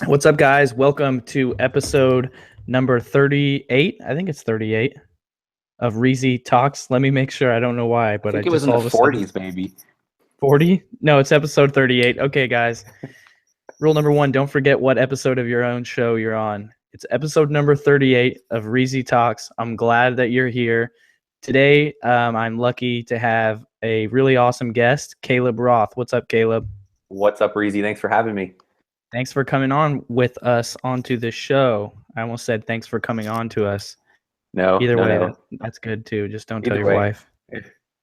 What's up, guys? Welcome to episode number 38. I think it's 38 of Reezy Talks. Let me make sure. I don't know why, I but I think it was just in the all of a sudden 40s, maybe. 40? No, it's episode 38. Okay, guys. Rule number one, don't forget what episode of your own show you're on. It's episode number 38 of Reezy Talks. I'm glad that you're here. Today, I'm lucky to have a really awesome guest, Caleb Roth. What's up, Caleb? What's up, Reezy? Thanks for having me. Thanks for coming on with us onto the show. I almost said thanks for coming on to us. Either way, that's good too. Just don't tell Either your way. wife.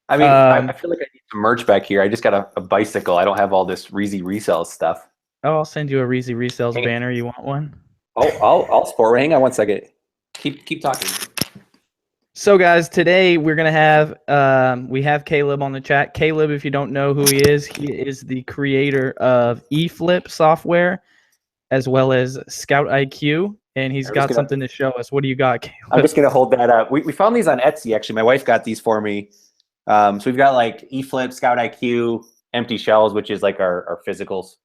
I mean, I feel like I need some merch back here. I just got a bicycle. I don't have all this Reezy Resells stuff. Oh, I'll send you a Reezy Resells Hang- banner. You want one? I'll sport. Hang on one second. Keep talking. So, guys, today we're gonna have we have Caleb on the chat. Caleb, if you don't know who he is the creator of eFLIP software as well as ScoutIQ, and he's got something to show us. What do you got, Caleb? I'm just gonna hold that up. We found these on Etsy. Actually, my wife got these for me. So we've got like eFLIP, ScoutIQ, empty shells, which is like our physicals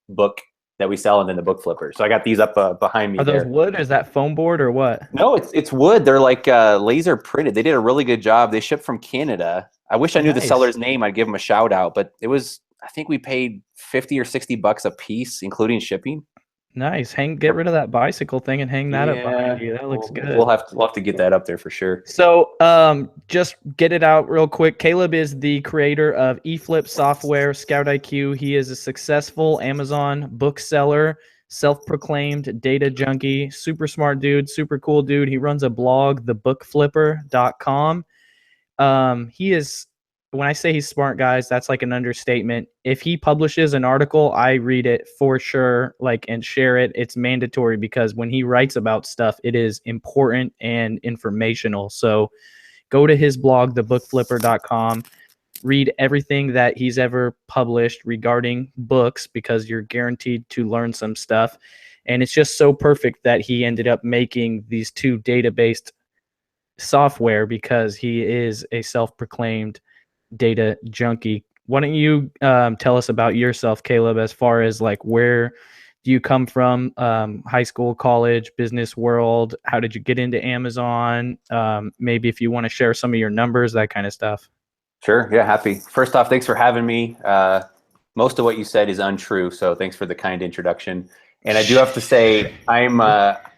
book that we sell, and then the book flipper. So I got these up behind me. Are those wood? Is that foam board or what? No, it's wood. They're like laser printed. They did a really good job. They shipped from Canada. I wish I knew the seller's name. I'd give them a shout out, but it was, I think we paid 50 or 60 bucks a piece, including shipping. Nice. Get rid of that bicycle thing and hang that up behind you. That looks good. We'll have to get that up there for sure. So just get it out real quick. Caleb is the creator of eFLIP software, ScoutIQ. He is a successful Amazon bookseller, self-proclaimed data junkie, super smart dude, super cool dude. He runs a blog, thebookflipper.com. He is, when I say he's smart, guys, that's like an understatement. If he publishes an article, I read it for sure, and share it. It's mandatory because when he writes about stuff, it is important and informational. So go to his blog, thebookflipper.com, read everything that he's ever published regarding books because you're guaranteed to learn some stuff. And it's just so perfect that he ended up making these two data-based software because he is a self-proclaimed data junkie. Why don't you tell us about yourself, Caleb, as far as where do you come from? High school, college, business world? How did you get into Amazon? Maybe if you want to share some of your numbers, that kind of stuff. Sure. Yeah, happy. First off, thanks for having me. Most of what you said is untrue, so thanks for the kind introduction. And I do have to say, I'm not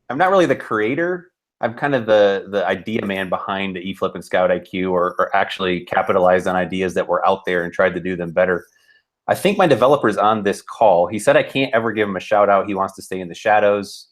really the creator. I'm kind of the idea man behind the eFLIP and ScoutIQ, or actually capitalized on ideas that were out there and tried to do them better. I think my developer's on this call. He said I can't ever give him a shout out. He wants to stay in the shadows.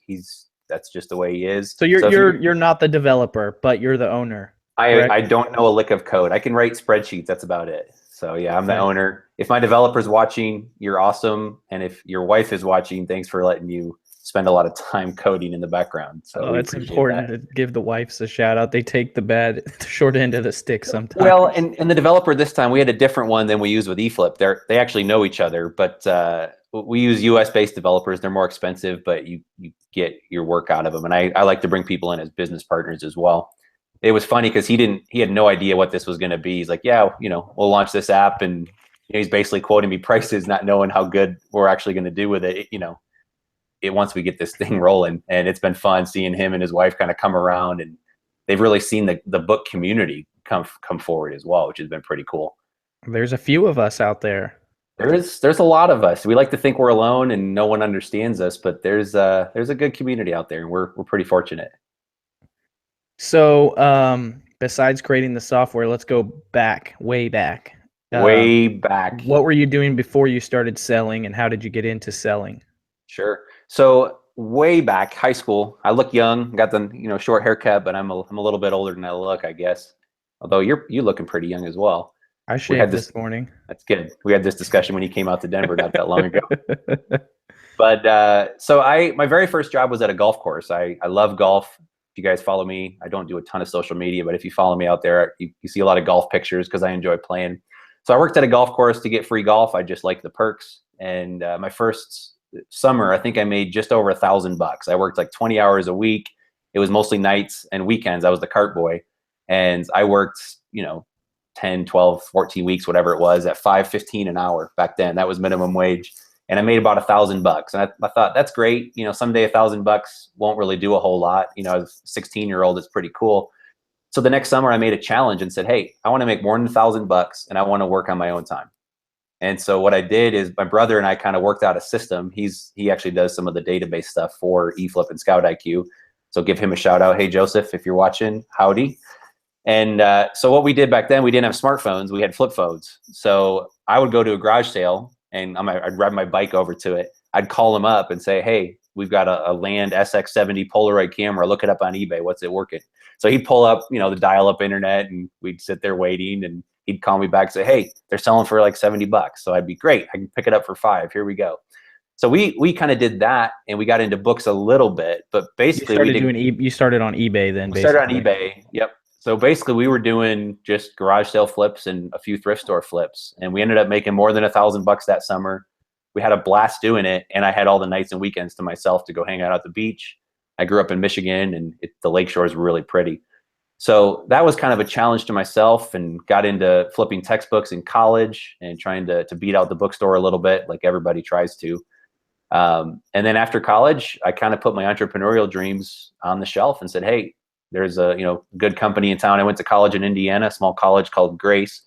That's just the way he is. So you're not the developer, but you're the owner. I don't know a lick of code. I can write spreadsheets. That's about it. So yeah, I'm the owner. If my developer's watching, you're awesome. And if your wife is watching, thanks for letting you spend a lot of time coding in the background. So it's important to give the wives a shout out. They take the short end of the stick sometimes. Well, and the developer this time, we had a different one than we use with eFLIP. They actually know each other, but we use US based developers. They're more expensive, but you get your work out of them. And I like to bring people in as business partners as well. It was funny because he had no idea what this was going to be. He's like, yeah, we'll launch this app, and he's basically quoting me prices, not knowing how good we're actually going to do with it. Once we get this thing rolling, and it's been fun seeing him and his wife kind of come around, and they've really seen the book community come forward as well, which has been pretty cool. There's a few of us out there. There's a lot of us. We like to think we're alone and no one understands us, but there's a good community out there, and we're pretty fortunate. So besides creating the software, let's go way back. Way back. What were you doing before you started selling, and how did you get into selling? Sure. So way back, high school, I look young, got the short haircut, but I'm a little bit older than I look, I guess. Although you're looking pretty young as well. I shaved this morning. That's good. We had this discussion when you came out to Denver not that long ago. But so my very first job was at a golf course. I love golf. If you guys follow me, I don't do a ton of social media, but if you follow me out there, you see a lot of golf pictures because I enjoy playing. So I worked at a golf course to get free golf. I just like the perks. And my first summer, I think I made just over $1,000. I worked like 20 hours a week. It was mostly nights and weekends. I was the cart boy. And I worked, 10, 12, 14 weeks, whatever it was, at $5.15 an hour back then. That was minimum wage. and I made about $1,000. And I thought, that's great. You know, someday $1,000 won't really do a whole lot. You know, as a 16-year-old, it's pretty cool. So the next summer I made a challenge and said, hey, I want to make more than $1,000 and I want to work on my own time. And so what I did is my brother and I kind of worked out a system. He actually does some of the database stuff for eFLIP and ScoutIQ. So give him a shout out. Hey, Joseph, if you're watching, howdy. And so what we did back then, we didn't have smartphones. We had flip phones. So I would go to a garage sale and I'd ride my bike over to it. I'd call him up and say, hey, we've got a Land SX70 Polaroid camera. Look it up on eBay. What's it working? So he'd pull up, you know, the dial-up internet, and we'd sit there waiting, and he'd call me back and say, hey, they're selling for like $70. So I'd be, great, I can pick it up for $5. Here we go. So we kind of did that, and we got into books a little bit, but basically you started on eBay then. We started on eBay. Yep. So basically we were doing just garage sale flips and a few thrift store flips, and we ended up making more than $1,000 that summer. We had a blast doing it, and I had all the nights and weekends to myself to go hang out at the beach. I grew up in Michigan, and the lake shores were really pretty. So that was kind of a challenge to myself, and got into flipping textbooks in college and trying to beat out the bookstore a little bit, like everybody tries to. And then after college, I kind of put my entrepreneurial dreams on the shelf and said, hey, there's a good company in town. I went to college in Indiana, a small college called Grace,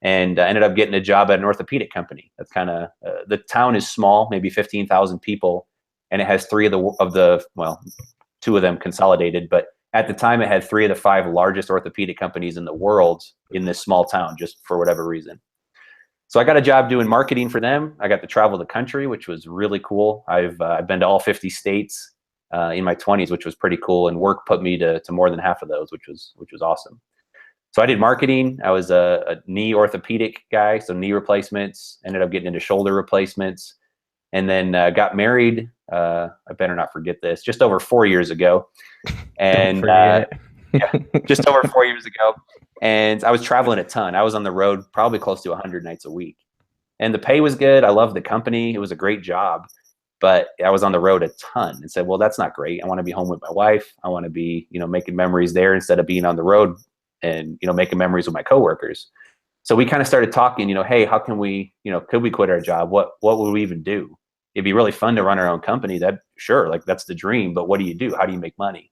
and I ended up getting a job at an orthopedic company. That's kind of the town is small, maybe 15,000 people, and it has two of them consolidated, but at the time it had 3 of the 5 largest orthopedic companies in the world in this small town, just for whatever reason. So I got a job doing marketing for them. I got to travel the country, which was really cool. I've been to all 50 states in my 20s, which was pretty cool. And work put me to more than half of those, which was awesome. So I did marketing. I was a knee orthopedic guy, so knee replacements. Ended up getting into shoulder replacements, and then got married. I better not forget this. Just over 4 years ago, and just over 4 years ago. And I was traveling a ton. I was on the road probably close to 100 nights a week. And the pay was good. I loved the company. It was a great job. But I was on the road a ton, and said, well, that's not great. I want to be home with my wife. I want to be, making memories there instead of being on the road and, making memories with my coworkers. So we kind of started talking, hey, how can we, could we quit our job? What would we even do? It'd be really fun to run our own company. That's the dream. But what do you do? How do you make money?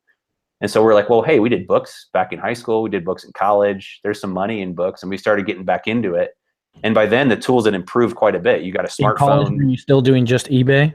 And so we're like, well, hey, we did books back in high school. We did books in college. There's some money in books. And we started getting back into it. And by then, the tools had improved quite a bit. You got a smartphone. In college, were you still doing just eBay?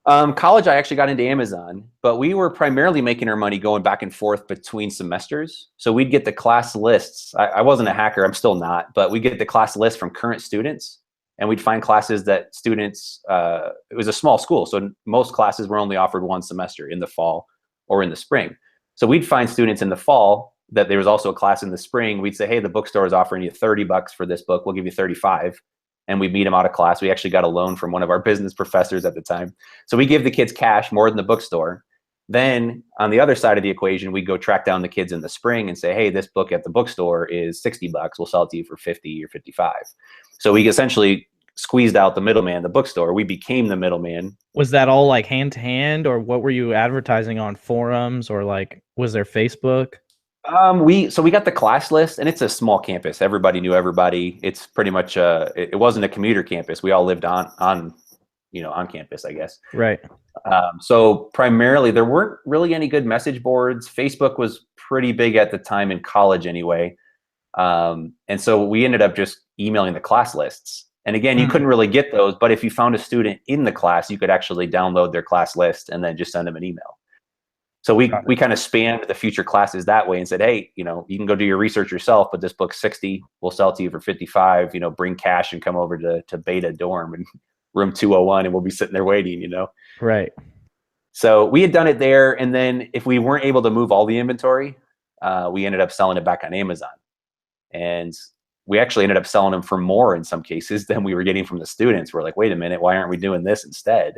College, I actually got into Amazon. But we were primarily making our money going back and forth between semesters. So we'd get the class lists. I wasn't a hacker. I'm still not. But we'd get the class list from current students. And we'd find classes that students, it was a small school. So most classes were only offered one semester in the fall or in the spring. So we'd find students in the fall that there was also a class in the spring. We'd say, hey, the bookstore is offering you $30 for this book. We'll give you 35. And we'd meet them out of class. We actually got a loan from one of our business professors at the time. So we give the kids cash more than the bookstore. Then on the other side of the equation, we go track down the kids in the spring and say, hey, this book at the bookstore is $60. We'll sell it to you for 50 or 55. So we essentially squeezed out the middleman, the bookstore. We became the middleman. Was that all like hand to hand, or what were you advertising on forums, or like was there Facebook? We got the class list, and it's a small campus. Everybody knew everybody. It's pretty much it wasn't a commuter campus. We all lived on campus, I guess. Right. So primarily there weren't really any good message boards. Facebook was pretty big at the time in college anyway. And so we ended up just emailing the class lists. And again, you couldn't really get those, but if you found a student in the class, you could actually download their class list and then just send them an email. So we kind of spanned the future classes that way and said, hey, you can go do your research yourself, but this book's 60, we'll sell it to you for 55, bring cash and come over to Beta Dorm and room 201, and we'll be sitting there waiting, Right. So we had done it there. And then if we weren't able to move all the inventory, we ended up selling it back on Amazon. And we actually ended up selling them for more in some cases than we were getting from the students. We're like, wait a minute, why aren't we doing this instead?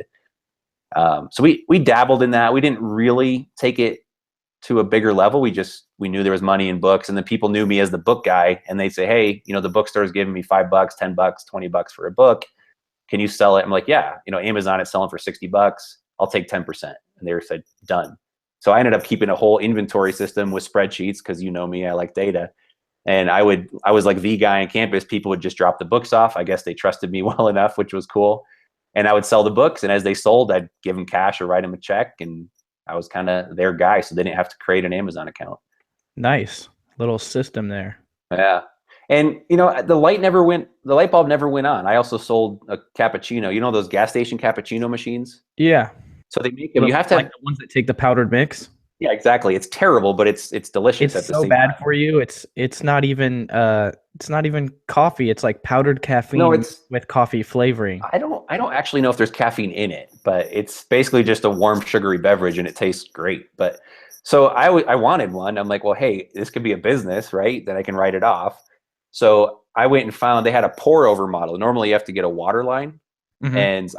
So we dabbled in that. We didn't really take it to a bigger level. We knew there was money in books, and then people knew me as the book guy, and they'd say, hey, the bookstore is giving me $5, $10, $20 for a book. Can you sell it? I'm like, yeah, Amazon is selling for $60. I'll take 10%. And they said, done. So I ended up keeping a whole inventory system with spreadsheets, because me, I like data. And I was like the guy on campus. People would just drop the books off. I guess they trusted me well enough, which was cool. And I would sell the books, and as they sold, I'd give them cash or write them a check, and I was kind of their guy, so they didn't have to create an Amazon account. Nice little system there. Yeah. And the light bulb never went on. I also sold a cappuccino. You know those gas station cappuccino machines? Yeah. So they make them. You have to like have, the ones that take the powdered mix. yeah, exactly. It's terrible, but it's delicious It's at the so same bad time. for you. It's not even coffee. It's like powdered No, caffeine with coffee flavoring. I don't actually know if there's caffeine in it, but it's basically just a warm sugary beverage, and it tastes great. But so I wanted one. I'm like, well, hey, this could be a business, right? That I can write it off. So I went and found they had a pour over model. Normally you have to get a water line, Mm-hmm. and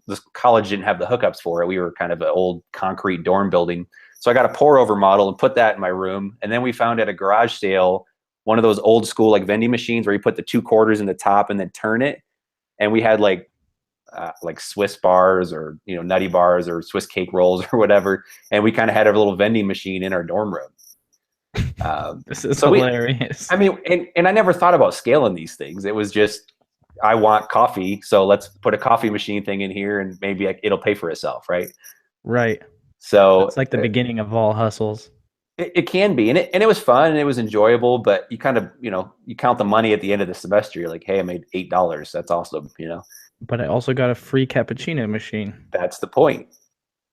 this college didn't have the hookups for it. We were kind of an old concrete dorm building. So I got a pour over model and put that in my room. And then we found at a garage sale one of those old school like vending machines where you put the 2 quarters in the top and then turn it. And we had like Swiss bars or nutty bars or Swiss cake rolls or whatever. And we kind of had a little vending machine in our dorm room. This is So hilarious. I mean, and I never thought about scaling these things. It was just, I want coffee, so let's put a coffee machine thing in here, and maybe it'll pay for itself, right? Right. So It's like the beginning of all hustles. it can be, and it was fun and it was enjoyable, but you kind of you count the money at the end of the semester. You're like, hey, I made $8. That's awesome, But I also got a free cappuccino machine. That's the point.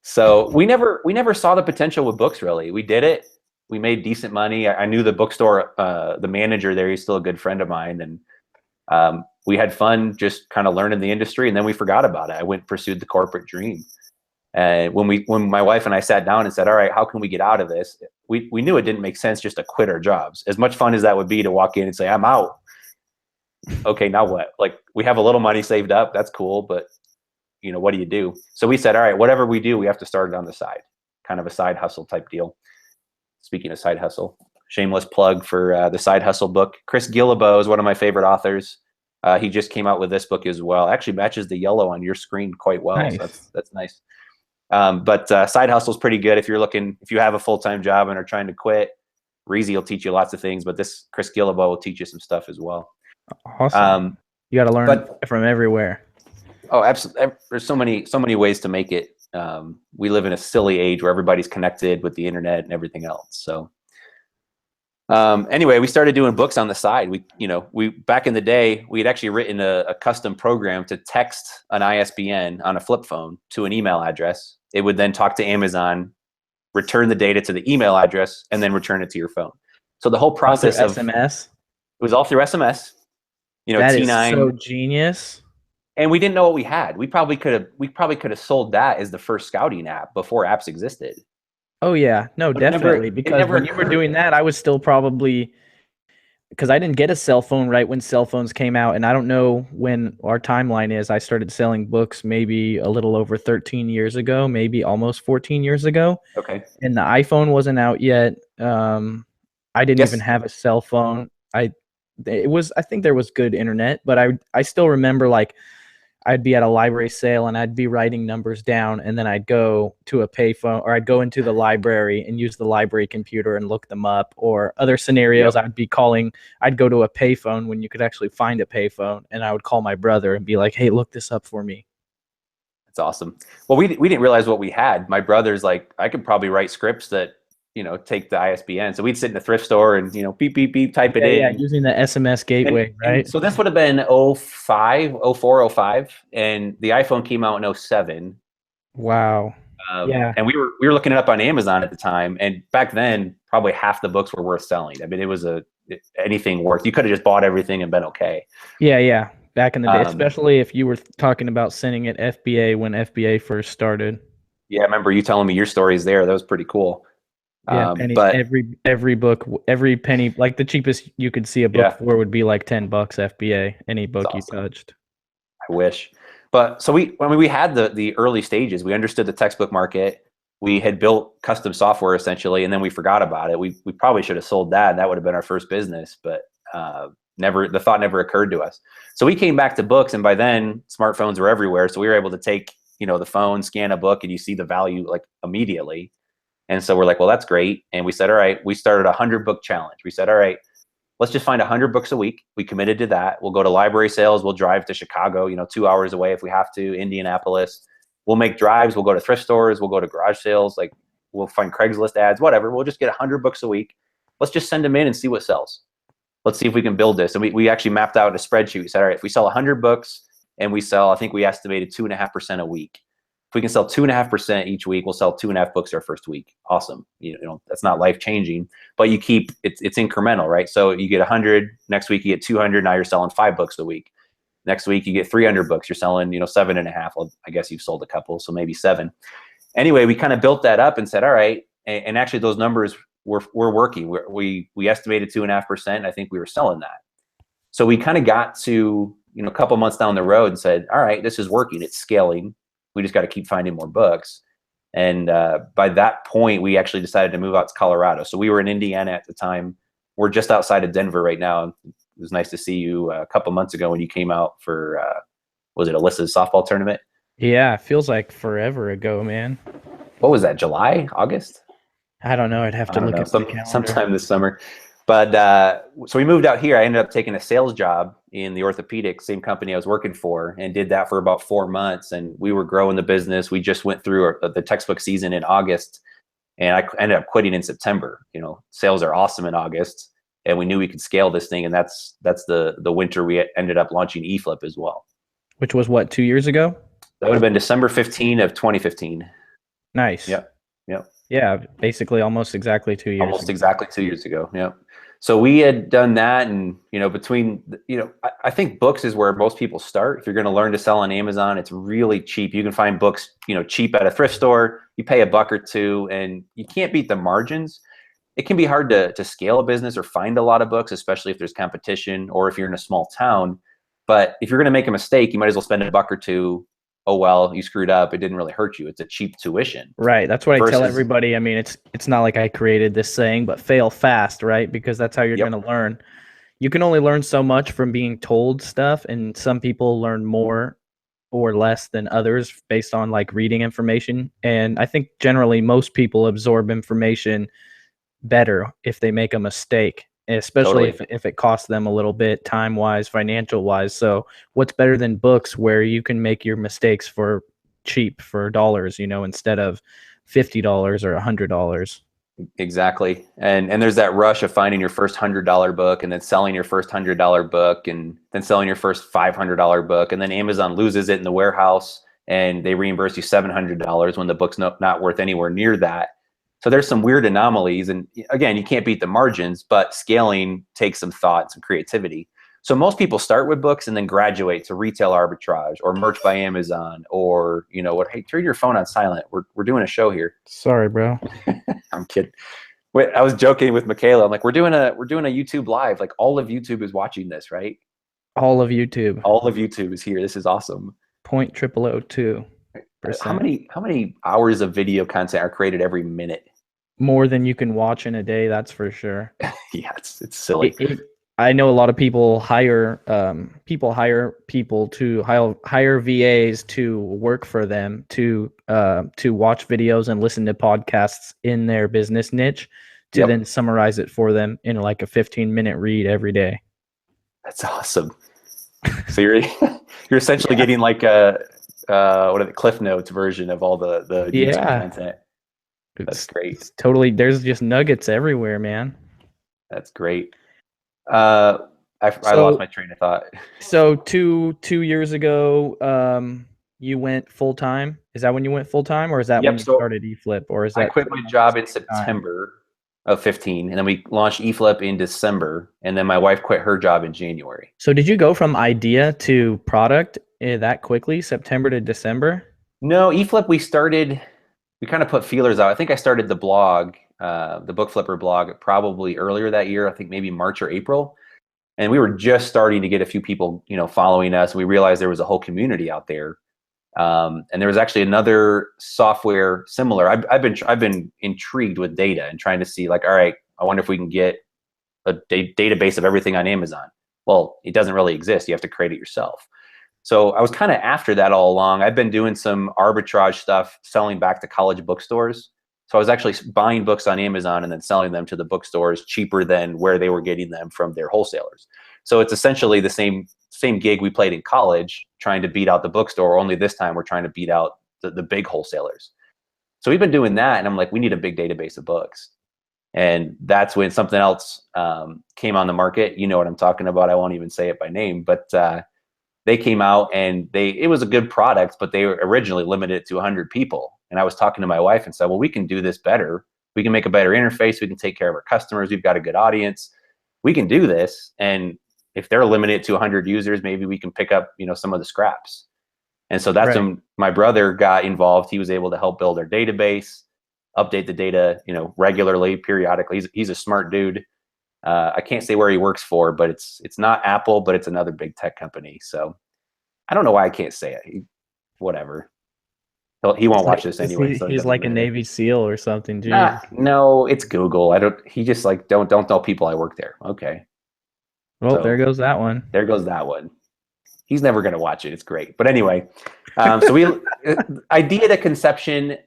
So we never saw the potential with books, really. We did it. We made decent money. I knew the bookstore, the manager there. He's still a good friend of mine, and we had fun just kind of learning the industry. And then we forgot about it. I went and pursued the corporate dream. And when my wife and I sat down and said, all right, how can we get out of this? We knew it didn't make sense just to quit our jobs. As much fun as that would be to walk in and say, I'm out. Okay, now what? Like, we have a little money saved up. That's cool. But what do you do? So we said, all right, whatever we do, we have to start it on the side, kind of a side hustle type deal. Speaking of side hustle, shameless plug for the Side Hustle book. Chris Guillebeau is one of my favorite authors. He just came out with this book as well. Actually matches the yellow on your screen quite well. Nice. So that's nice. But Side Hustle is pretty good if you have a full-time job and are trying to quit. Reezy will teach you lots of things, but this Chris Guillebeau will teach you some stuff as well. Awesome. You got to learn from everywhere. Oh, absolutely. There's so many ways to make it. We live in a silly age where everybody's connected with the internet and everything else. So anyway, we started doing books on the side. We back in the day, we had actually written a custom program to text an ISBN on a flip phone to an email address. It would then talk to Amazon, return the data to the email address, and then return it to your phone. So the whole process of SMS. It was all through SMS. That T9. is so genius. And we didn't know what we had. We probably could have sold that as the first scouting app before apps existed. Oh yeah, no, But definitely. Because when you were doing that, I was still probably, because I didn't get a cell phone right when cell phones came out, and I don't know when our timeline is. I started selling books maybe a little over 13 years ago, maybe almost 14 years ago. Okay. And the iPhone wasn't out yet. I didn't even have a cell phone. I think there was good internet, but I still remember, like, I'd be at a library sale and I'd be writing numbers down, and then I'd go to a payphone, or I'd go into the library and use the library computer and look them up. Or other scenarios, I'd go to a payphone when you could actually find a payphone, and I would call my brother and be like, hey, look this up for me. That's awesome. Well, we didn't realize what we had. My brother's like, I could probably write scripts that take the ISBN. So we'd sit in a thrift store and beep beep beep, type it in. Yeah, using the SMS gateway, right? And so this would have been 05, 04, 05, and the iPhone came out in 07. Wow. Yeah. And we were looking it up on Amazon at the time, and back then probably half the books were worth selling. I mean, it was anything worth. You could have just bought everything and been okay. Yeah. Back in the day, especially if you were talking about sending it FBA when FBA first started. Yeah, I remember you telling me your stories there. That was pretty cool. Yeah, but every book, every penny, like the cheapest you could see a book for would be like $10 FBA. Any book you touched. I wish. But so we had the early stages. We understood the textbook market. We had built custom software essentially, and then we forgot about it. We probably should have sold that. That would have been our first business, but the thought never occurred to us. So we came back to books, and by then smartphones were everywhere. So we were able to take the phone, scan a book, and you see the value like immediately. And so we're like, well, that's great. And we said, all right, we started a 100 book challenge. We said, all right, let's just find 100 books a week. We committed to that. We'll go to library sales. We'll drive to Chicago, 2 hours away if we have to, Indianapolis. We'll make drives. We'll go to thrift stores. We'll go to garage sales. Like, we'll find Craigslist ads, whatever. We'll just get 100 books a week. Let's just send them in and see what sells. Let's see if we can build this. And we actually mapped out a spreadsheet. We said, all right, if we sell 100 books and we sell, I think we estimated 2.5% a week. If we can sell 2.5% each week, we'll sell 2.5 books our first week. Awesome. That's not life changing, but you keep it's incremental, right? So you get 100, next week you get 200. Now you're selling 5 books a week. Next week you get 300 books. You're selling, 7.5. Well, I guess you've sold a couple, so maybe 7. Anyway, we kind of built that up and said, all right. And actually those numbers were working. We estimated 2.5%. I think we were selling that. So we kind of got to, a couple months down the road and said, all right, this is working. It's scaling. We just got to keep finding more books. And by that point, we actually decided to move out to Colorado. So we were in Indiana at the time. We're just outside of Denver right now. It was nice to see you a couple months ago when you came out for, was it Alyssa's softball tournament? Yeah, it feels like forever ago, man. What was that, July, August? I don't know. I'd have to look at the calendar. Sometime this summer. But so we moved out here. I ended up taking a sales job in the orthopedic, same company I was working for, and did that for about 4 months. And we were growing the business. We just went through the textbook season in August, and I ended up quitting in September. Sales are awesome in August, and we knew we could scale this thing. And that's the winter we ended up launching eFLIP as well. Which was what, 2 years ago? That would have been December 15 of 2015. Nice. Yep. Yeah, basically almost exactly 2 years. Almost exactly 2 years ago. Yeah. So we had done that, and between I think books is where most people start. If you're going to learn to sell on Amazon, it's really cheap. You can find books cheap at a thrift store. You pay $1 or $2, and you can't beat the margins. It can be hard to scale a business or find a lot of books, especially if there's competition or if you're in a small town. But if you're going to make a mistake, you might as well spend $1 or $2. Oh, well, you screwed up. It didn't really hurt you. It's a cheap tuition. Right. That's what I tell everybody. I mean, it's not like I created this saying, but fail fast, right? Because that's how you're going to learn. You can only learn so much from being told stuff, and some people learn more or less than others based on like reading information. And I think generally most people absorb information better if they make a mistake, especially if it costs them a little bit time-wise, financial-wise. So what's better than books where you can make your mistakes for cheap, for dollars, instead of $50 or $100? Exactly. And there's that rush of finding your first $100 book and then selling your first $100 book and then selling your first $500 book. And then Amazon loses it in the warehouse and they reimburse you $700 when the book's not worth anywhere near that. So there's some weird anomalies. And again, you can't beat the margins, but scaling takes some thought, some creativity. So most people start with books and then graduate to retail arbitrage or merch by Amazon or, hey, turn your phone on silent. We're doing a show here. Sorry, bro. I'm kidding. Wait, I was joking with Michaela. I'm like, we're doing a YouTube live. Like all of YouTube is watching this, right? All of YouTube. All of YouTube is here. This is awesome. 0.0002%. How many hours of video content are created every minute? More than you can watch in a day, that's for sure. Yeah, it's silly. I know a lot of people hire people to hire VAs to work for them to watch videos and listen to podcasts in their business niche to then summarize it for them in like a 15-minute read every day. That's awesome. So you're essentially getting like a what are the Cliff Notes version of all the YouTube content. That's great. Totally. There's just nuggets everywhere, man. That's great. I lost my train of thought. So two years ago, you went full time. Is that when you went full time, or is that when you started eFLIP, or is that? I quit my job in September of 15, and then we launched eFLIP in December, and then my wife quit her job in January. So did you go from idea to product that quickly, September to December? No, eFLIP we kind of put feelers out. I think I started the blog, the Book Flipper blog, probably earlier that year. I think maybe March or April. And we were just starting to get a few people, following us. We realized there was a whole community out there. And there was actually another software similar. I've been intrigued with data and trying to see like, all right, I wonder if we can get a database of everything on Amazon. Well, it doesn't really exist. You have to create it yourself. So I was kind of after that all along. I've been doing some arbitrage stuff, selling back to college bookstores. So I was actually buying books on Amazon and then selling them to the bookstores cheaper than where they were getting them from their wholesalers. So it's essentially the same gig we played in college, trying to beat out the bookstore, only this time we're trying to beat out the big wholesalers. So we've been doing that, and I'm like, we need a big database of books. And that's when something else came on the market. You know what I'm talking about. I won't even say it by name, but they came out, and it was a good product, but they were originally limited to 100 people. And I was talking to my wife and said, well, we can do this better. We can make a better interface. We can take care of our customers. We've got a good audience. We can do this. And if they're limited to 100 users, maybe we can pick up, some of the scraps. And so that's when my brother got involved. He was able to help build our database, update the data, regularly, periodically. He's a smart dude. I can't say where he works for, but it's not Apple, but it's another big tech company. So I don't know why I can't say it. Whatever. He won't watch this anyway. So He's like a Navy SEAL or something. No, it's Google. He just like, don't tell people I work there. Okay. Well, so, there goes that one. There goes that one. He's never going to watch it. It's great. But anyway, so we idea to conception,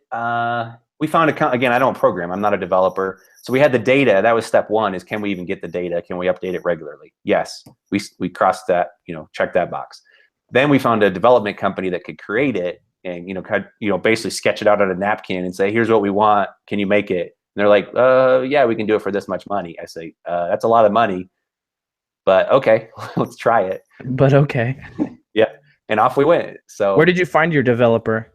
we found again, I don't program. I'm not a developer. So we had the data. That was step one, is can we even get the data? Can we update it regularly? Yes. We crossed that, check that box. Then we found a development company that could create it and, basically sketch it out on a napkin and say, here's what we want. Can you make it? And they're like, yeah, we can do it for this much money. I say, that's a lot of money, but okay, let's try it. But okay. Yeah. And off we went. So where did you find your developer?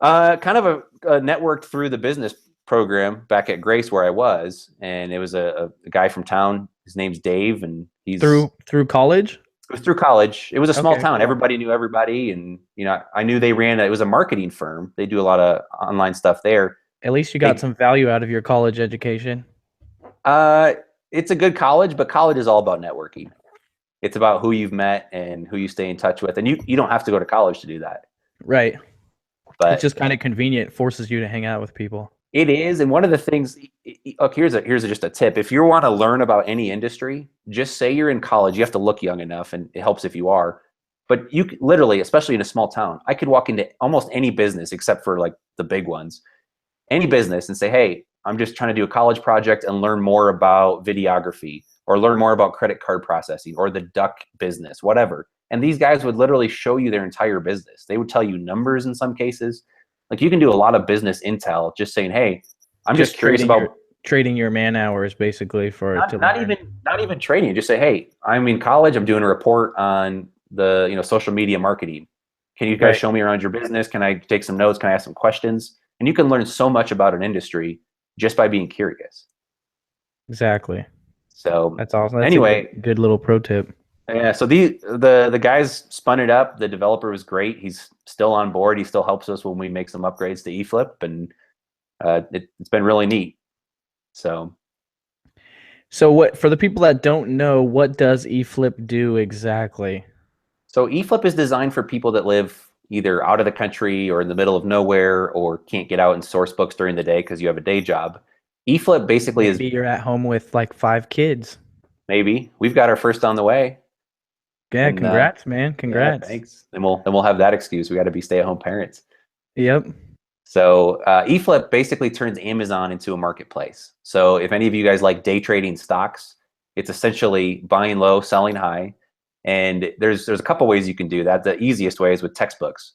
Kind of a networked through the business program back at Grace where I was. And it was a guy from town. His name's Dave, and he's through college. It was through college. It was a small town. Cool. Everybody knew everybody. And, I knew they it was a marketing firm. They do a lot of online stuff there. At least you got some value out of your college education. It's a good college, but college is all about networking. It's about who you've met and who you stay in touch with. And you don't have to go to college to do that. Right. But it's just kind of convenient. It forces you to hang out with people. It is. And one of the things, here's just a tip. If you want to learn about any industry, just say you're in college. You have to look young enough, and it helps if you are. But you literally, especially in a small town, I could walk into almost any business except for like the big ones, any business, and say, hey, I'm just trying to do a college project and learn more about videography, or learn more about credit card processing, or the duck business, whatever. And these guys would literally show you their entire business. They would tell you numbers in some cases. Like, you can do a lot of business intel just saying, hey, I'm just curious about trading your man hours, basically, for not even trading. Just say, hey, I'm in college. I'm doing a report on the social media marketing. Can you guys show me around your business? Can I take some notes? Can I ask some questions? And you can learn so much about an industry just by being curious. Exactly. So that's awesome. That's anyway, a good little pro tip. Yeah, so the guys spun it up. The developer was great. He's still on board. He still helps us when we make some upgrades to eFLIP, and it's been really neat. So what, for the people that don't know, what does eFLIP do exactly? So eFLIP is designed for people that live either out of the country or in the middle of nowhere, or can't get out and source books during the day because you have a day job. eFLIP basically Maybe you're at home with like 5 kids. Maybe. We've got our first on the way. Yeah, and, congrats, man. Congrats. Yeah, thanks. And we'll have that excuse. We got to be stay-at-home parents. Yep. So eFLIP basically turns Amazon into a marketplace. So if any of you guys like day trading stocks, it's essentially buying low, selling high. And there's a couple ways you can do that. The easiest way is with textbooks.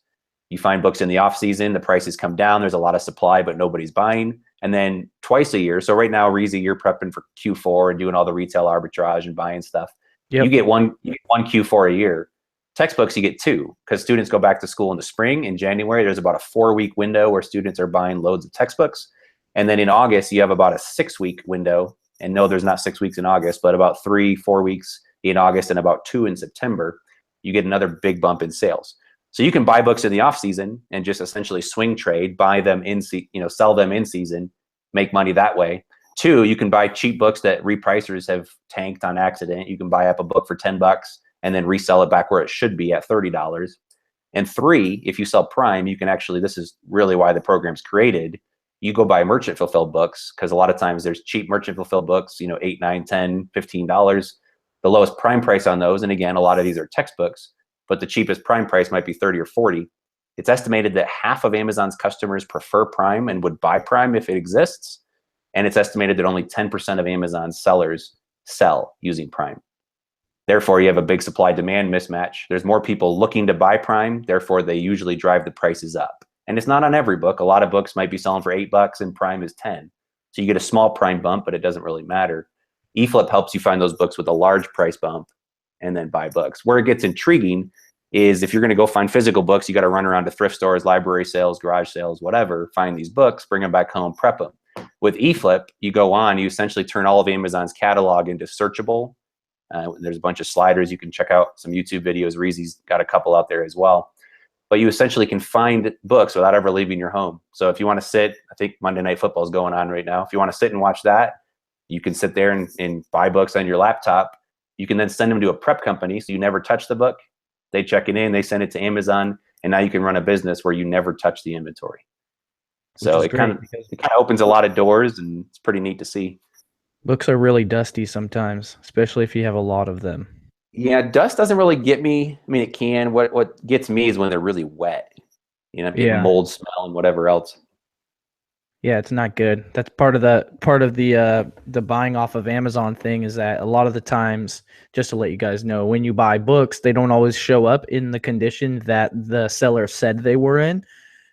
You find books in the off season, the prices come down, there's a lot of supply, but nobody's buying. And then twice a year. So right now, Reezy, you're prepping for Q4 and doing all the retail arbitrage and buying stuff. Yep. You get one Q4 a year. Textbooks, you get 2, because students go back to school in the spring. In January, there's about a 4-week window where students are buying loads of textbooks. And then in August, you have about a 6-week window. And no, there's not 6 weeks in August, but about 3-4 weeks in August and about 2 in September. You get another big bump in sales. So you can buy books in the off season and just essentially swing trade, buy them sell them in season, make money that way. 2, you can buy cheap books that repricers have tanked on accident. You can buy up a book for $10 and then resell it back where it should be at $30. And 3, if you sell Prime, you can actually, this is really why the program's created. You go buy merchant fulfilled books, because a lot of times there's cheap merchant fulfilled books, $8, $9, $10, $15. The lowest Prime price on those, and again, a lot of these are textbooks, but the cheapest Prime price might be 30 or 40. It's estimated that half of Amazon's customers prefer Prime and would buy Prime if it exists. And it's estimated that only 10% of Amazon's sellers sell using Prime. Therefore, you have a big supply-demand mismatch. There's more people looking to buy Prime. Therefore, they usually drive the prices up. And it's not on every book. A lot of books might be selling for $8 and Prime is 10. So you get a small Prime bump, but it doesn't really matter. eFlip helps you find those books with a large price bump and then buy books. Where it gets intriguing is if you're going to go find physical books, you got to run around to thrift stores, library sales, garage sales, whatever, find these books, bring them back home, prep them. With eFlip, you go on, you essentially turn all of Amazon's catalog into searchable. There's a bunch of sliders. You can check out some YouTube videos. Reezy's got a couple out there as well. But you essentially can find books without ever leaving your home. So if you want to sit, I think Monday Night Football is going on right now. If you want to sit and watch that, you can sit there and buy books on your laptop. You can then send them to a prep company, so you never touch the book. They check it in, they send it to Amazon, and now you can run a business where you never touch the inventory. So it kind of opens a lot of doors, and it's pretty neat to see. Books are really dusty sometimes, especially if you have a lot of them. Yeah, dust doesn't really get me. I mean, it can. What gets me is when they're really wet. You know, getting mold smell and whatever else. Yeah, it's not good. That's part of the buying off of Amazon thing is that a lot of the times, just to let you guys know, when you buy books, they don't always show up in the condition that the seller said they were in.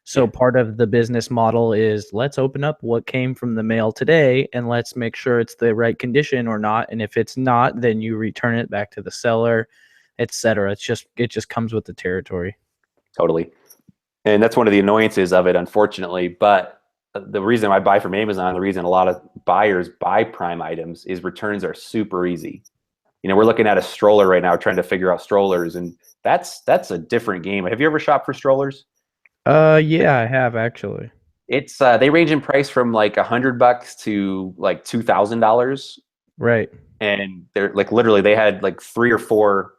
So part of the business model is let's open up what came from the mail today and let's make sure it's the right condition or not. And if it's not, then you return it back to the seller, etc. It just comes with the territory. Totally. And that's one of the annoyances of it, unfortunately. But the reason I buy from Amazon, the reason a lot of buyers buy Prime items is returns are super easy. You know, we're looking at a stroller right now, trying to figure out strollers, and that's a different game. Have you ever shopped for strollers? Yeah, I have actually. It's they range in price from like $100 to like $2,000. Right. And they're like literally they had like 3 or 4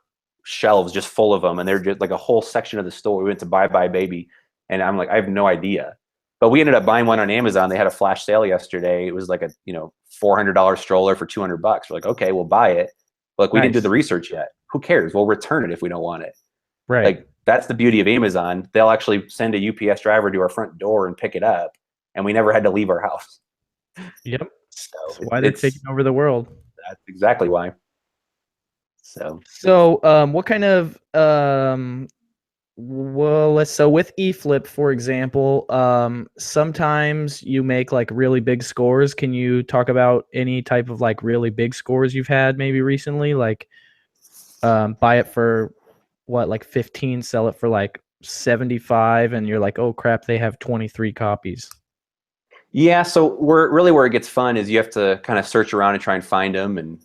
shelves just full of them, and they're just like a whole section of the store. We went to Buy Buy Baby, and I'm like, I have no idea. But we ended up buying one on Amazon. They had a flash sale yesterday. It was like a $400 stroller for $200. We're like, okay, we'll buy it. But like, we didn't do the research yet. Who cares? We'll return it if we don't want it. Right. Like that's the beauty of Amazon. They'll actually send a UPS driver to our front door and pick it up, and we never had to leave our house. Yep. So that's why they're taking over the world. That's exactly why. So what kind of so with eFlip, for example, sometimes you make like really big scores. Can you talk about any type of like really big scores you've had maybe recently? Like buy it for what, like 15, sell it for like 75, and you're like, oh crap, they have 23 copies. Yeah, so where it gets fun is you have to kind of search around and try and find them, and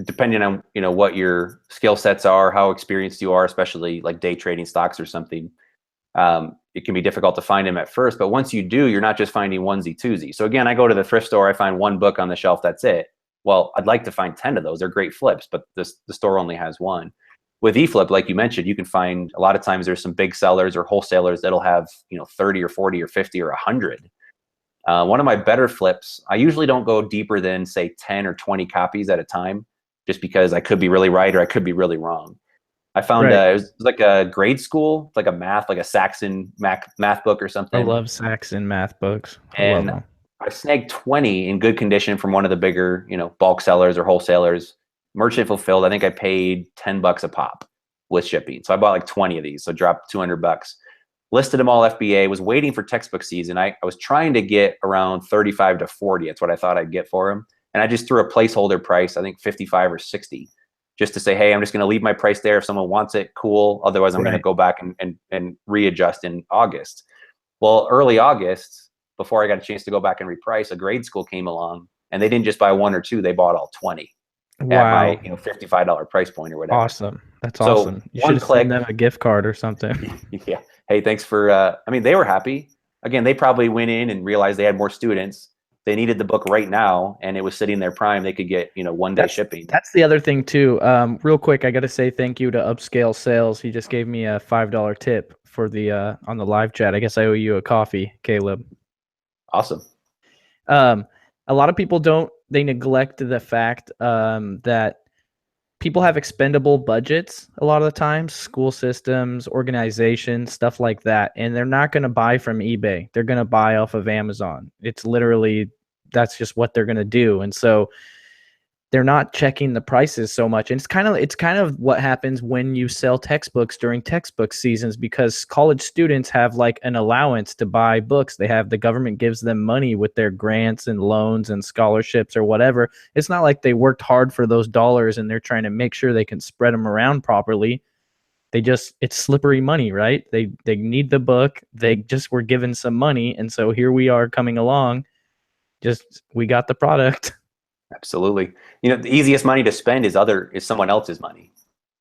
depending on what your skill sets are, how experienced you are, especially like day trading stocks or something, it can be difficult to find them at first. But once you do, you're not just finding onesie twosie. So again, I go to the thrift store, I find one book on the shelf, that's it. Well, I'd like to find 10 of those. They're great flips, but the store only has one. With eFlip, like you mentioned, you can find a lot of times there's some big sellers or wholesalers that'll have 30 or 40 or 50 or 100. One of my better flips, I usually don't go deeper than say 10 or 20 copies at a time, just because I could be really right or I could be really wrong. I found it was like a grade school, like a Saxon math book or something. I love Saxon math books. And I snagged 20 in good condition from one of the bigger, bulk sellers or wholesalers, merchant fulfilled. I think I paid $10 a pop with shipping. So I bought like 20 of these. So dropped $200. Listed them all FBA, was waiting for textbook season. I was trying to get around 35 to 40. That's what I thought I'd get for them. And I just threw a placeholder price, I think 55 or 60, just to say, hey, I'm just going to leave my price there. If someone wants it, cool. Otherwise, I'm going to go back and readjust in August. Well, early August, before I got a chance to go back and reprice, a grade school came along, and they didn't just buy 1 or 2, they bought all 20 at my $55 price point or whatever. Awesome. That's awesome. You should send them a gift card or something. Yeah. Hey, thanks for, they were happy. Again, they probably went in and realized they had more students. They needed the book right now, and it was sitting there Prime. They could get, one-day shipping. That's the other thing too. Real quick, I got to say thank you to Upscale Sales. He just gave me a $5 tip for the on the live chat. I guess I owe you a coffee, Caleb. Awesome. A lot of people they neglect the fact that people have expendable budgets a lot of the times, school systems, organizations, stuff like that, and they're not going to buy from eBay. They're going to buy off of Amazon. It's literally, that's just what they're going to do. And so they're not checking the prices so much. And it's kind of what happens when you sell textbooks during textbook seasons, because college students have like an allowance to buy books. The government gives them money with their grants and loans and scholarships or whatever. It's not like they worked hard for those dollars and they're trying to make sure they can spread them around properly. It's slippery money, right? They need the book. They just were given some money. And so here we are coming along. We got the product. Absolutely. The easiest money to spend is someone else's money.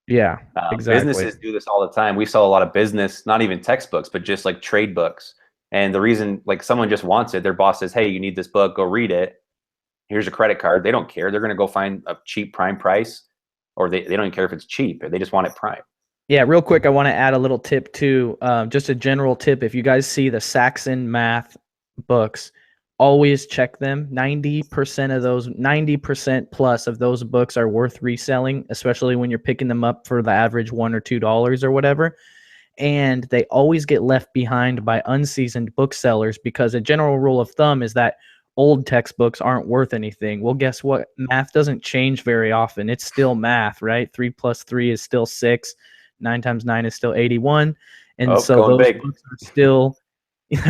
Yeah, exactly. Businesses do this all the time. We sell a lot of business, not even textbooks, but just like trade books. And the reason, like, someone just wants it, their boss says, hey, you need this book, go read it. Here's a credit card. They don't care. They're going to go find a cheap prime price, or they don't even care if it's cheap. They just want it prime. Yeah, real quick, I want to add a little tip too. Just a general tip. If you guys see the Saxon math books, always check them. 90% plus of those books are worth reselling, especially when you're picking them up for the average $1 or $2 or whatever. And they always get left behind by unseasoned booksellers, because a general rule of thumb is that old textbooks aren't worth anything. Well, guess what? Math doesn't change very often. It's still math, right? 3 plus 3 is still 6. 9 times 9 is still 81. And so those books are still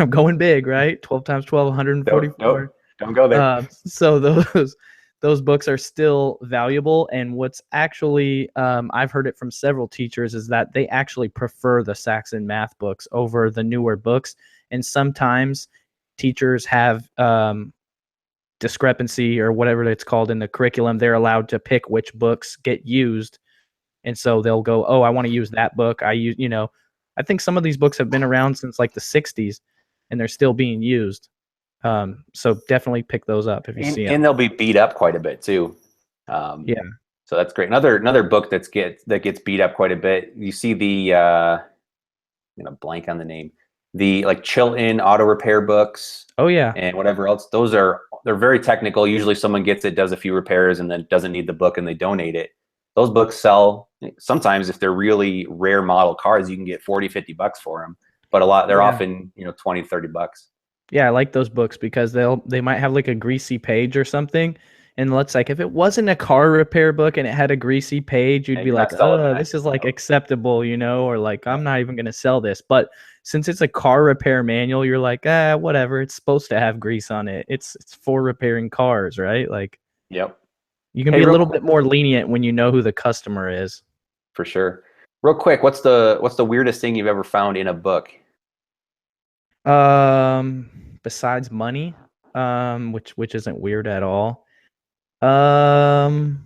going big, right? 12 times 12, 144. Nope, don't go there. So those books are still valuable. And what's actually, I've heard it from several teachers, is that they actually prefer the Saxon math books over the newer books. And sometimes teachers have discrepancy or whatever it's called in the curriculum. They're allowed to pick which books get used. And so they'll go, oh, I want to use that book. I think some of these books have been around since like the 60s and they're still being used. So definitely pick those up if you see them. And they'll be beat up quite a bit too. Yeah. So that's great. Another book that gets beat up quite a bit. You see the I'm gonna blank on the name. The like Chilton auto repair books. Oh yeah. And whatever else. They're very technical. Usually someone gets it, does a few repairs, and then doesn't need the book and they donate it. Those books sell. Sometimes if they're really rare model cars, you can get $40-$50 for them. But they're often $20-$30. Yeah, I like those books because they might have like a greasy page or something. And let's like, if it wasn't a car repair book and it had a greasy page, you'd be like, oh, this is like acceptable, or like, I'm not even going to sell this. But since it's a car repair manual, you're like, whatever. It's supposed to have grease on it. It's for repairing cars, right? Like, yep. You can be a little bit more lenient when you know who the customer is. For sure. Real quick, what's the weirdest thing you've ever found in a book? Besides money, which isn't weird at all. Damn.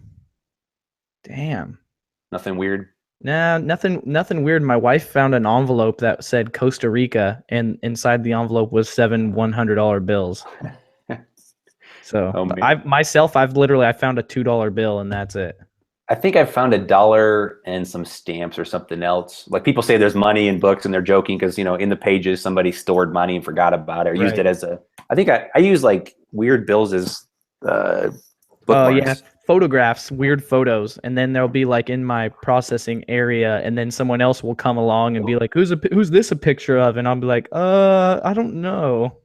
Nothing weird? Nah, nothing weird. My wife found an envelope that said Costa Rica, and inside the envelope was 7 $100 bills. So I found a $2 bill and that's it. I think I've found $1 and some stamps or something else. Like people say there's money in books and they're joking because, in the pages, somebody stored money and forgot about it or used it as I think I use like weird bills as bookmarks. Oh yeah, photographs, weird photos. And then they'll be like in my processing area and then someone else will come along and be like, who's this a picture of? And I'll be like, I don't know.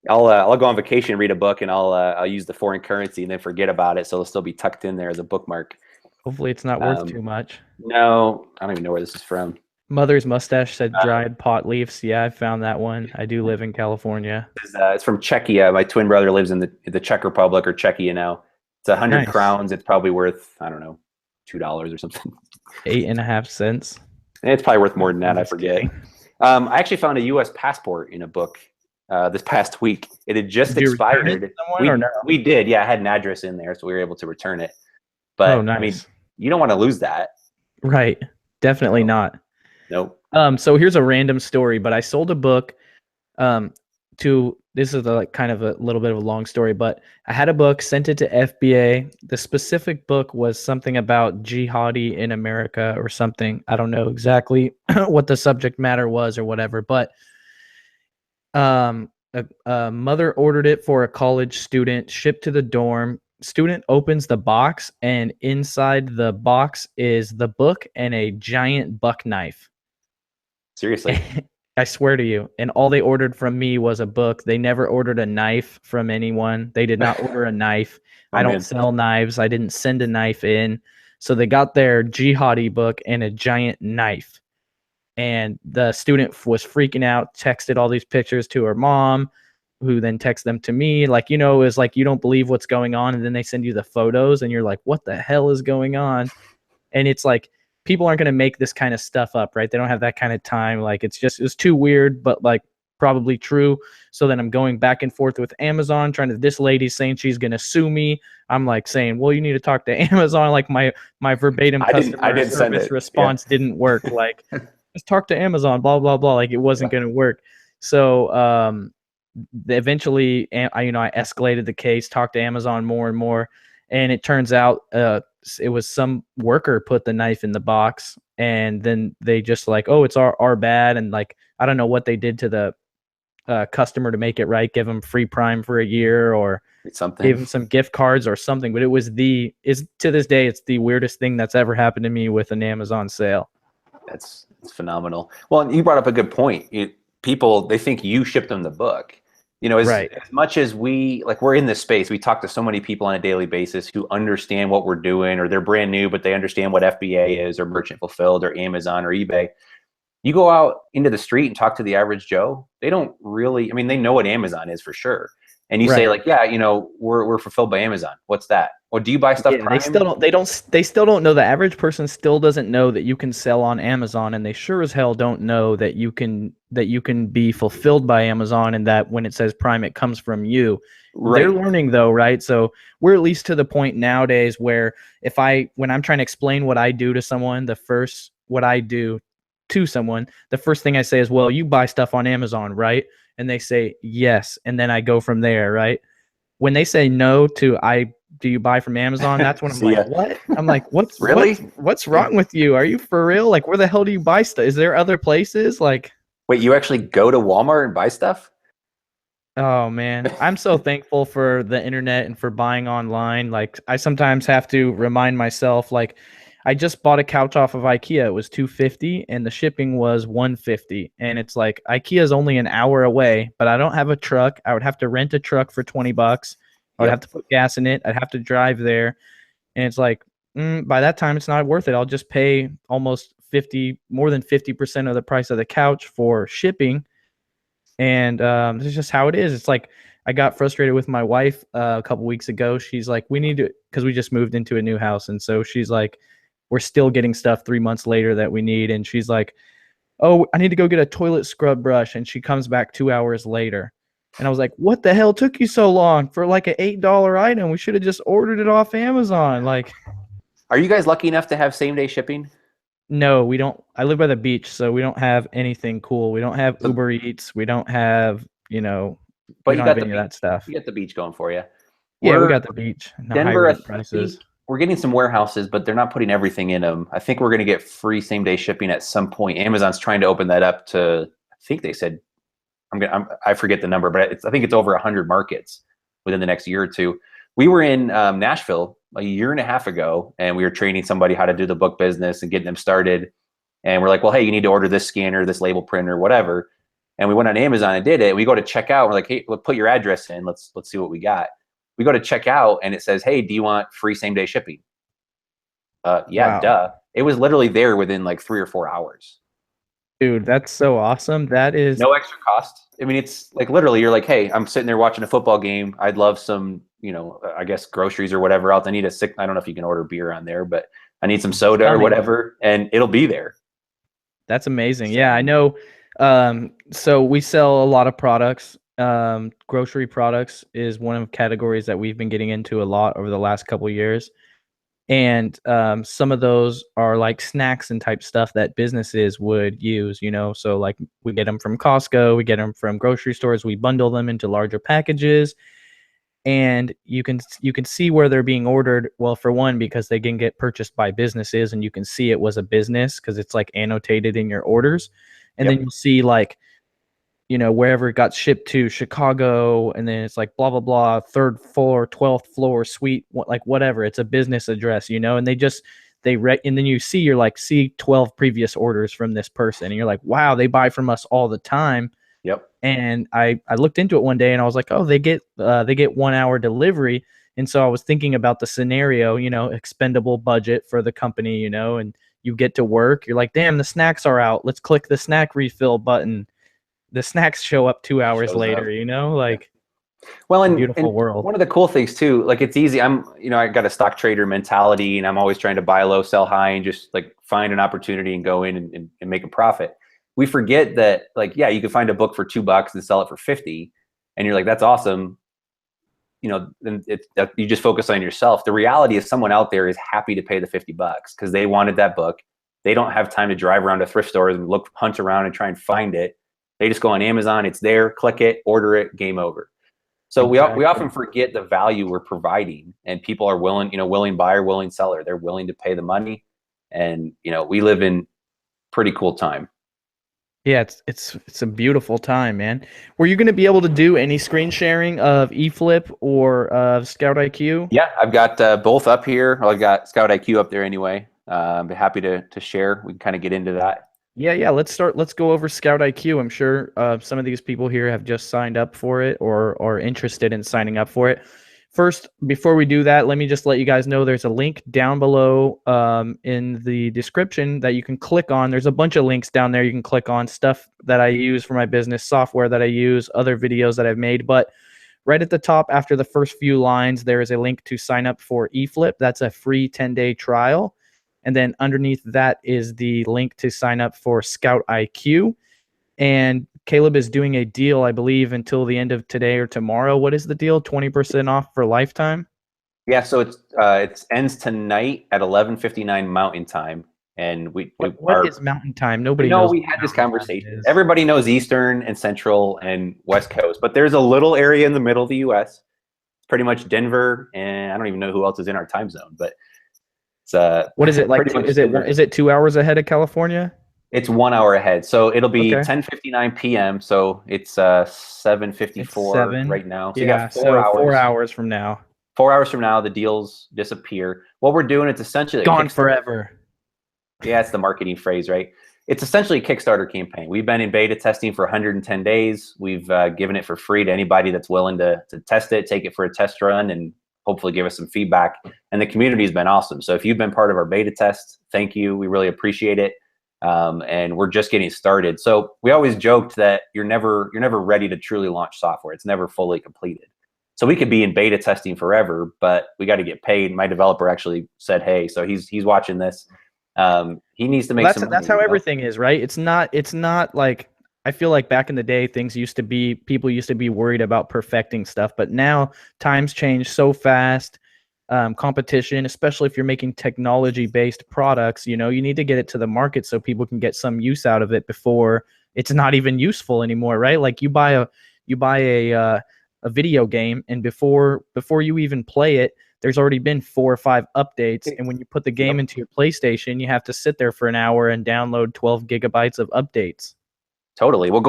I'll go on vacation and read a book and I'll use the foreign currency and then forget about it. So it'll still be tucked in there as a bookmark. Hopefully it's not worth too much. No, I don't even know where this is from. Mother's mustache said dried pot leaves. Yeah, I found that one. I do live in California. It's from Czechia. My twin brother lives in the Czech Republic or Czechia now. It's 100 crowns. It's probably worth, I don't know, $2 or something. 8.5 cents. It's probably worth more than that. I forget. I actually found a U.S. passport in a book this past week. It had just expired. We did. Yeah, I had an address in there, so we were able to return it. But nice. I mean, you don't want to lose that. Right. Definitely not. Nope. So here's a random story, but I sold a book this is kind of a little bit of a long story, but I had a book, sent it to FBA. The specific book was something about jihadi in America or something. I don't know exactly what the subject matter was or whatever, but a mother ordered it for a college student, shipped to the dorm. student opens the box, and inside the box is the book and a giant buck knife. Seriously? I swear to you. And all they ordered from me was a book. They never ordered a knife from anyone. They did not order a knife. Oh I don't man. sell knives. I didn't send a knife in. So they got their jihadi book and a giant knife. And the student was freaking out, texted all these pictures to her mom, who then texted them to me. Like, you know, it's like you don't believe what's going on. And then they send you the photos and you're like, what the hell is going on? And it's like, people aren't going to make this kind of stuff up, right? They don't have that kind of time. Like, it's too weird, but like probably true. So then I'm going back and forth with Amazon, trying to, this lady's saying she's going to sue me. I'm like saying, well, you need to talk to Amazon. Like my verbatim I customer didn't send service it. response didn't work. Like, just talk to Amazon, blah, blah, blah. Like, it wasn't going to work. So, eventually, I escalated the case, talked to Amazon more and more. And it turns out, it was some worker put the knife in the box, and then they just like, oh, it's our bad. And like, I don't know what they did to the customer to make it right, give them free Prime for a year or Something. give them some gift cards or something. But is to this day, it's the weirdest thing that's ever happened to me with an Amazon sale. It's phenomenal. Well, and you brought up a good point. People, they think you shipped them the book. You know, as much as we're in this space, we talk to so many people on a daily basis who understand what we're doing, or they're brand new, but they understand what FBA is, or Merchant Fulfilled, or Amazon, or eBay. You go out into the street and talk to the average Joe, they don't really, I mean, they know what Amazon is for sure. And you say like, yeah, you know, we're fulfilled by Amazon. What's that? Or do you buy stuff Prime? They still don't know. The average person still doesn't know that you can sell on Amazon, and they sure as hell don't know that you can be fulfilled by Amazon, and that when it says Prime, it comes from you. Right. They're learning though, right? So we're at least to the point nowadays where when I'm trying to explain what I do to someone, the first thing I say is, well, you buy stuff on Amazon, right? And they say yes, and then I go from there, right? When they say no to do you buy from Amazon? That's when I'm like, what? I'm like, what's wrong with you? Are you for real? Like, where the hell do you buy stuff? Is there other places? Like, wait, you actually go to Walmart and buy stuff? Oh man, I'm so thankful for the internet and for buying online. Like, I sometimes have to remind myself, like, I just bought a couch off of IKEA. It was $250 and the shipping was $150. And it's like, IKEA is only an hour away, but I don't have a truck. I would have to rent a truck for $20. I would have to put gas in it. I'd have to drive there. And it's like, by that time, it's not worth it. I'll just pay almost more than 50% of the price of the couch for shipping. And this is just how it is. It's like, I got frustrated with my wife a couple weeks ago. She's like, we need to, because we just moved into a new house. And so she's like, we're still getting stuff 3 months later that we need. And she's like, oh, I need to go get a toilet scrub brush. And she comes back 2 hours later. And I was like, what the hell took you so long for like an $8 item? We should have just ordered it off Amazon. Like, are you guys lucky enough to have same-day shipping? No, we don't. I live by the beach, so we don't have anything cool. We don't have Uber Eats. We don't have, but we don't have any of that stuff. You got the beach going for you. Yeah, we got the beach. Denver, prices. We're getting some warehouses, but they're not putting everything in them. I think we're going to get free same-day shipping at some point. Amazon's trying to open that up to, I think they said, I forget the number, but I think it's over 100 markets within the next year or two. We were in Nashville a year and a half ago, and we were training somebody how to do the book business and getting them started. And we're like, well, hey, you need to order this scanner, this label printer, whatever. And we went on Amazon and did it. We go to check out. We're like, hey, put your address in. Let's see what we got. We go to check out, and it says, hey, do you want free same-day shipping? Yeah, wow. Duh. It was literally there within like 3 or 4 hours. Dude, that's so awesome. That is no extra cost. I mean, it's like literally you're like, hey, I'm sitting there watching a football game. I'd love some, I guess groceries or whatever else. I need I don't know if you can order beer on there, but I need some soda or whatever, and it'll be there. That's amazing. Yeah, I know. So we sell a lot of products. Grocery products is one of the categories that we've been getting into a lot over the last couple of years. And some of those are like snacks and type stuff that businesses would use, so like we get them from Costco, we get them from grocery stores, we bundle them into larger packages, and you can see where they're being ordered. Well, for one, because they can get purchased by businesses, and you can see it was a business because it's like annotated in your orders. And then you'll see like wherever it got shipped to, Chicago, and then it's like blah blah blah, third floor, 12th floor, suite, like whatever. It's a business address, and and then you're like, see 12 previous orders from this person, and you're like, wow, they buy from us all the time. Yep. And I looked into it one day and I was like, oh, they get 1 hour delivery. And so I was thinking about the scenario, expendable budget for the company, and you get to work, you're like, damn, the snacks are out. Let's click the snack refill button. The snacks show up 2 hours Shows later, up. like, Well, it's a and beautiful world. one of the cool things too, like it's easy. I got a stock trader mentality, and I'm always trying to buy low, sell high, and just like find an opportunity and go in and make a profit. We forget that, like, yeah, you can find a book for $2 and sell it for 50, and you're like, that's awesome. Then you just focus on yourself. The reality is someone out there is happy to pay the $50 because they wanted that book. They don't have time to drive around to thrift stores and hunt around and try and find it. They just go on Amazon. It's there, click it, order it, game over. So Exactly. we often forget the value we're providing, and people are willing, willing buyer, willing seller. They're willing to pay the money, and we live in pretty cool time. Yeah, it's a beautiful time, man. Were you going to be able to do any screen sharing of eFLIP or ScoutIQ? Yeah, I've got both up here. Well, I've got ScoutIQ up there anyway. I'd be happy to share. We can kind of get into that. Yeah. Let's go over ScoutIQ. I'm sure some of these people here have just signed up for it or are interested in signing up for it. First, before we do that, let me just let you guys know there's a link down below in the description that you can click on. There's a bunch of links down there you can click on, stuff that I use for my business, software that I use, other videos that I've made. But right at the top, after the first few lines, there is a link to sign up for eFLIP. That's a free 10-day trial. And then underneath that is the link to sign up for ScoutIQ. And Caleb is doing a deal, I believe, until the end of today or tomorrow. What is the deal? 20% off for lifetime? Yeah, so it ends tonight at 11:59 Mountain Time, and what is Mountain Time? Nobody knows. We had this conversation. Everybody knows Eastern and Central and West Coast, but there's a little area in the middle of the U.S. It's pretty much Denver, and I don't even know who else is in our time zone, but it's what is it like? Is it 2 hours ahead of California? It's 1 hour ahead, so it'll be Okay. 10:59 p.m. So it's 7:54 right now. So you got 4 hours. 4 hours from now. 4 hours from now, the deals disappear. What we're doing, it's essentially gone forever. Yeah, it's the marketing phrase, right? It's essentially a Kickstarter campaign. We've been in beta testing for 110 days. We've given it for free to anybody that's willing to test it, take it for a test run, and hopefully give us some feedback. And the community has been awesome. So if you've been part of our beta test, thank you. We really appreciate it. And we're just getting started. So we always joked that you're never ready to truly launch software. It's never fully completed. So we could be in beta testing forever, but we got to get paid. My developer actually said, hey, so he's watching this. He needs to make some money. That's how everything is, right? It's not like, I feel like back in the day, people used to be worried about perfecting stuff, but now times change so fast. Competition, especially if you're making technology-based products, you need to get it to the market so people can get some use out of it before it's not even useful anymore, right? Like you buy a video game, and before you even play it, there's already been 4 or 5 updates, and when you put the game into your PlayStation, you have to sit there for an hour and download 12 gigabytes of updates. Totally. Well,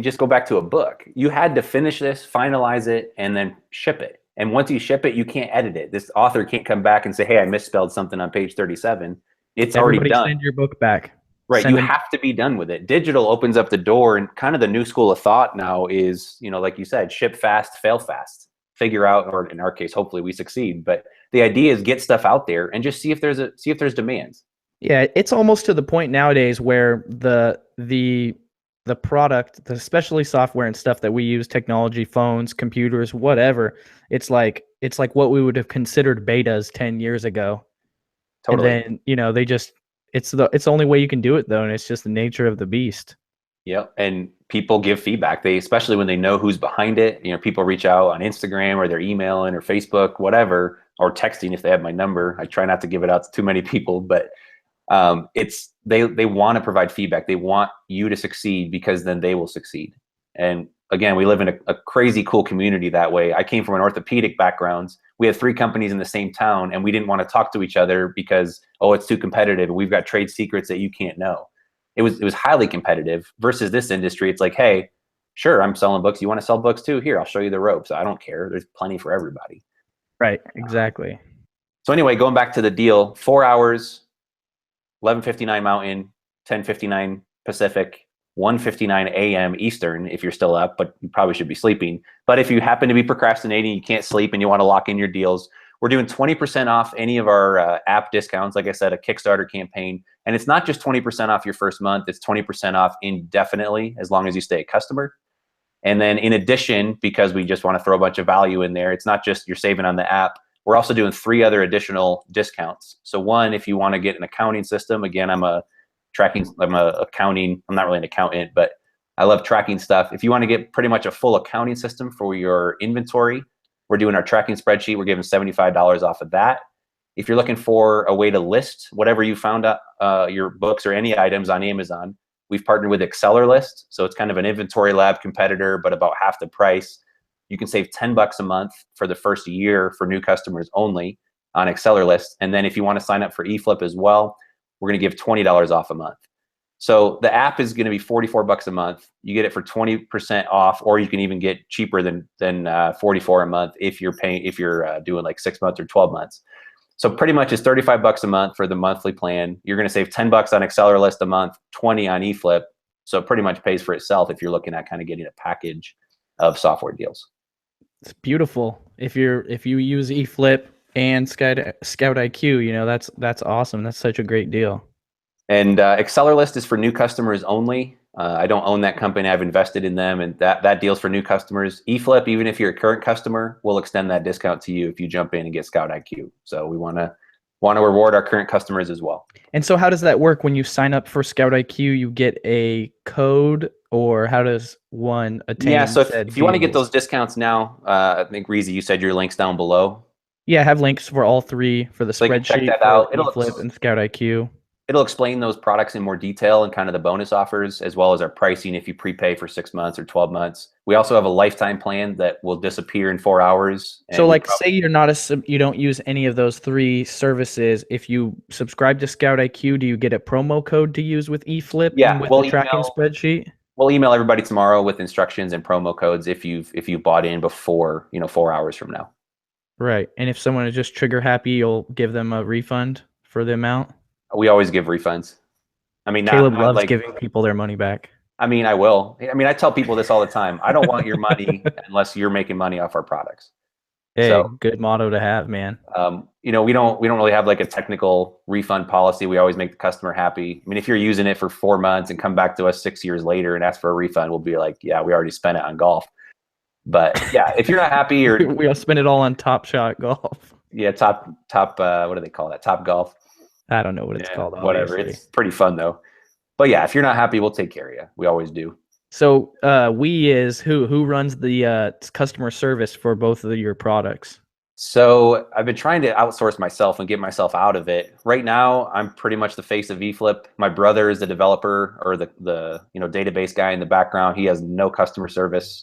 just go back to a book. You had to finish this, finalize it, and then ship it. And once you ship it, you can't edit it. This author can't come back and say, hey, I misspelled something on page 37. It's already done. Send your book back. Right. You have to be done with it. Digital opens up the door, and kind of the new school of thought now is, like you said, ship fast, fail fast, figure out, or in our case, hopefully we succeed. But the idea is get stuff out there and just see if there's demands. Yeah, it's almost to the point nowadays where the product, especially software and stuff that we use, technology, phones, computers, whatever, it's like what we would have considered betas 10 years ago. Totally. And then, it's the only way you can do it though, and it's just the nature of the beast. Yeah, and people give feedback. Especially when they know who's behind it. People reach out on Instagram, or they're emailing or Facebook, whatever, or texting if they have my number. I try not to give it out to too many people, but they want to provide feedback. They want you to succeed because then they will succeed. And again, we live in a crazy cool community that way. I came from an orthopedic background. We had 3 companies in the same town, and we didn't want to talk to each other because, it's too competitive, and we've got trade secrets that you can't know. It was highly competitive. Versus this industry, it's like, hey, Sure, I'm selling books. You want to sell books too? Here, I'll show you the ropes. I don't care. There's plenty for everybody. Right. Exactly. So anyway, going back to the deal, 4 hours, 11:59 Mountain, 10:59 Pacific, 1:59 a.m. Eastern if you're still up, but you probably should be sleeping. But if you happen to be procrastinating, you can't sleep, and you want to lock in your deals, we're doing 20% off any of our app discounts. Like I said, a Kickstarter campaign. And it's not just 20% off your first month. It's 20% off indefinitely as long as you stay a customer. And then in addition, because we just want to throw a bunch of value in there, it's not just you're saving on the app. We're also doing 3 other additional discounts. So one, if you want to get an accounting system, again, I'm accounting, I'm not really an accountant, but I love tracking stuff. If you want to get pretty much a full accounting system for your inventory, we're doing our tracking spreadsheet. We're giving $75 off of that. If you're looking for a way to list whatever you found your books or any items on Amazon, we've partnered with AccelerList. So it's kind of an inventory lab competitor, but about half the price. You can save $10 a month for the first year for new customers only on AccelerList. And then if you want to sign up for eFLIP as well, we're going to give $20 off a month. So the app is going to be $44 a month. You get it for 20% off, or you can even get cheaper than $44 a month if you're doing like 6 months or 12 months. So pretty much it's $35 a month for the monthly plan. You're going to save $10 on AccelerList a month, 20 on eFLIP. So it pretty much pays for itself if you're looking at kind of getting a package of software deals. It's beautiful. If you use eFLIP and ScoutIQ, that's awesome. That's such a great deal. And AccelerList is for new customers only. I don't own that company. I've invested in them, and that deal's for new customers. eFLIP, even if you're a current customer, we'll extend that discount to you if you jump in and get ScoutIQ. So we want to reward our current customers as well. And so how does that work when you sign up for ScoutIQ? You get a code, or how does one attain? Yeah, so if you want to get those discounts now, I think Reezy, you said your link's down below. Yeah, I have links for all 3 for the spreadsheet, check that out. eFLIP and ScoutIQ. It'll explain those products in more detail and kind of the bonus offers, as well as our pricing if you prepay for 6 months or 12 months. We also have a lifetime plan that will disappear in 4 hours. So like say you don't use any of those 3 services. If you subscribe to ScoutIQ, do you get a promo code to use with eFLIP and with the tracking spreadsheet? We'll email everybody tomorrow with instructions and promo codes if you've bought in before 4 hours from now. Right. And if someone is just trigger happy, you'll give them a refund for the amount? We always give refunds. I mean, Caleb loves giving people their money back. I mean, I will. I mean, I tell people this all the time. I don't want your money unless you're making money off our products. Hey, so, good motto to have, man. We don't really have like a technical refund policy. We always make the customer happy. I mean, if you're using it for 4 months and come back to us 6 years later and ask for a refund, we'll be like, yeah, we already spent it on golf. But yeah, if you're not happy, or we'll spend it all on Top Shot Golf. Yeah, top. What do they call that? Top Golf. I don't know what it's called. Whatever. Obviously. It's pretty fun though. But yeah, if you're not happy, we'll take care of you. We always do. So who runs the customer service for both of your products? So I've been trying to outsource myself and get myself out of it. Right now, I'm pretty much the face of eFLIP. My brother is the developer or the database guy in the background. He has no customer service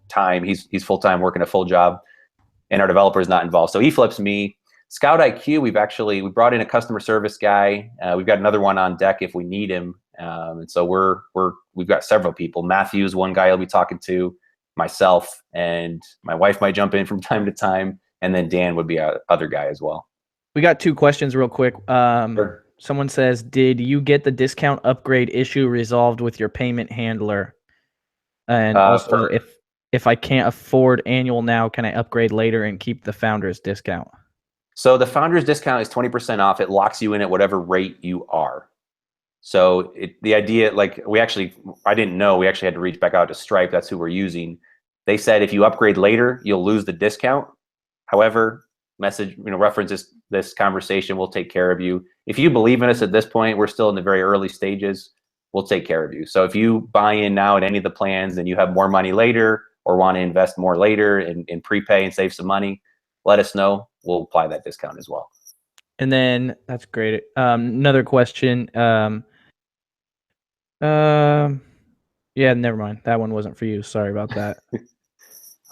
time. He's full-time working a full job, and our developer is not involved. So eFLIP's me. ScoutIQ, we brought in a customer service guy. We've got another one on deck if we need him. And so we've got several people. Matthew's one guy I'll be talking to, myself, and my wife might jump in from time to time. And then Dan would be our other guy as well. We got 2 questions real quick. Sure. Someone says, did you get the discount upgrade issue resolved with your payment handler? And also, if I can't afford annual now, can I upgrade later and keep the founder's discount? So the founder's discount is 20% off. It locks you in at whatever rate you are. So the idea, I didn't know. We actually had to reach back out to Stripe. That's who we're using. They said if you upgrade later, you'll lose the discount. However, reference this conversation. We'll take care of you. If you believe in us at this point, we're still in the very early stages. We'll take care of you. So if you buy in now at any of the plans and you have more money later or want to invest more later and prepay and save some money, let us know. We'll apply that discount as well. And then that's great. Another question. Yeah, never mind. That one wasn't for you. Sorry about that.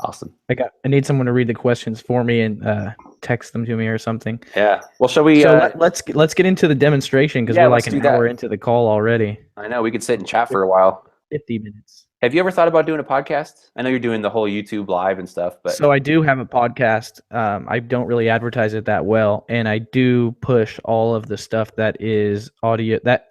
Awesome. I need someone to read the questions for me and text them to me or something. Yeah. Well, shall we? So let's get into the demonstration because we're like an hour into the call already. I know. We could sit and chat for a while. 50 minutes. Have you ever thought about doing a podcast? I know you're doing the whole YouTube live and stuff, but So I do have a podcast. I don't really advertise it that well, and I do push all of the stuff that is audio. That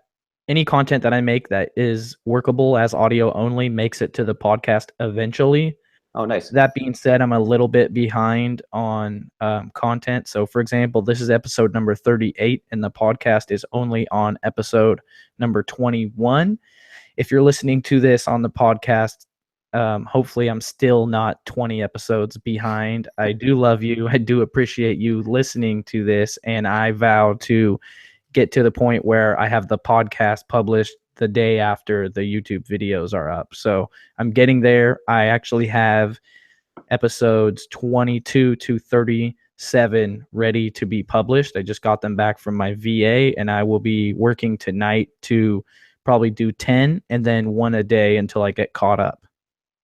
any content that I make that is workable as audio only makes it to the podcast eventually. oh, nice. That being said, I'm a little bit behind on content. So, for example, this is episode number 38, and the podcast is only on episode number 21. If you're listening to this on the podcast, hopefully I'm still not 20 episodes behind. I do love you. I do appreciate you listening to this, and I vow to get to the point where I have the podcast published the day after the YouTube videos are up. So I'm getting there. I actually have episodes 22 to 37 ready to be published. I just got them back from my VA, and I will be working tonight to probably do 10 and then one a day until I get caught up.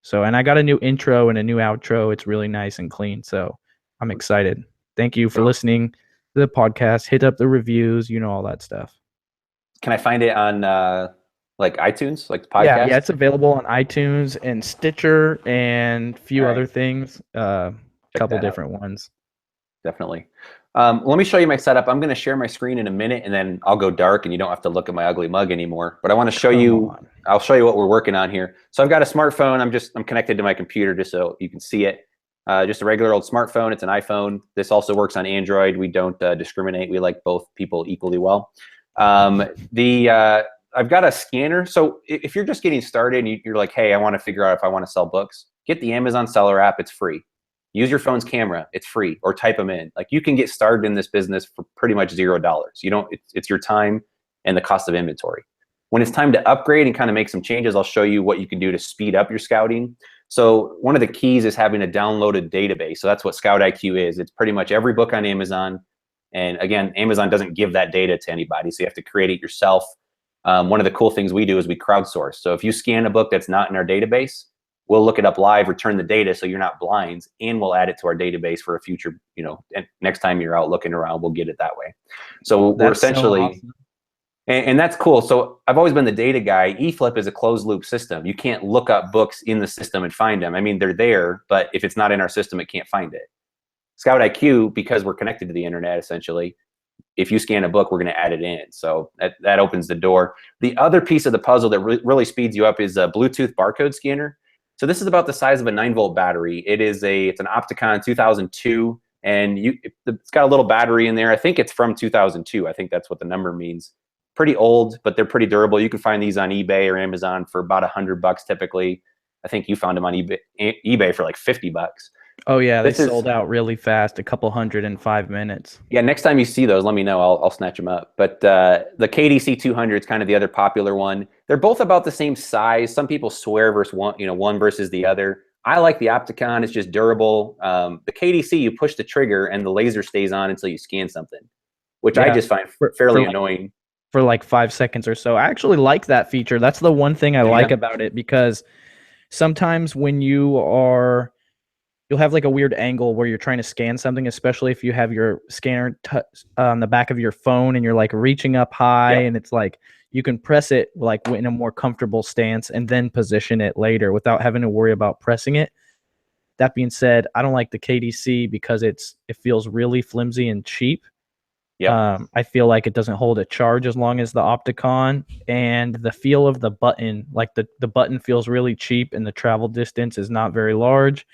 So, and I got a new intro and a new outro. It's really nice and clean. So I'm excited. Thank you for listening to the podcast. Hit up the reviews, all that stuff. Can I find it on like iTunes, like the podcast? Yeah, it's available on iTunes and Stitcher and a few other things. Couple different ones. Definitely. Let me show you my setup. I'm going to share my screen in a minute, and then I'll go dark, and you don't have to look at my ugly mug anymore. But I want to show you. I'll show you what we're working on here. So I've got a smartphone. I'm connected to my computer just so you can see it. Just a regular old smartphone. It's an iPhone. This also works on Android. We don't discriminate. We like both people equally well. I've got a scanner. So if you're just getting started and you're like, hey, I want to figure out if I want to sell books, get the Amazon Seller app. It's free. Use your phone's camera. It's free. Or type them in. Like, you can get started in this business for pretty much $0. You don't. It's your time and the cost of inventory. When it's time to upgrade and kind of make some changes, I'll show you what you can do to speed up your scouting. So one of the keys is having a downloaded database. So that's what ScoutIQ is. It's pretty much every book on Amazon. And again, Amazon doesn't give that data to anybody, so you have to create it yourself. One of the cool things we do is we crowdsource. So if you scan a book that's not in our database, we'll look it up live, return the data so you're not blind, and we'll add it to our database for a future, and next time you're out looking around, we'll get it that way. So we're essentially, so awesome. And that's cool. So I've always been the data guy. eFLIP is a closed loop system. You can't look up books in the system and find them. I mean, they're there, but if it's not in our system, it can't find it. ScoutIQ, because we're connected to the internet, essentially, if you scan a book, we're going to add it in. So that opens the door. The other piece of the puzzle that really speeds you up is a Bluetooth barcode scanner. So this is about the size of a 9-volt battery. It's an Opticon 2002, and it's got a little battery in there. I think it's from 2002. I think that's what the number means. Pretty old, but they're pretty durable. You can find these on eBay or Amazon for about $100 typically. I think you found them on eBay for like $50. Oh yeah, they sold out really fast, a couple hundred in 5 minutes. Yeah, next time you see those, let me know. I'll snatch them up. But the KDC 200 is kind of the other popular one. They're both about the same size. Some people swear versus one versus the other. I like the Opticon. It's just durable. The KDC, you push the trigger and the laser stays on until you scan something, which I just find fairly annoying. For like 5 seconds or so. I actually like that feature. That's the one thing I like about it, because sometimes when you'll have like a weird angle where you're trying to scan something, especially if you have your scanner on the back of your phone and you're like reaching up high, and it's like you can press it like in a more comfortable stance and then position it later without having to worry about pressing it. That being said, I don't like the KDC because it feels really flimsy and cheap. I feel like it doesn't hold a charge as long as the Opticon, and the feel of the button, like the button feels really cheap and the travel distance is not very large.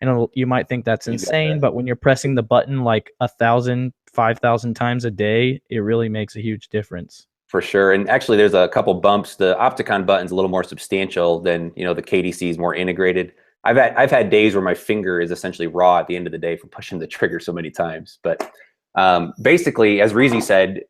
And you might think that's insane, but when you're pressing the button like 1,000, 5,000 times a day, it really makes a huge difference. For sure. And actually, there's a couple bumps. The Opticon button's a little more substantial than the KDC is more integrated. I've had days where my finger is essentially raw at the end of the day from pushing the trigger so many times. But basically, as Reezy said,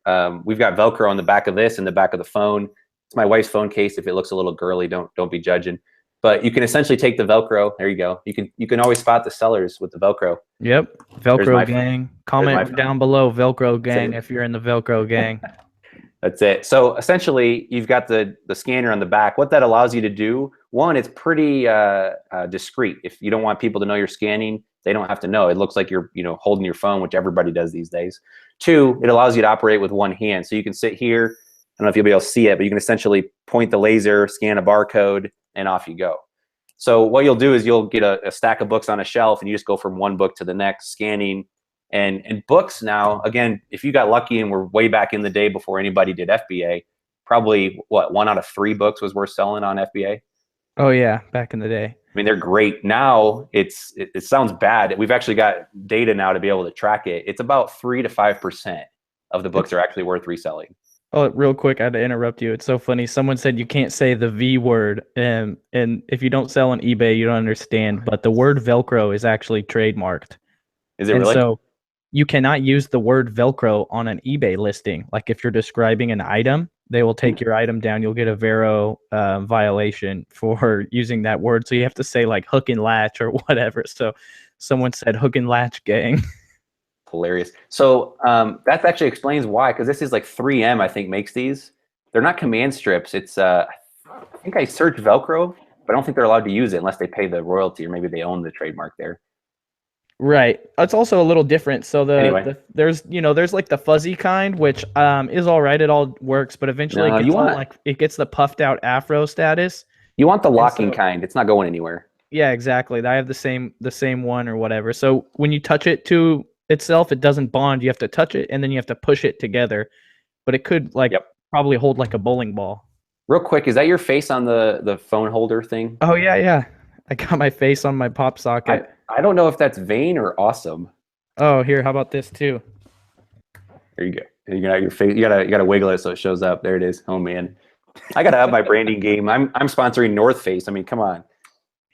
we've got Velcro on the back of this and the back of the phone. It's my wife's phone case. If it looks a little girly, don't be judging. But you can essentially take the Velcro. There you go. You can always spot the sellers with the Velcro. Yep. Velcro gang. Comment down below, Velcro gang, if you're in the Velcro gang. That's it. So essentially, you've got the scanner on the back. What that allows you to do, one, it's pretty discreet. If you don't want people to know you're scanning, they don't have to know. It looks like you're holding your phone, which everybody does these days. Two, it allows you to operate with one hand. So you can sit here. I don't know if you'll be able to see it, but you can essentially point the laser, scan a barcode, and off you go. So what you'll do is you'll get a stack of books on a shelf, and you just go from one book to the next, scanning. And books now, again, if you got lucky and we're way back in the day before anybody did FBA, probably what, 1 out of 3 books was worth selling on FBA. Oh yeah, back in the day. I mean, they're great. Now it sounds bad. We've actually got data now to be able to track it. It's about 3 to 5% of the books are actually worth reselling. Oh, real quick, I had to interrupt you. It's so funny. Someone said you can't say the V word, and if you don't sell on eBay, you don't understand. But the word Velcro is actually trademarked. Is it really? So you cannot use the word Velcro on an eBay listing. Like if you're describing an item, they will take your item down. You'll get a Vero violation for using that word. So you have to say like hook and latch or whatever. So someone said hook and latch gang. Hilarious. So that actually explains why, because this is like 3M, I think, makes these. They're not command strips. It's I think I searched Velcro, but I don't think they're allowed to use it unless they pay the royalty, or maybe they own the trademark there. Right. It's also a little different. So Anyway. there's like the fuzzy kind, which is all right. It all works, but eventually it gets the puffed out afro status. You want the locking kind. It's not going anywhere. Yeah, exactly. I have the same one or whatever. So when you touch it to itself, it doesn't bond. You have to touch it and then you have to push it together. But it could probably hold like a bowling ball. Real quick, is that your face on the phone holder thing? Oh yeah. I got my face on my pop socket. I don't know if that's vain or awesome. Oh, here, how about this too? There you go. You got your face. You gotta wiggle it so it shows up. There it is. Oh man, I gotta up my branding game. I'm sponsoring North Face. I mean, come on.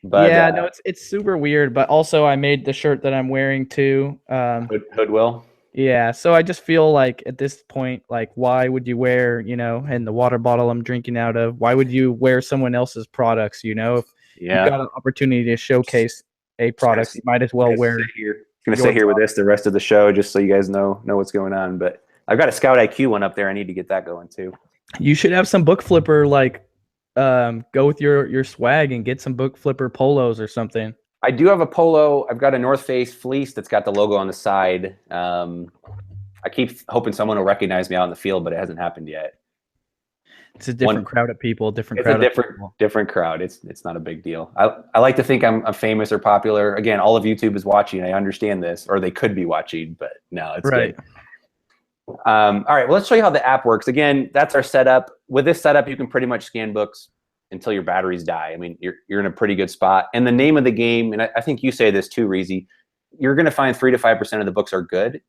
But yeah, no, it's super weird. But also, I made the shirt that I'm wearing too. Hoodwill. Yeah, so I just feel like at this point, like, why would you wear, and the water bottle I'm drinking out of? Why would you wear someone else's products? If you've got an opportunity to showcase a product, you might as well wear. I'm gonna sit here with this the rest of the show, just so you guys know what's going on. But I've got a ScoutIQ one up there. I need to get that going too. You should have some book flipper go with your swag and get some book flipper polos or something. I do have a polo. I've got a North Face fleece that's got the logo on the side. I keep hoping someone will recognize me out in the field, but it hasn't happened yet. It's a different crowd of people. It's a different crowd. It's not a big deal. I like to think I'm famous or popular. Again, all of YouTube is watching. I understand this, or they could be watching, but no, it's right. Good. All right, well, let's show you how the app works. Again, that's our setup. With this setup, you can pretty much scan books until your batteries die. I mean, you're in a pretty good spot. And the name of the game, and I think you say this too, Reezy, you're going to find 3 to 5% of the books are good,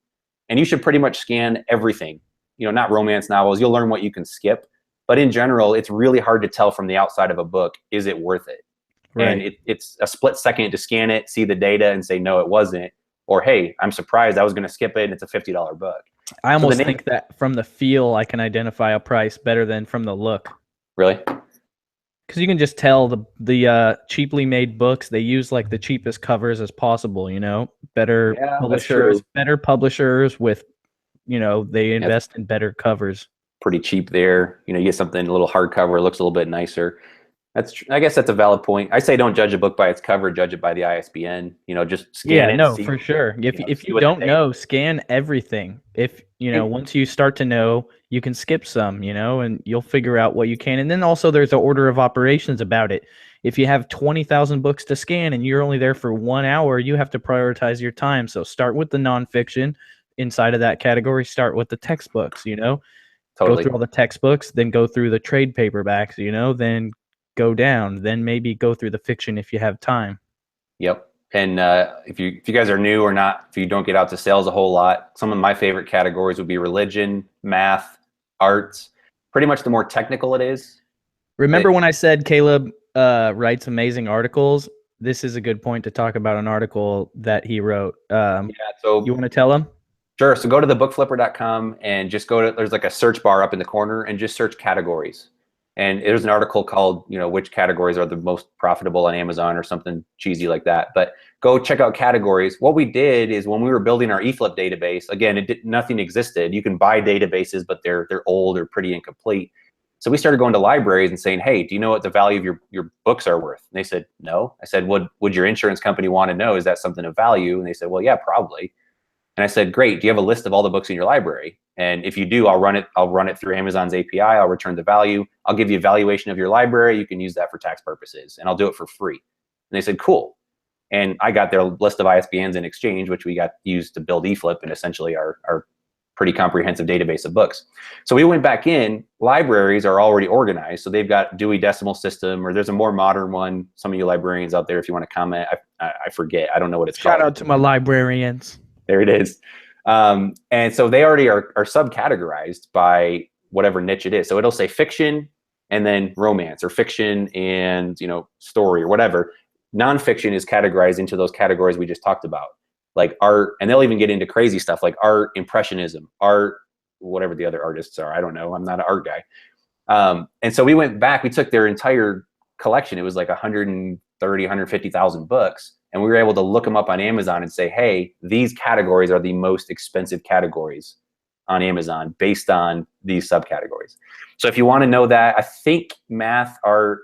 and you should pretty much scan everything. Not romance novels. You'll learn what you can skip, but in general, it's really hard to tell from the outside of a book, is it worth it? Right. And it's a split second to scan it, see the data, and say no, it wasn't, or hey, I'm surprised, I was going to skip it, and it's a $50 book. I almost think that from the feel, I can identify a price better than from the look. Really? Because you can just tell the cheaply made books, they use like the cheapest covers as possible, better publishers with, they invest in better covers. Pretty cheap there. You get something a little hardcover, it looks a little bit nicer. I guess that's a valid point. I say don't judge a book by its cover, judge it by the ISBN. Just scan it. Yeah, no, for sure. If you don't know, scan everything. If once you start to know, you can skip some, and you'll figure out what you can. And then also there's an order of operations about it. If you have 20,000 books to scan and you're only there for 1 hour, you have to prioritize your time. So start with the nonfiction. Inside of that category, start with the textbooks, Totally. Go through all the textbooks, then go through the trade paperbacks, then go down, then maybe go through the fiction if you have time. Yep. And if you guys are new or not, if you don't get out to sales a whole lot, some of my favorite categories would be religion, math, arts. Pretty much the more technical it is. Remember when I said Caleb writes amazing articles? This is a good point to talk about an article that he wrote. So you want to tell him? Sure. So go to thebookflipper.com and just there's like a search bar up in the corner and just search categories. And there's an article called, which categories are the most profitable on Amazon or something cheesy like that. But go check out categories. What we did is when we were building our eFLIP database, again, nothing existed. You can buy databases, but they're old or pretty incomplete. So we started going to libraries and saying, hey, do you know what the value of your books are worth? And they said, no. I said, would your insurance company want to know? Is that something of value? And they said, well, yeah, probably. And I said, great. Do you have a list of all the books in your library? And if you do, I'll run it through Amazon's API. I'll return the value. I'll give you a valuation of your library. You can use that for tax purposes, and I'll do it for free. And they said, cool. And I got their list of ISBNs in exchange, which we got used to build eFLIP and essentially our pretty comprehensive database of books. So we went back in. Libraries are already organized. So they've got Dewey Decimal System, or there's a more modern one. Some of you librarians out there, if you want to comment, I forget. I don't know what it's called. Shout out to my librarians. There it is. And so they already are subcategorized by whatever niche it is. So it'll say fiction and then romance, or fiction and, you know, story, or whatever. Nonfiction is categorized into those categories we just talked about, like art, and they'll even get into crazy stuff like art, impressionism, art, whatever the other artists are. I don't know. I'm not an art guy. And so we went back, we took their entire collection. It was like 130, 150,000 books. And we were able to look them up on Amazon and say, hey, these categories are the most expensive categories on Amazon based on these subcategories. So if you want to know that, I think math, art,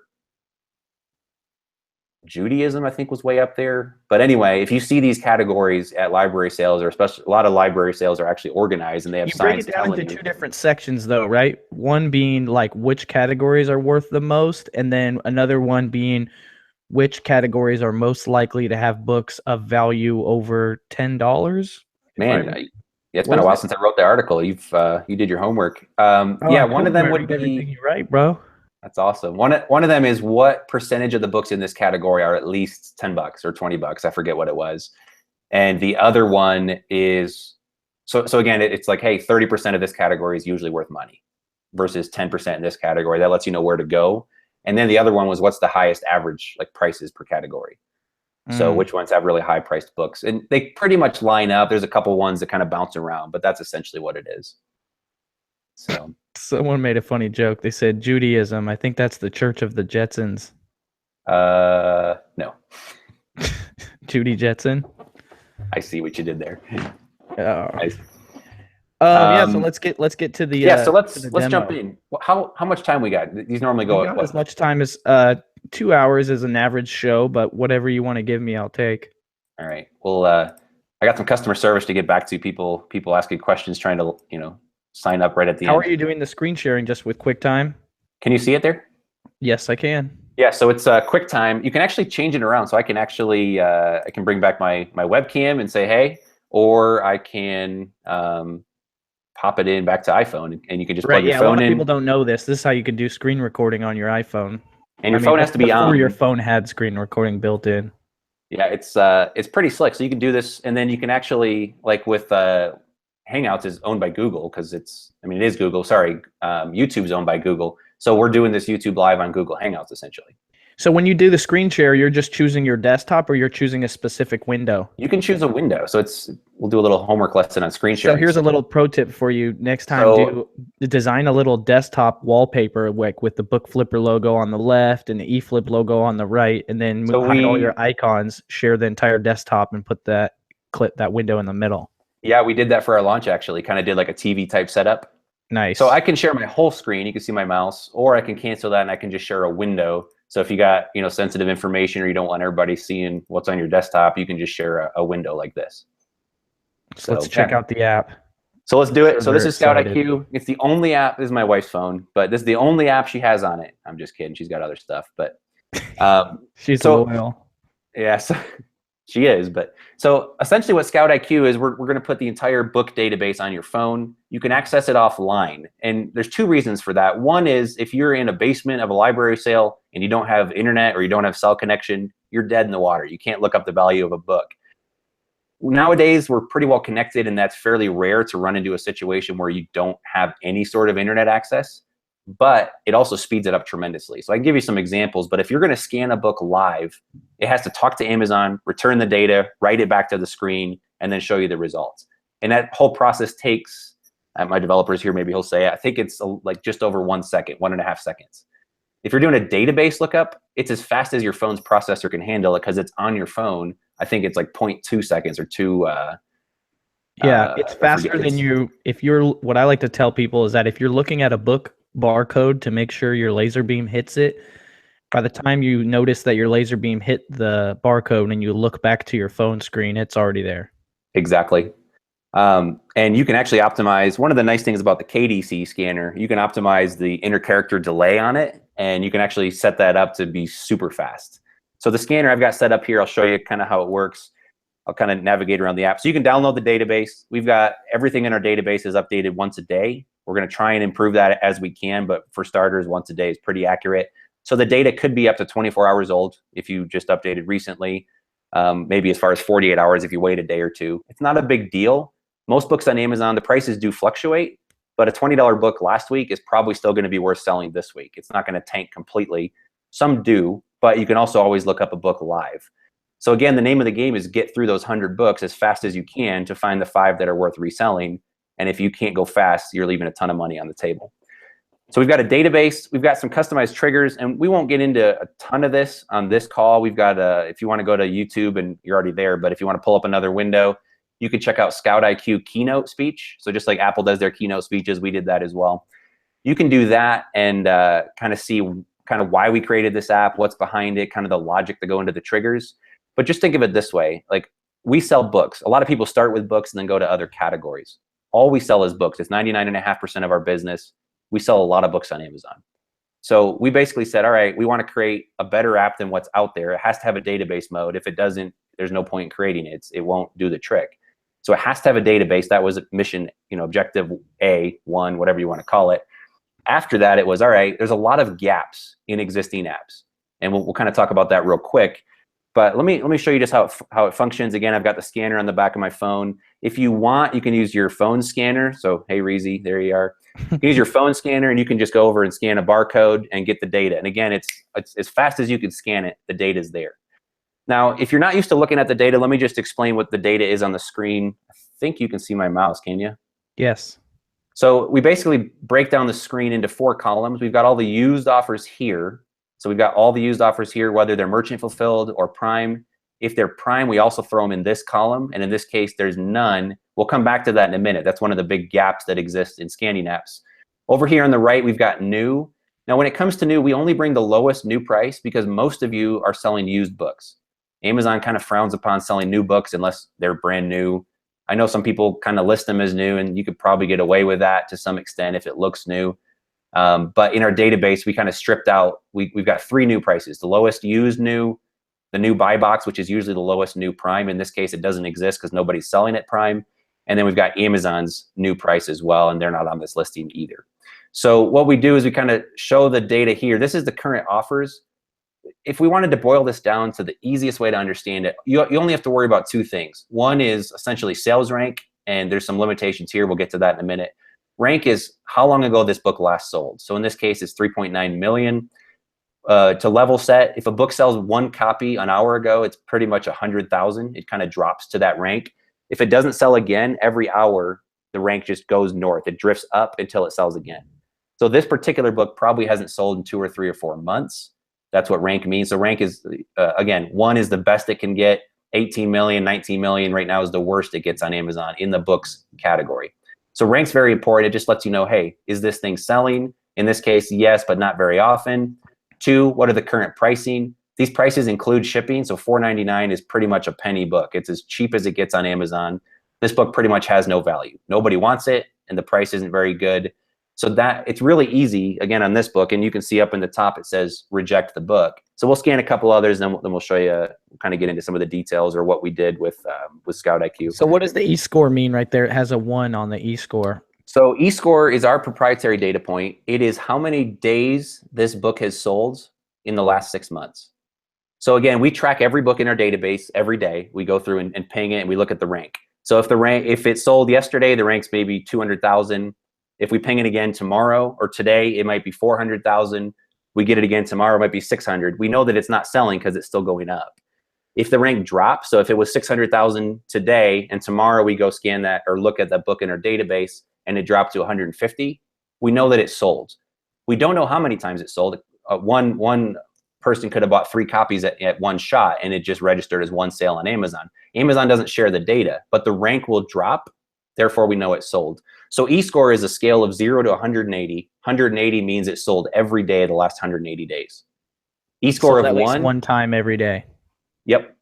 Judaism, I think, was way up there. But anyway, if you see these categories at library sales, or especially a lot of library sales are actually organized and they have signs telling you. You break it down into two different sections though, right? One being like which categories are worth the most, and then another one being which categories are most likely to have books of value over $10. Man, it's been a while since I wrote the article. You did your homework. Yeah, one of them would be everything you write, bro. That's awesome. One of them is what percentage of the books in this category are at least $10 or $20. I forget what it was. And the other one is, so again, it's like, hey, 30% of this category is usually worth money versus 10% in this category. That lets you know where to go. And then the other one was what's the highest average like prices per category. So which ones have really high priced books? And they pretty much line up. There's a couple ones that kind of bounce around, but that's essentially what it is. So someone made a funny joke. They said Judaism. I think that's the Church of the Jetsons. No. Judy Jetson. I see what you did there. Yeah, so let's get to the so let's jump in. How much time we got? These normally go at what? As much time as 2 hours is an average show, but whatever you want to give me, I'll take. All right. Well, I got some customer service to get back to. People asking questions, trying to sign up right at the end. How are you doing the screen sharing just with QuickTime? Can you see it there? Yes, I can. Yeah, so it's QuickTime. You can actually change it around. So I can actually I can bring back my webcam and say hey, or I can pop it in back to iPhone, and you can just plug your phone in. A lot of people don't know this. This is how you can do screen recording on your iPhone. And your phone has to be on. Before your phone had screen recording built in. Yeah, it's pretty slick. So you can do this, and then you can actually, like with Hangouts is owned by Google because it is Google. Sorry, YouTube's owned by Google. So we're doing this YouTube Live on Google Hangouts essentially. So when you do the screen share, you're just choosing your desktop, or you're choosing a specific window? You can choose a window. So we'll do a little homework lesson on screen sharing. So here's a little pro tip for you. Next time, design a little desktop wallpaper with the book flipper logo on the left and the eFLIP logo on the right, and then hide all your icons, share the entire desktop, and put that window in the middle. Yeah, we did that for our launch actually. Kind of did like a TV type setup. Nice. So I can share my whole screen. You can see my mouse, or I can cancel that and I can just share a window. So if you got sensitive information, or you don't want everybody seeing what's on your desktop, you can just share a window like this. So let's check out the app. So let's do it. So this is ScoutIQ. It's the only app. This is my wife's phone, but this is the only app she has on it. I'm just kidding. She's got other stuff, but she's loyal. Yeah, so she is. But so essentially, what ScoutIQ is, we're going to put the entire book database on your phone. You can access it offline, and there's two reasons for that. One is if you're in a basement of a library sale and you don't have internet or you don't have cell connection, you're dead in the water. You can't look up the value of a book. Nowadays, we're pretty well connected, and that's fairly rare to run into a situation where you don't have any sort of internet access, but it also speeds it up tremendously. So I can give you some examples, but if you're going to scan a book live, it has to talk to Amazon, return the data, write it back to the screen, and then show you the results. And that whole process takes, my developer's here, maybe he'll say, I think it's like just over 1 second, 1.5 seconds. If you're doing a database lookup, it's as fast as your phone's processor can handle it because it's on your phone. I think it's like 0.2 seconds or two. Yeah, it's faster than what I like to tell people is that if you're looking at a book barcode to make sure your laser beam hits it, by the time you notice that your laser beam hit the barcode and you look back to your phone screen, it's already there. Exactly. And you can actually optimize. One of the nice things about the KDC scanner, you can optimize the inter-character delay on it, and you can actually set that up to be super fast. So the scanner I've got set up here, I'll show you kind of how it works. I'll kind of navigate around the app. So you can download the database. We've got everything in our database is updated once a day. We're going to try and improve that as we can, but for starters, once a day is pretty accurate. So the data could be up to 24 hours old if you just updated recently, maybe as far as 48 hours if you wait a day or two. It's not a big deal. Most books on Amazon, the prices do fluctuate, but a $20 book last week is probably still going to be worth selling this week. It's not going to tank completely. Some do, but you can also always look up a book live. So again, the name of the game is get through those 100 books as fast as you can to find the 5 that are worth reselling. And if you can't go fast, you're leaving a ton of money on the table. So we've got a database, we've got some customized triggers, and we won't get into a ton of this on this call. We've got if you want to go to YouTube, and you're already there, but if you want to pull up another window, you can check out ScoutIQ keynote speech. So just like Apple does their keynote speeches, we did that as well. You can do that and kind of see kind of why we created this app, what's behind it, kind of the logic to go into the triggers. But just think of it this way, like we sell books. A lot of people start with books and then go to other categories. All we sell is books. It's 99.5% of our business. We sell a lot of books on Amazon. So we basically said, all right, we want to create a better app than what's out there. It has to have a database mode. If it doesn't, there's no point in creating it. It won't do the trick. So it has to have a database. That was mission, objective A1, whatever you want to call it. After that, it was, all right, there's a lot of gaps in existing apps. And we'll kind of talk about that real quick. But let me show you just how it functions. Again, I've got the scanner on the back of my phone. If you want, you can use your phone scanner. So, hey, Reezy, there you are. You can use your phone scanner, and you can just go over and scan a barcode and get the data. And again, it's as fast as you can scan it, the data is there. Now, if you're not used to looking at the data, let me just explain what the data is on the screen. I think you can see my mouse, can you? Yes. So we basically break down the screen into 4 columns. We've got all the used offers here. So we've got all the used offers here, whether they're merchant fulfilled or Prime. If they're Prime, we also throw them in this column. And in this case, there's none. We'll come back to that in a minute. That's one of the big gaps that exists in scanning apps. Over here on the right, we've got new. Now, when it comes to new, we only bring the lowest new price because most of you are selling used books. Amazon kind of frowns upon selling new books unless they're brand new. I know some people kind of list them as new, and you could probably get away with that to some extent if it looks new. But in our database, we kind of stripped out, we've got 3 new prices: the lowest used new, the new buy box, which is usually the lowest new Prime. In this case, it doesn't exist because nobody's selling it Prime. And then we've got Amazon's new price as well, and they're not on this listing either. So what we do is we kind of show the data here. This is the current offers. If we wanted to boil this down to the easiest way to understand it, you only have to worry about 2 things. One is essentially sales rank, and there's some limitations here. We'll get to that in a minute. Rank is how long ago this book last sold. So in this case, it's 3.9 million. To level set, if a book sells 1 copy an hour ago, it's pretty much 100,000. It kind of drops to that rank. If it doesn't sell again every hour, the rank just goes north. It drifts up until it sells again. So this particular book probably hasn't sold in 2 or 3 or 4 months. That's what rank means. So rank is, again, 1 is the best it can get. 18 million, 19 million right now is the worst it gets on Amazon in the books category. So rank's very important. It just lets you know, hey, is this thing selling? In this case, yes, but not very often. 2, what are the current pricing? These prices include shipping, so $4.99 is pretty much a penny book. It's as cheap as it gets on Amazon. This book pretty much has no value. Nobody wants it, and the price isn't very good. So that it's really easy, again, on this book, and you can see up in the top it says reject the book. So we'll scan a couple others, then we'll show you, kind of get into some of the details or what we did with ScoutIQ. So what does the e-score mean right there? It has a 1 on the e-score. So e-score is our proprietary data point. It is how many days this book has sold in the last 6 months. So again, we track every book in our database every day. We go through and ping it, and we look at the rank. So if it sold yesterday, the rank's maybe 200,000. If we ping it again tomorrow or today, it might be 400,000. We get it again tomorrow, it might be 600. We know that it's not selling because it's still going up. If the rank drops, so if it was 600,000 today and tomorrow we go scan that or look at that book in our database and it dropped to 150, we know that it sold. We don't know how many times it sold. One person could have bought 3 copies at one shot, and it just registered as 1 sale on Amazon. Amazon doesn't share the data, but the rank will drop. Therefore, we know it sold. So e-score is a scale of 0 to 180. 180 means it sold every day of the last 180 days. E-score of 1. 1 time every day. Yep.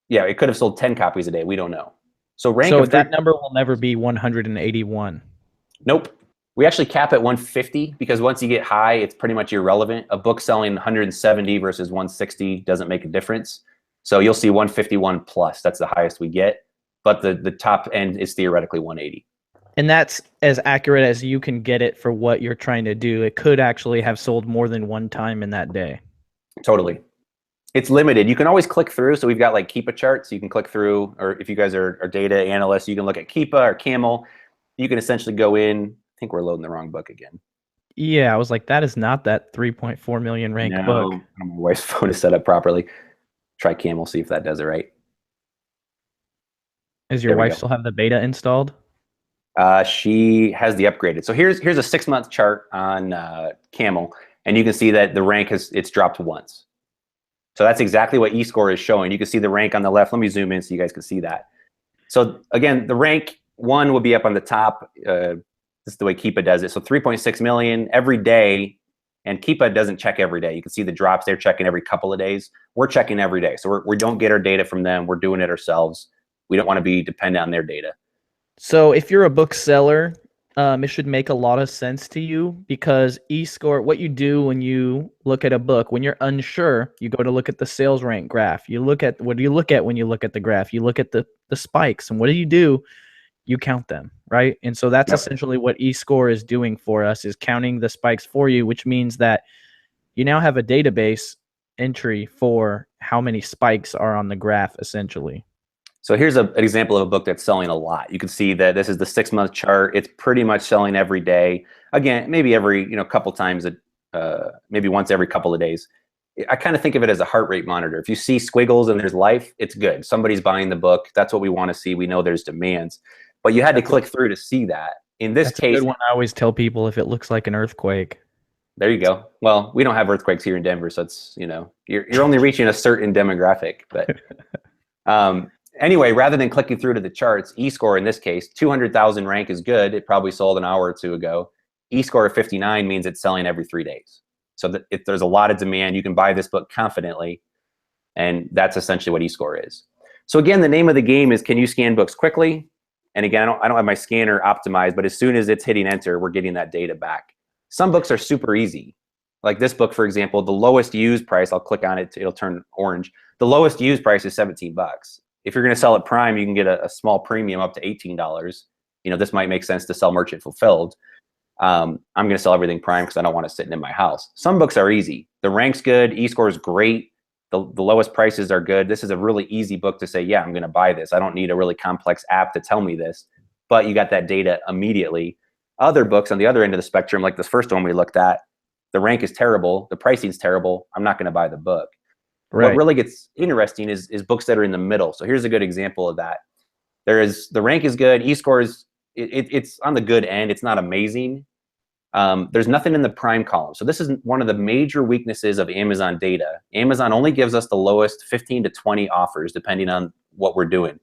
Yeah, it could have sold 10 copies a day. We don't know. So rank So of three. that number will never be 181. Nope. We actually cap at 150 because once you get high, it's pretty much irrelevant. A book selling 170 versus 160 doesn't make a difference. So you'll see 151 plus. That's the highest we get. But the top end is theoretically 180. And that's as accurate as you can get it for what you're trying to do. It could actually have sold more than one time in that day. Totally. It's limited. You can always click through. So we've got like Keepa charts. You can click through, or if you guys are data analysts, you can look at Keepa or Camel. You can essentially go in. I think we're loading the wrong book again. Yeah, I was like, that is not that 3.4 million rank book. My wife's phone is set up properly. Try Camel, see if that does it right. Does your wife still have the beta installed? She has the upgraded. So here's a 6-month chart on Camel, and you can see that the rank it's dropped once. So that's exactly what eScore is showing. You can see the rank on the left. Let me zoom in so you guys can see that. So again, the rank 1 will be up on the top. This is the way Keepa does it. So 3.6 million every day, and Keepa doesn't check every day. You can see the drops. They're checking every couple of days. We're checking every day. So we don't get our data from them. We're doing it ourselves. We don't want to be dependent on their data. So if you're a bookseller, it should make a lot of sense to you because eScore, what you do when you look at a book, when you're unsure, you go to look at the sales rank graph. You look at, what do you look at when you look at the graph? You look at the spikes, and what do? You count them, right? And so that's essentially what eScore is doing for us, is counting the spikes for you, which means that you now have a database entry for how many spikes are on the graph, essentially. So here's an example of a book that's selling a lot. You can see that this is the 6-month chart. It's pretty much selling every day. Again, maybe every couple times, maybe once every couple of days. I kind of think of it as a heart rate monitor. If you see squiggles and there's life, it's good. Somebody's buying the book. That's what we want to see. We know there's demands, but you had to click through to see that. In this case, a good one. I always tell people if it looks like an earthquake. There you go. Well, we don't have earthquakes here in Denver, so it's you're only reaching a certain demographic. But anyway, rather than clicking through to the charts, eScore in this case, 200,000 rank is good. It probably sold an hour or two ago. eScore of 59 means it's selling every 3 days. So that if there's a lot of demand, you can buy this book confidently, and that's essentially what eScore is. So again, the name of the game is, can you scan books quickly? And again, I don't have my scanner optimized, but as soon as it's hitting enter, we're getting that data back. Some books are super easy. Like this book, for example, the lowest used price, I'll click on it, it'll turn orange. The lowest used price is 17 bucks. If you're going to sell at Prime, you can get a small premium up to $18. This might make sense to sell merchant fulfilled. I'm going to sell everything Prime because I don't want it sitting in my house. Some books are easy. The rank's good. eScore is great. The lowest prices are good. This is a really easy book to say, yeah, I'm going to buy this. I don't need a really complex app to tell me this, but you got that data immediately. Other books on the other end of the spectrum, like this first one we looked at, the rank is terrible. The pricing's terrible. I'm not going to buy the book. Right. What really gets interesting is books that are in the middle. So here's a good example of that. The rank is good. eScore is, it's on the good end. It's not amazing. There's nothing in the Prime column. So this is one of the major weaknesses of Amazon data. Amazon only gives us the lowest 15 to 20 offers, depending on what we're doing.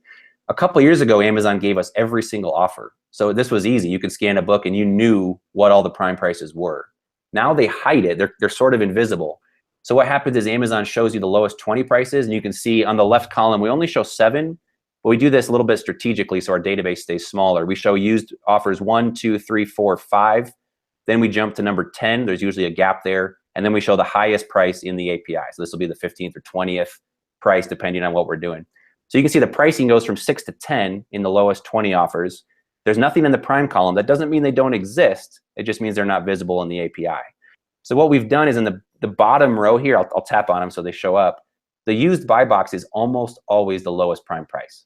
A couple of years ago, Amazon gave us every single offer. So this was easy. You could scan a book and you knew what all the Prime prices were. Now they hide it. They're sort of invisible. So what happens is Amazon shows you the lowest 20 prices, and you can see on the left column, we only show 7, but we do this a little bit strategically so our database stays smaller. We show used offers 1, 2, 3, 4, 5. Then we jump to number 10. There's usually a gap there. And then we show the highest price in the API. So this will be the 15th or 20th price, depending on what we're doing. So you can see the pricing goes from 6 to 10 in the lowest 20 offers. There's nothing in the Prime column. That doesn't mean they don't exist. It just means they're not visible in the API. So what we've done is in the bottom row here, I'll tap on them so they show up. The used buy box is almost always the lowest Prime price.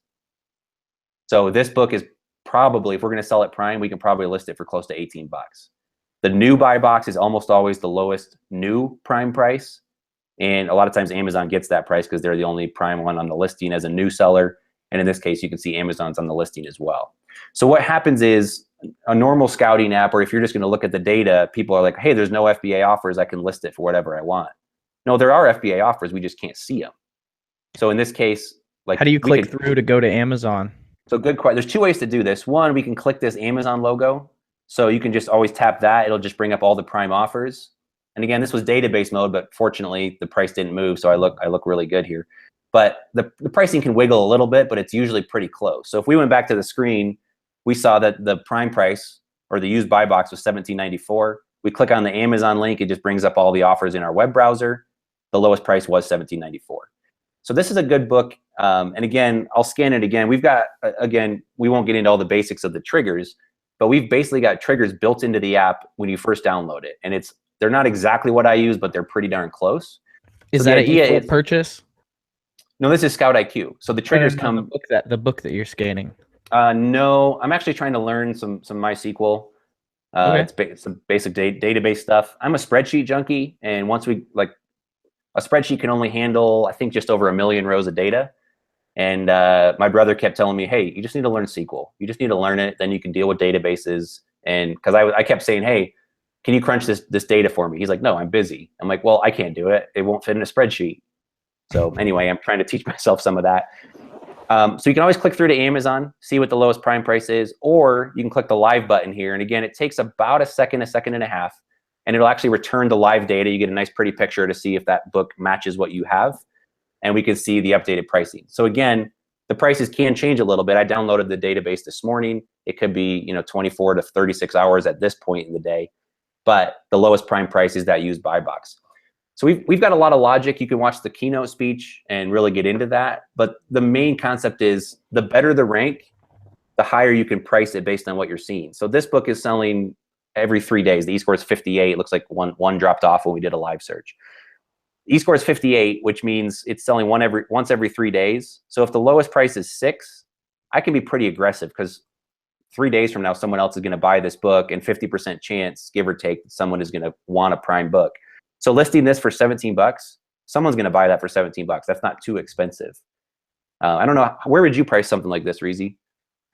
So this book is probably, if we're going to sell it Prime, we can probably list it for close to 18 bucks. The new buy box is almost always the lowest new Prime price. And a lot of times Amazon gets that price because they're the only Prime one on the listing as a new seller. And in this case, you can see Amazon's on the listing as well. So what happens is a normal scouting app, or if you're just going to look at the data, people are like, hey, there's no FBA offers. I can list it for whatever I want. No, there are FBA offers. We just can't see them. So in this case, like, how do you click through to go to Amazon? So good question. There's 2 ways to do this. One, we can click this Amazon logo. So you can just always tap that. It'll just bring up all the Prime offers. And again, this was database mode, but fortunately the price didn't move. So I look really good here. but the pricing can wiggle a little bit, but it's usually pretty close. So if we went back to the screen, we saw that the prime price or the used buy box was $17.94. We click on the Amazon link, it just brings up all the offers in our web browser. The lowest price was $17.94. So this is a good book. And again, I'll scan it again. We've got, again, we won't get into all the basics of the triggers, but we've basically got triggers built into the app when you first download it. And they're not exactly what I use, but they're pretty darn close. Is so that the an idea eFlip is, purchase? no, this is ScoutIQ. So the triggers come. The book that you're scanning. No, I'm actually trying to learn some MySQL. Okay. It's some basic database stuff. I'm a spreadsheet junkie, and once we a spreadsheet can only handle, I think, just over 1 million rows of data. And my brother kept telling me, hey, you just need to learn SQL. You just need to learn it, then you can deal with databases. And because I kept saying, hey, can you crunch this data for me? He's like, no, I'm busy. I'm like, well, I can't do it. It won't fit in a spreadsheet. So anyway, I'm trying to teach myself some of that. So you can always click through to Amazon, see what the lowest prime price is, or you can click the live button here. And again, it takes about a second and a half, and it'll actually return the live data. You get a nice pretty picture to see if that book matches what you have. And we can see the updated pricing. So again, the prices can change a little bit. I downloaded the database this morning. It could be 24 to 36 hours at this point in the day, but the lowest prime price is that used buy box. So we've got a lot of logic. You can watch the keynote speech and really get into that. But the main concept is the better the rank, the higher you can price it based on what you're seeing. So this book is selling every 3 days. The e-score is 58. Looks like one dropped off when we did a live search. E-score is 58, which means it's selling once every 3 days. So if the lowest price is 6, I can be pretty aggressive because 3 days from now, someone else is going to buy this book, and 50% chance, give or take, someone is going to want a prime book. So listing this for $17, someone's going to buy that for $17. That's not too expensive. I don't know, where would you price something like this, Reezy?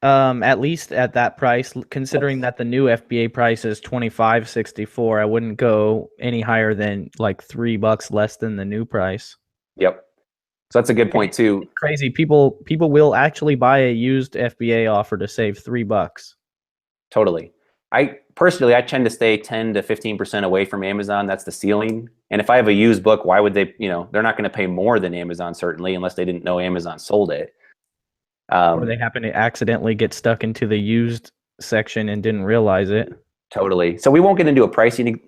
At least at that price, considering that the new FBA price is $25.64, I wouldn't go any higher than like $3 less than the new price. Yep. So that's a good point too. It's crazy. People will actually buy a used FBA offer to save $3. Totally. I tend to stay 10 to 15% away from Amazon. That's the ceiling. And if I have a used book, why would they, they're not going to pay more than Amazon, certainly, unless they didn't know Amazon sold it. Or they happen to accidentally get stuck into the used section and didn't realize it. Totally. So we won't get into a pricing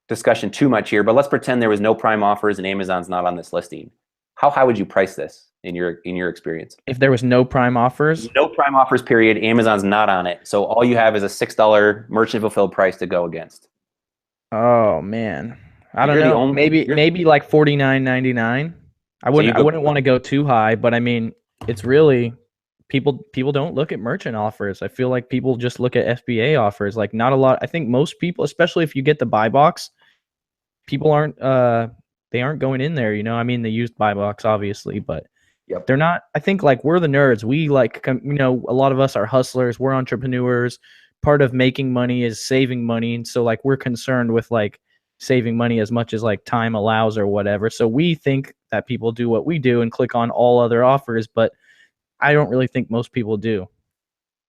discussion too much here, but let's pretend there was no prime offers and Amazon's not on this listing. How high would you price this in your experience? If there was no prime offers? No prime offers, period. Amazon's not on it. So all you have is a $6 merchant fulfilled price to go against. Oh man. I don't know. Maybe like $49.99. I wouldn't want to go too high, but I mean, it's really people don't look at merchant offers. I feel like people just look at FBA offers. Like not a lot. I think most people, especially if you get the buy box, people aren't they aren't going in there, I mean, the used buy box obviously, but yep. They're not. I think like we're the nerds. We a lot of us are hustlers. We're entrepreneurs. Part of making money is saving money. And so like we're concerned with like saving money as much as like time allows or whatever. So we think that people do what we do and click on all other offers, but I don't really think most people do.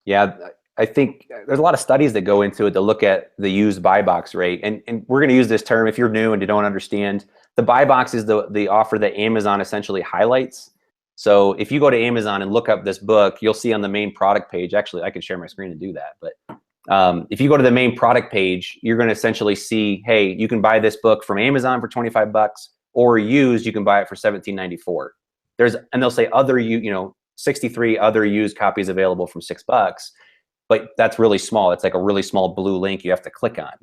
Yeah, I think there's a lot of studies that go into it to look at the used buy box rate. And we're going to use this term if you're new and you don't understand. The buy box is the offer that Amazon essentially highlights. So if you go to Amazon and look up this book, you'll see on the main product page, actually, I could share my screen and do that. But if you go to the main product page, you're going to essentially see, hey, you can buy this book from Amazon for $25 or used, you can buy it for $17.94. And they'll say 63 other used copies available from $6, but that's really small. It's like a really small blue link you have to click on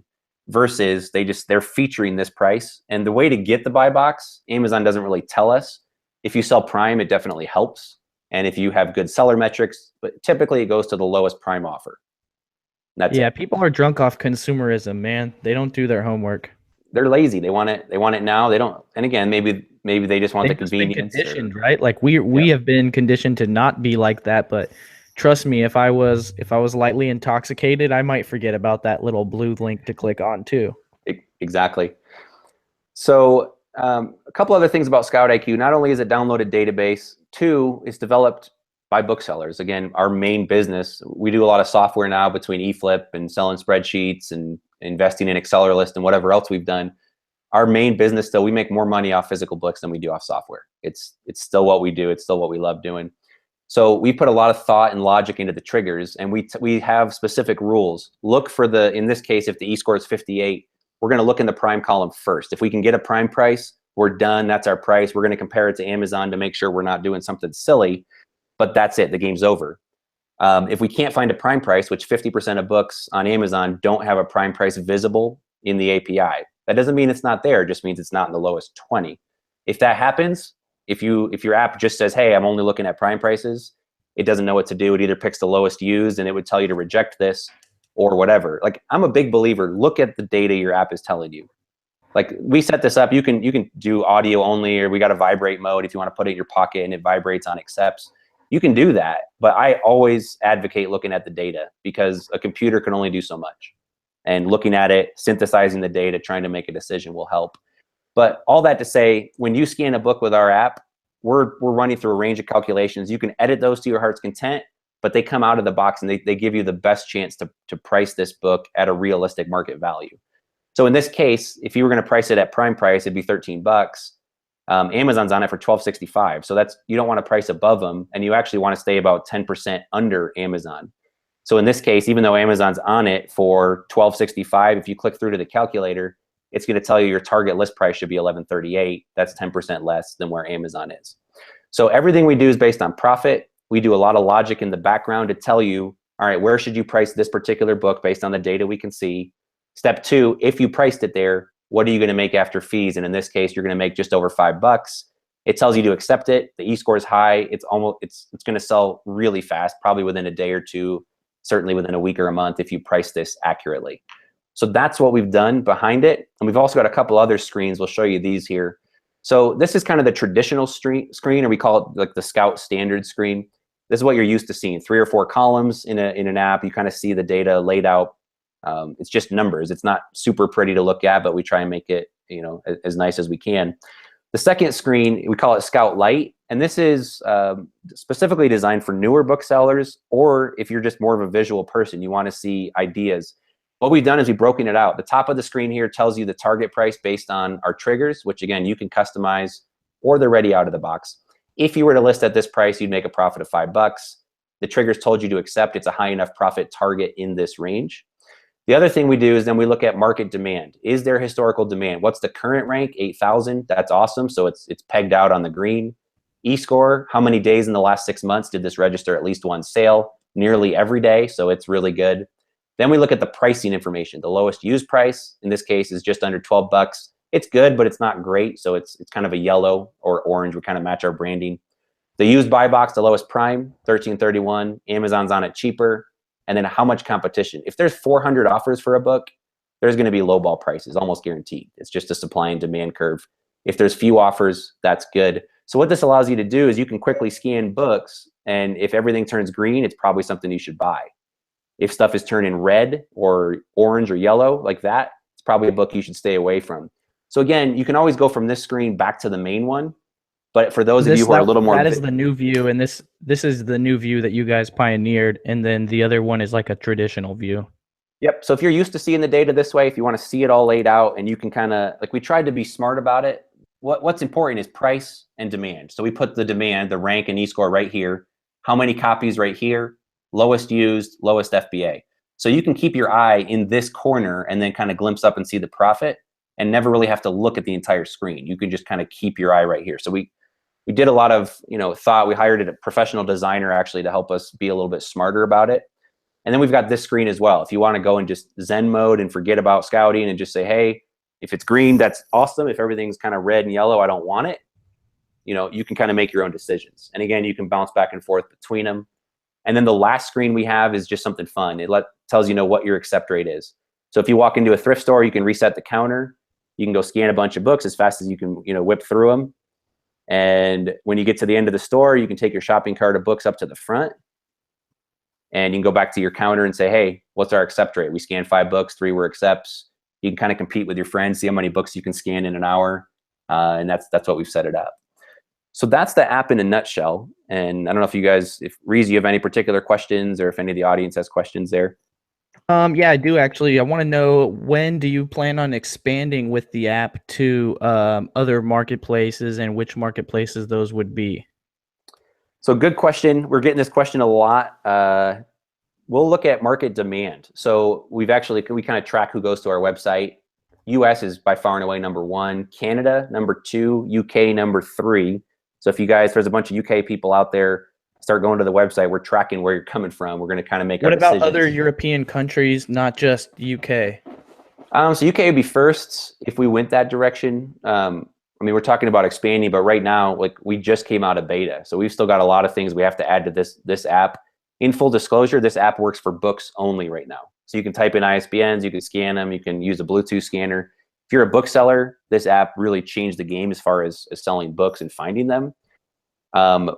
versus they're featuring this price. And the way to get the buy box, Amazon doesn't really tell us. If you sell prime, it definitely helps. And if you have good seller metrics, but typically it goes to the lowest prime offer. That's it. People are drunk off consumerism, man. They don't do their homework. They're lazy. They want it now. They don't. And again, maybe they just want the convenience. Been conditioned, right? Like we have been conditioned to not be like that. But trust me, if I was lightly intoxicated, I might forget about that little blue link to click on too. Exactly. So a couple other things about ScoutIQ. Not only is it downloaded database, 2, it's developed by booksellers. Again, our main business, we do a lot of software now between eFLIP and selling spreadsheets and investing in Acceleralist and whatever else we've done. our main business still, we make more money off physical books than we do off software. It's still what we do. It's still what we love doing. So we put a lot of thought and logic into the triggers, and we have specific rules. Look for the, in this case, if the e-score is 58, we're going to look in the prime column first. If we can get a prime price, we're done. That's our price. We're going to compare it to Amazon to make sure we're not doing something silly, but that's it. The game's over. If we can't find a prime price, which 50% of books on Amazon don't have a prime price visible in the API. That doesn't mean it's not there. It just means it's not in the lowest 20. If that happens, if your app just says, hey, I'm only looking at prime prices, it doesn't know what to do. It either picks the lowest used and it would tell you to reject this or whatever. Like, I'm a big believer, look at the data your app is telling you. Like, we set this up, you can do audio only, or we got a vibrate mode if you want to put it in your pocket and it vibrates on accepts. You can do that, but I always advocate looking at the data, because a computer can only do so much. And looking at it, synthesizing the data, trying to make a decision will help. But all that to say, when you scan a book with our app, we're running through a range of calculations. You can edit those to your heart's content, but they come out of the box and they give you the best chance to price this book at a realistic market value. So in this case, if you were going to price it at prime price, it'd be 13 bucks. Amazon's on it for $12.65. So that's, you don't want to price above them, and you actually want to stay about 10% under Amazon. So in this case, even though Amazon's on it for $12.65, if you click through to the calculator, it's going to tell you your target list price should be $11.38. That's 10% less than where Amazon is. So everything we do is based on profit. We do a lot of logic in the background to tell you, all right, where should you price this particular book based on the data we can see? Step two, if you priced it there, what are you going to make after fees? And in this case, you're going to make just over $5. It tells you to accept it. The e-score is high. It's going to sell really fast, probably within a day or two, certainly within a week or a month if you price this accurately. So that's what we've done behind it. And we've also got a couple other screens. We'll show you these here. So this is kind of the traditional screen, or we call it like the Scout standard screen. This is what you're used to seeing, 3 or 4 columns in an app. You kind of see the data laid out. It's just numbers. It's not super pretty to look at, but we try and make it, you know, as nice as we can. The second screen, we call it Scout Lite, and this is specifically designed for newer booksellers, or if you're just more of a visual person, you want to see ideas. What we've done is we've broken it out. The top of the screen here tells you the target price based on our triggers, which again, you can customize, or they're ready out of the box. If you were to list at this price, you'd make a profit of $5. The triggers told you to accept. It's a high enough profit target in this range. The other thing we do is then we look at market demand. Is there historical demand? What's the current rank? 8,000. That's awesome. So it's pegged out on the green. E-score, how many days in the last 6 months did this register at least one sale? Nearly every day, so it's really good. Then we look at the pricing information. The lowest used price, in this case, is just under $12. It's good, but it's not great. So it's kind of a yellow or orange. We kind of match our branding. The used buy box, the lowest prime, $13.31. Amazon's on it cheaper. And then how much competition. If there's 400 offers for a book, there's going to be lowball prices, almost guaranteed. It's just a supply and demand curve. If there's few offers, that's good. So what this allows you to do is you can quickly scan books, and if everything turns green, it's probably something you should buy. If stuff is turning red or orange or yellow like that, it's probably a book you should stay away from. So again, you can always go from this screen back to the main one. But for those of you who are a little more... That is the new view, and this is the new view that you guys pioneered, and then the other one is like a traditional view. Yep. So if you're used to seeing the data this way, if you want to see it all laid out, and you can kind of, like, we tried to be smart about it. What's important is price and demand. So we put the demand, the rank and e-score right here. How many copies right here? Lowest used, lowest FBA. So you can keep your eye in this corner and then kind of glimpse up and see the profit, and never really have to look at the entire screen. You can just kind of keep your eye right here. So we did a lot of, thought. We hired a professional designer actually to help us be a little bit smarter about it. And then we've got this screen as well. If you want to go in just Zen mode and forget about scouting and just say, hey, if it's green, that's awesome. If everything's kind of red and yellow, I don't want it. You can kind of make your own decisions. And again, you can bounce back and forth between them. And then the last screen we have is just something fun. It tells you what your accept rate is. So if you walk into a thrift store, you can reset the counter. You can go scan a bunch of books as fast as you can, whip through them. And when you get to the end of the store, you can take your shopping cart of books up to the front, and you can go back to your counter and say, hey, what's our accept rate? We scanned 5 books, 3 were accepts. You can kind of compete with your friends, see how many books you can scan in an hour. And that's what we've set it up. So that's the app in a nutshell. And I don't know if you guys, if Reezy, you have any particular questions, or if any of the audience has questions there. Yeah, I do actually. I want to know, when do you plan on expanding with the app to other marketplaces, and which marketplaces those would be? So good question. We're getting this question a lot. We'll look at market demand. So we kind of track who goes to our website. US is by far and away number one, Canada number two, UK number three. So if you guys, there's a bunch of UK people out there, start going to the website. We're tracking where you're coming from. We're going to kind of make our What about decisions. other European countries, not just UK? So UK would be first if we went that direction. I mean, we're talking about expanding, but right now, like, we just came out of beta, so we've still got a lot of things we have to add to this app. In full disclosure, this app works for books only right now. So you can type in ISBNs, you can scan them, you can use a Bluetooth scanner. If you're a bookseller, this app really changed the game as far as selling books and finding them.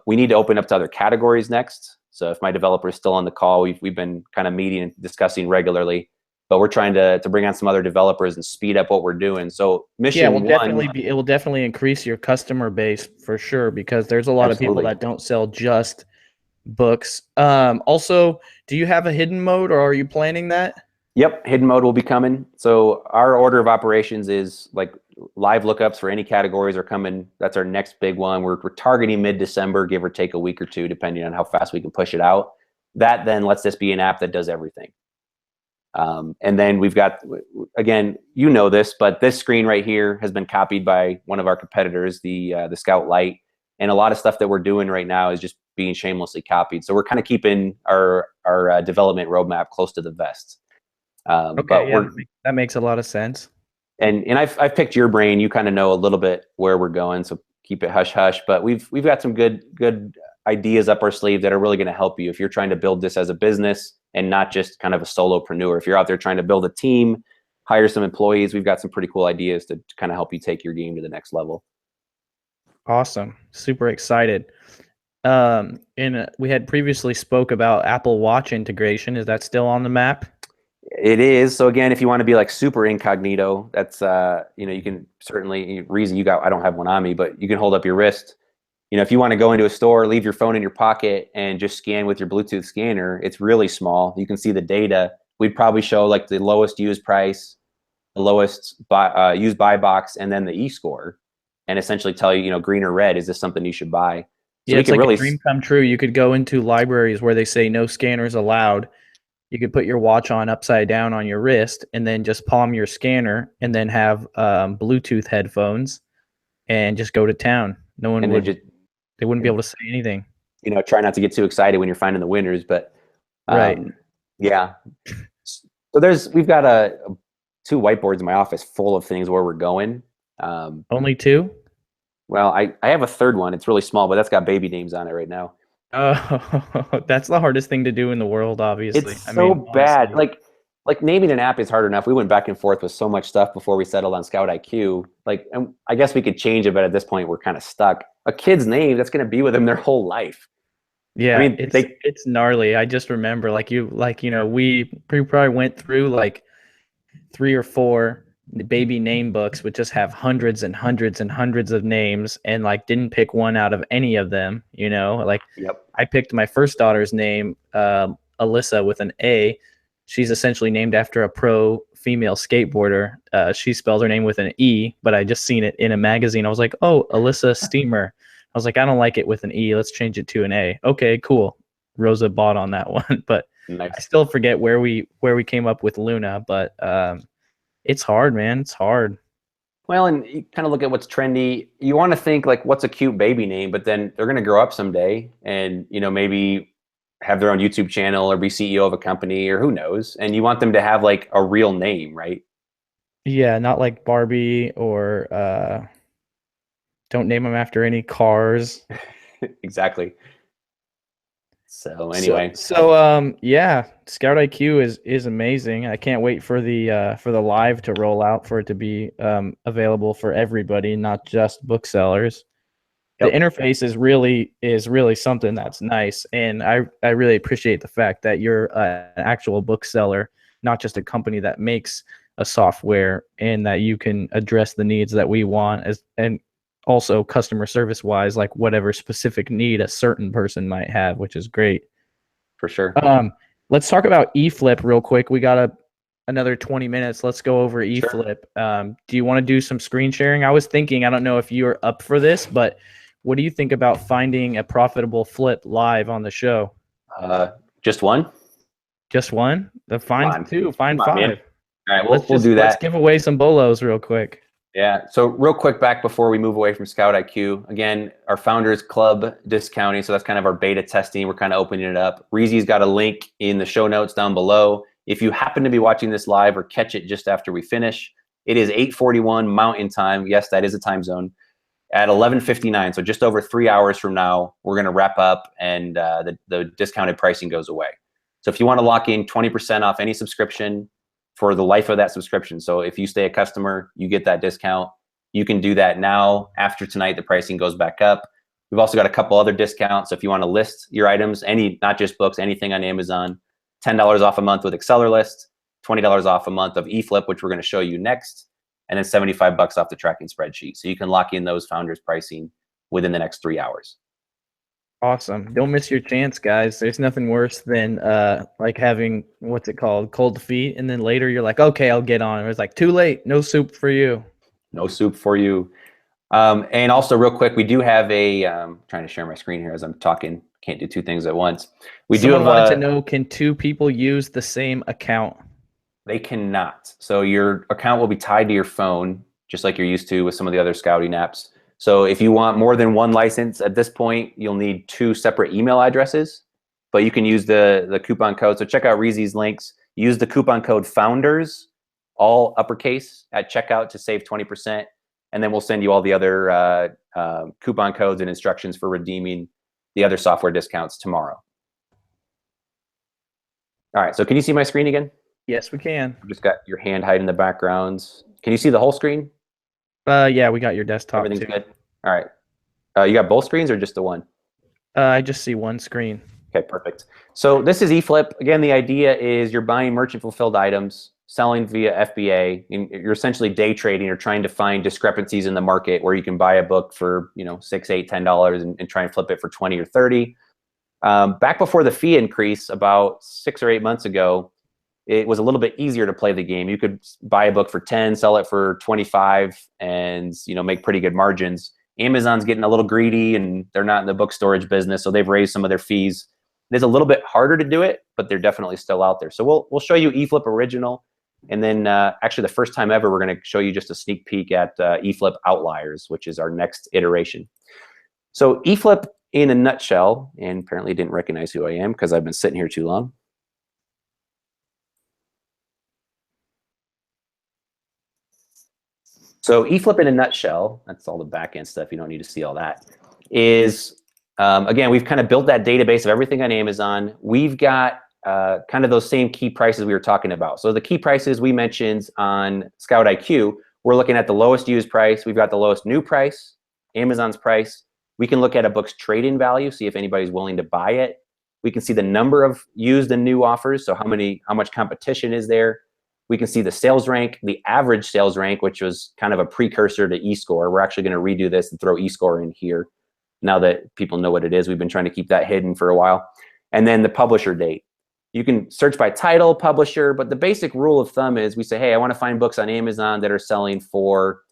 We need to open up to other categories next. So if my developer is still on the call, we've been kind of meeting and discussing regularly, but we're trying to bring on some other developers and speed up what we're doing. So mission It will definitely increase your customer base for sure, because there's a lot of people absolutely. that don't sell just books. Also, do you have a hidden mode, or are you planning that? Yep, hidden mode will be coming. So our order of operations is like live lookups for any categories are coming. That's our next big one. We're targeting mid-December, give or take a week or two, depending on how fast we can push it out. That then lets this be an app that does everything. And then we've got, again, you know this, but this screen right here has been copied by one of our competitors, the Scout Lite, and a lot of stuff that we're doing right now is just being shamelessly copied. So we're kind of keeping our development roadmap close to the vest. Okay, But yeah, that makes a lot of sense. and I've picked your brain. You kind of know a little bit where we're going, so keep it hush hush. But we've got some good ideas up our sleeve that are really going to help you if you're trying to build this as a business and not just kind of a solopreneur. If you're out there trying to build a team, hire some employees, we've got some pretty cool ideas to kind of help you take your game to the next level. Awesome, super excited. And we had previously spoke about Apple Watch integration. Is that still on the map? It is. So again, if you want to be like super incognito, that's you can certainly, Reezy, I don't have one on me, but you can hold up your wrist. If you want to go into a store, leave your phone in your pocket and just scan with your Bluetooth scanner, it's really small. You can see the data. We'd probably show like the lowest used price, the lowest used buy box, and then the e-score, and essentially tell you, green or red, is this something you should buy? So Yeah, we it's can like really a dream come true. You could go into libraries where they say no scanners allowed. You could put your watch on upside down on your wrist, and then just palm your scanner, and then have Bluetooth headphones, and just go to town. No one and then would. just They wouldn't be able to say anything. try not to get too excited when you're finding the winners, but Right. yeah. So we've got two whiteboards in my office full of things where we're going. Only two? Well, I have a third one. It's really small, but that's got baby names on it right now. Oh, that's the hardest thing to do in the world, obviously. It's I so mean, bad. honestly. Like naming an app is hard enough. We went back and forth with so much stuff before we settled on ScoutIQ. And I guess we could change it, but at this point we're kind of stuck. A kid's name that's going to be with them their whole life. I Yeah, mean, it's gnarly. I just remember, we probably went through like 3 or 4 baby name books, which just have hundreds and hundreds and hundreds of names, and like didn't pick one out of any of them. Like, yep. I picked my first daughter's name, Alyssa, with an A. She's essentially named after a pro female skateboarder. She spelled her name with an E, but I just seen it in a magazine. I was like, oh, Alyssa Steamer. I was like, I don't like it with an E. Let's change it to an A. Okay, cool. Rosa bought on that one, but Nice. I still forget where we came up with Luna. But it's hard, man. It's hard. Well, and you kind of look at what's trendy. You want to think like, what's a cute baby name, but then they're going to grow up someday and, maybe have their own YouTube channel or be CEO of a company or who knows. And you want them to have like a real name, right? Yeah, not like Barbie, or don't name them after any cars. Exactly. So anyway, Yeah, ScoutIQ is amazing. I can't wait for the live to roll out, for it to be available for everybody, not just booksellers. yep. The interface is really something that's nice, and I really appreciate the fact that you're an actual bookseller, not just a company that makes a software, and that you can address the needs that we want, and also customer service wise, like whatever specific need a certain person might have, which is great. For sure. Let's talk about eFLIP real quick. We got another 20 minutes. Let's go over Sure. eFLIP. Do you want to do some screen sharing? I was thinking, I don't know if you're up for this, but what do you think about finding a profitable flip live on the show? Just one? Just one? Find two, find Come on, five. man. All right, we'll do Let's that. give away some bolos real quick. Yeah. So real quick back before we move away from ScoutIQ, again, our Founders Club discounting. So that's kind of our beta testing. We're kind of opening it up. Reezy's got a link in the show notes down below. If you happen to be watching this live or catch it just after we finish, it is 8:41 Mountain Time. Yes, that is a time zone. At 11:59, so just over 3 hours from now, we're going to wrap up and the discounted pricing goes away. So if you want to lock in 20% off any subscription for the life of that subscription. So if you stay a customer, you get that discount. You can do that now. After tonight, the pricing goes back up. We've also got a couple other discounts. So if you want to list your items, not just books, anything on Amazon, $10 off a month with Exceller List, $20 off a month of eFLIP, which we're going to show you next, and then 75 bucks off the tracking spreadsheet. So you can lock in those founders pricing within the next 3 hours. Awesome. Don't miss your chance, guys. There's nothing worse than like having, what's it called, cold feet, and then later you're like, okay, I'll get on. It was like, too late. No soup for you. No soup for you. And also real quick, we do have trying to share my screen here as I'm talking. Can't do two things at once. Someone wanted to know, can two people use the same account? They cannot. So your account will be tied to your phone, just like you're used to with some of the other scouting apps. So if you want more than one license at this point, you'll need 2 separate email addresses, but you can use the coupon code. So check out Reezy's links. Use the coupon code FOUNDERS, all uppercase, at checkout to save 20%. And then we'll send you all the other coupon codes and instructions for redeeming the other software discounts tomorrow. All right, so can you see my screen again? Yes, we can. I've just got your hand hiding in the backgrounds. Can you see the whole screen? Yeah, we got your desktop. Everything's too. good. All right. You got both screens or just the one? I just see one screen. Okay, perfect. So this is eFLIP. Again, the idea is you're buying merchant fulfilled items, selling via FBA. You're essentially day trading or trying to find discrepancies in the market where you can buy a book for $6, $8, $10 and try and flip it for 20 or 30. Back before the fee increase about 6 or 8 months ago, it was a little bit easier to play the game. You could buy a book for 10, sell it for 25, and make pretty good margins. Amazon's getting a little greedy, and they're not in the book storage business, so they've raised some of their fees. It is a little bit harder to do it, but they're definitely still out there. So we'll show you eFLIP Original, and then actually the first time ever, we're going to show you just a sneak peek at eFLIP Outliers, which is our next iteration. So eFLIP in a nutshell, and apparently didn't recognize who I am because I've been sitting here too long. So eFLIP in a nutshell, that's all the back-end stuff. You don't need to see all that. Is, again, we've kind of built that database of everything on Amazon. We've got kind of those same key prices we were talking about. So the key prices we mentioned on ScoutIQ, we're looking at the lowest used price. We've got the lowest new price, Amazon's price. We can look at a book's trade-in value, see if anybody's willing to buy it. We can see the number of used and new offers, so how much competition is there. We can see the sales rank, the average sales rank, which was kind of a precursor to eScore. We're actually going to redo this and throw eScore in here now that people know what it is. We've been trying to keep that hidden for a while. And then the publisher date. You can search by title, publisher, but the basic rule of thumb is we say, hey, I want to find books on Amazon that are selling for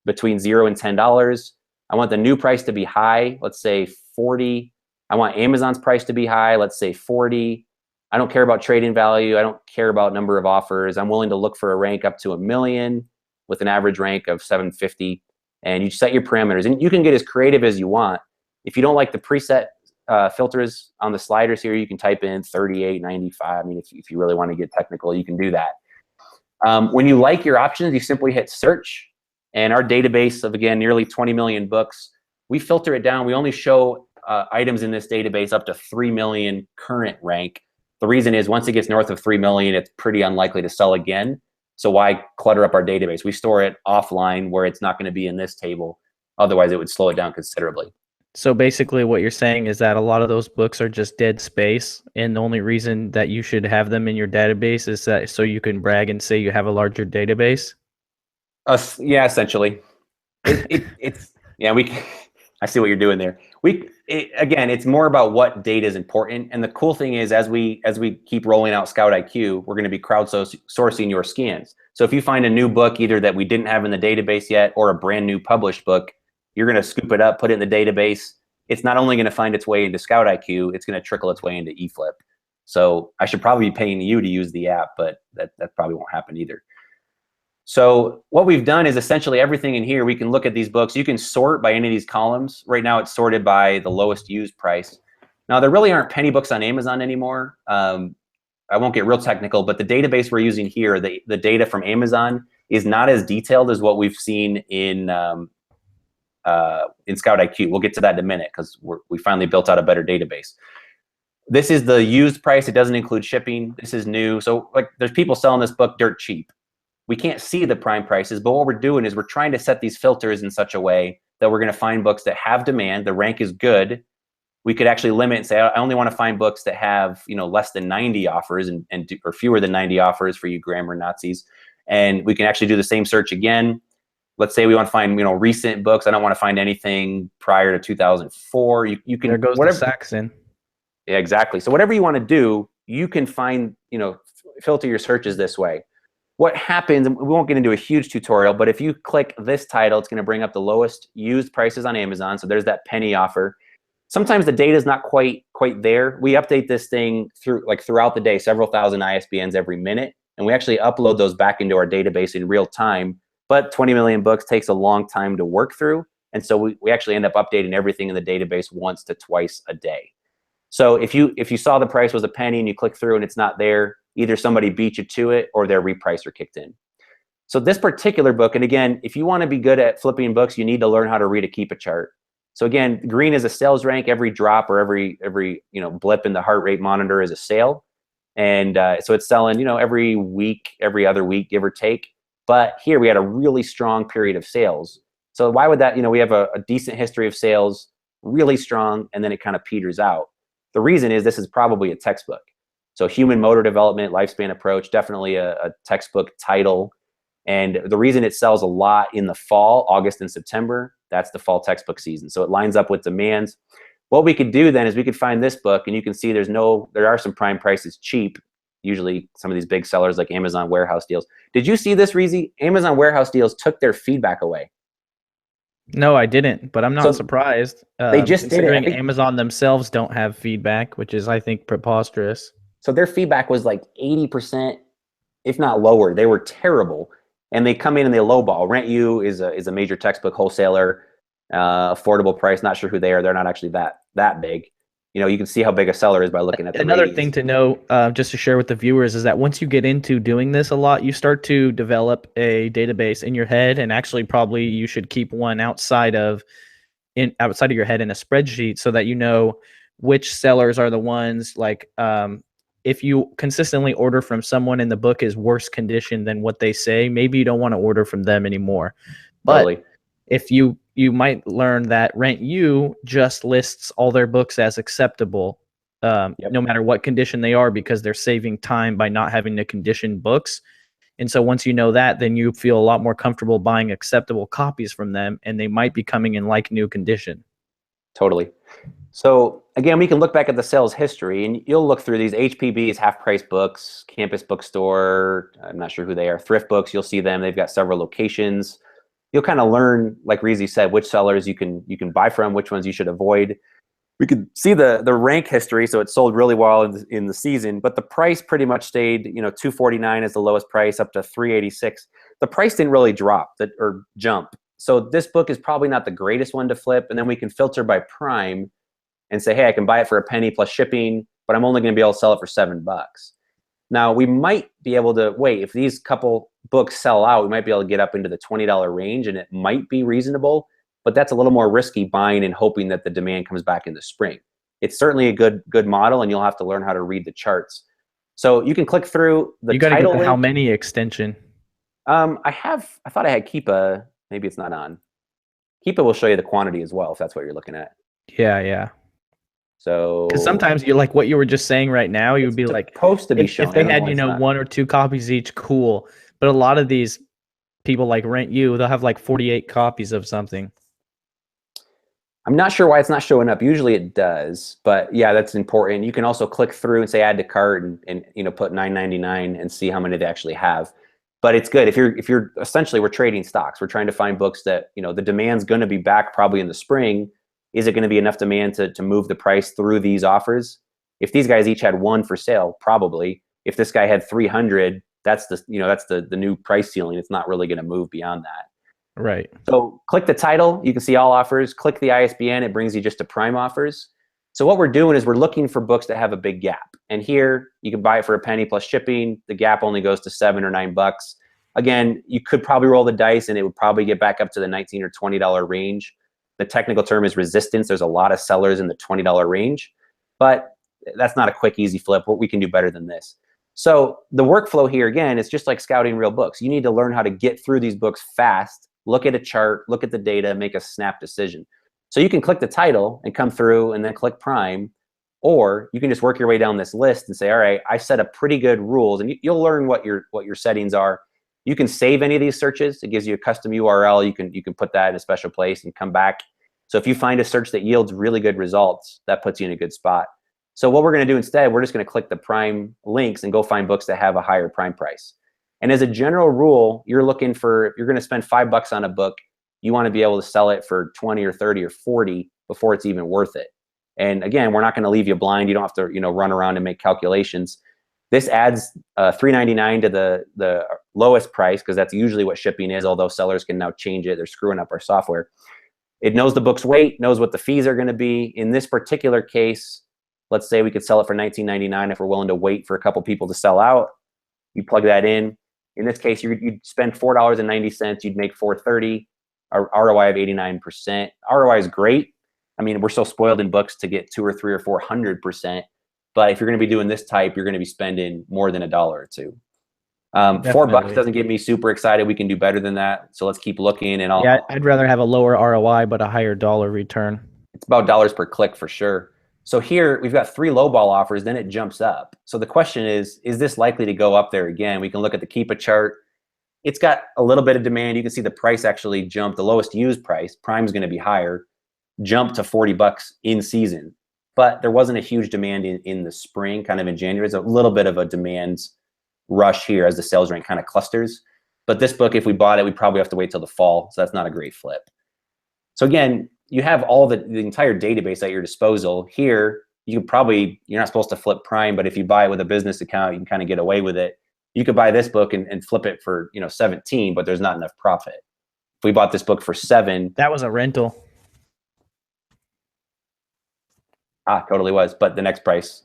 between $0 and $10. I want the new price to be high, let's say 40. I want Amazon's price to be high, let's say 40. I don't care about trading value. I don't care about number of offers. I'm willing to look for a rank up to 1 million with an average rank of 750. And you set your parameters. And you can get as creative as you want. If you don't like the preset filters on the sliders here, you can type in 38, 95. I mean, if you really want to get technical, you can do that. When you like your options, you simply hit search. And our database of, again, nearly 20 million books, we filter it down. We only show items in this database up to 3 million current rank. The reason is once it gets north of 3 million, it's pretty unlikely to sell again. So why clutter up our database? We store it offline where it's not going to be in this table. Otherwise, it would slow it down considerably. So basically what you're saying is that a lot of those books are just dead space, and the only reason that you should have them in your database is that so you can brag and say you have a larger database? Yeah, essentially. I see what you're doing there. Again, it's more about what data is important. And the cool thing is, as we keep rolling out ScoutIQ, we're going to be crowdsourcing your scans. So if you find a new book either that we didn't have in the database yet, or a brand new published book, you're going to scoop it up, put it in the database. It's not only going to find its way into ScoutIQ, it's going to trickle its way into eFLIP. So I should probably be paying you to use the app, but that probably won't happen either. So what we've done is essentially everything in here. We can look at these books. You can sort by any of these columns. Right now it's sorted by the lowest used price. Now there really aren't penny books on Amazon anymore. I won't get real technical, but the database we're using here, the data from Amazon is not as detailed as what we've seen in ScoutIQ. We'll get to that in a minute because we finally built out a better database. This is the used price. It doesn't include shipping. This is new. So like there's people selling this book dirt cheap. We can't see the prime prices, but what we're doing is we're trying to set these filters in such a way that we're going to find books that have demand. The rank is good. We could actually limit and say, I only want to find books that have, less than 90 offers or fewer than 90 offers for you grammar Nazis. And we can actually do the same search again. Let's say we want to find, recent books. I don't want to find anything prior to 2004. You can, there goes the Saxon. Yeah, exactly. So whatever you want to do, you can find, filter your searches this way. What happens, and we won't get into a huge tutorial, but if you click this title, it's going to bring up the lowest used prices on Amazon. So there's that penny offer. Sometimes the data is not quite there. We update this thing throughout the day, several thousand ISBNs every minute, and we actually upload those back into our database in real time. But 20 million books takes a long time to work through, and so we actually end up updating everything in the database once to twice a day. So if you saw the price was a penny and you click through and it's not there, either somebody beat you to it or their repricer kicked in. So this particular book, and again, if you want to be good at flipping books, you need to learn how to read a keep a chart. So again, green is a sales rank. Every drop or every blip in the heart rate monitor is a sale, and so it's selling every week, every other week, give or take. But here we had a really strong period of sales. So why would that? We have a decent history of sales, really strong, and then it kind of peters out. The reason is this is probably a textbook. So human motor development, lifespan approach, definitely a textbook title. And the reason it sells a lot in the fall, August and September, that's the fall textbook season. So it lines up with demands. What we could do then is we could find this book, and you can see there are some prime prices cheap, usually some of these big sellers like Amazon warehouse deals. Did you see this, Reezy? Amazon warehouse deals took their feedback away. No, I didn't, but I'm not surprised. They just did it. Amazon themselves don't have feedback, which is, I think, preposterous. So their feedback was like 80%, if not lower. They were terrible. And they come in and they lowball. RentU is a major textbook wholesaler, affordable price. Not sure who they are. They're not actually that big. You can see how big a seller is by looking at the Another ratings. thing to know, just to share with the viewers, is that once you get into doing this a lot, you start to develop a database in your head, and actually probably you should keep one outside of your head in a spreadsheet so that you know which sellers are the ones if you consistently order from someone and the book is worse condition than what they say, maybe you don't want to order from them anymore. But totally. If you might learn that RentU just lists all their books as acceptable, no matter what condition they are, because they're saving time by not having to condition books. And so once you know that, then you feel a lot more comfortable buying acceptable copies from them, and they might be coming in like new condition. Totally. So again, we can look back at the sales history, and you'll look through these HPBs, half-price books, Campus Bookstore, I'm not sure who they are, Thrift Books, you'll see them. They've got several locations. You'll kind of learn, like Reezy said, which sellers you can buy from, which ones you should avoid. We could see the rank history, so it sold really well in the season, but the price pretty much stayed, $249 is the lowest price, up to $386. The price didn't really drop or jump. So this book is probably not the greatest one to flip, and then we can filter by prime and say, hey, I can buy it for a penny plus shipping, but I'm only going to be able to sell it for $7. Now, we might be able to wait. If these couple books sell out, we might be able to get up into the $20 range, and it might be reasonable, but that's a little more risky buying and hoping that the demand comes back in the spring. It's certainly a good model, and you'll have to learn how to read the charts. So you can click through the title. You got to get the how many extension. I thought I had Keepa. Maybe it's not on. Keepa will show you the quantity as well, if that's what you're looking at. Yeah. So because sometimes you like what you were just saying right now, you would be like, supposed to be showing. If they had, one or two copies each, cool. But a lot of these people like RentU, they'll have like 48 copies of something. I'm not sure why it's not showing up. Usually it does, but yeah, that's important. You can also click through and say add to cart and you know, put $9.99 and see how many they actually have. But it's good if you're essentially, we're trading stocks. We're trying to find books that, you know, the demand's going to be back probably in the spring. Is it going to be enough demand to move the price through these offers? If these guys each had one for sale, probably. If this guy had 300, that's the, you know, that's the new price ceiling. It's not really going to move beyond that. Right. So click the title, you can see all offers. Click the ISBN, it brings you just to prime offers. So what we're doing is we're looking for books that have a big gap. And here you can buy it for a penny plus shipping. The gap only goes to $7 or $9. Again, you could probably roll the dice and it would probably get back up to the $19 or $20 range. The technical term is resistance. There's a lot of sellers in the $20 range, but that's not a quick, easy flip. We can do better than this. So the workflow here, again, is just like scouting real books. You need to learn how to get through these books fast, look at a chart, look at the data, make a snap decision. So you can click the title and come through and then click prime, or you can just work your way down this list and say, all right, I set up pretty good rules, and you'll learn what your settings are. You can save any of these searches. It gives you a custom URL. You can put that in a special place and come back. So if you find a search that yields really good results, that puts you in a good spot. So what we're going to do instead, we're just going to click the prime links and go find books that have a higher prime price. And as a general rule, you're looking for, if you're going to spend $5 on a book, you want to be able to sell it for 20 or 30 or 40 before it's even worth it. And again, we're not going to leave you blind. You don't have to, you know, run around and make calculations. This adds $3.99 to the lowest price, because that's usually what shipping is, although sellers can now change it. They're screwing up our software. It knows the book's weight, knows what the fees are going to be. In this particular case, let's say we could sell it for $19.99 if we're willing to wait for a couple people to sell out. You plug that in. In this case, you'd spend $4.90. You'd make $4.30. Our ROI of 89%. ROI is great. I mean, we're so spoiled in books to get 200 or 300 or 400%. But if you're going to be doing this type, you're going to be spending more than $1 or $2. $4 doesn't get me super excited. We can do better than that. So let's keep looking. And I'd rather have a lower ROI but a higher dollar return. It's about dollars per click for sure. So here we've got 3 lowball offers, then it jumps up. So the question is this likely to go up there again? We can look at the Keepa chart. It's got a little bit of demand. You can see the price actually jumped. The lowest used price, Prime's going to be higher, jumped to $40 in season. But there wasn't a huge demand in the spring, kind of in January. There's a little bit of a demand rush here as the sales rank kind of clusters. But this book, if we bought it, we'd probably have to wait till the fall. So that's not a great flip. So again, you have all the entire database at your disposal. Here, you're not supposed to flip Prime, but if you buy it with a business account, you can kind of get away with it. You could buy this book and flip it for 17, but there's not enough profit. If we bought this book for 7, that was a rental. Totally was. But the next price,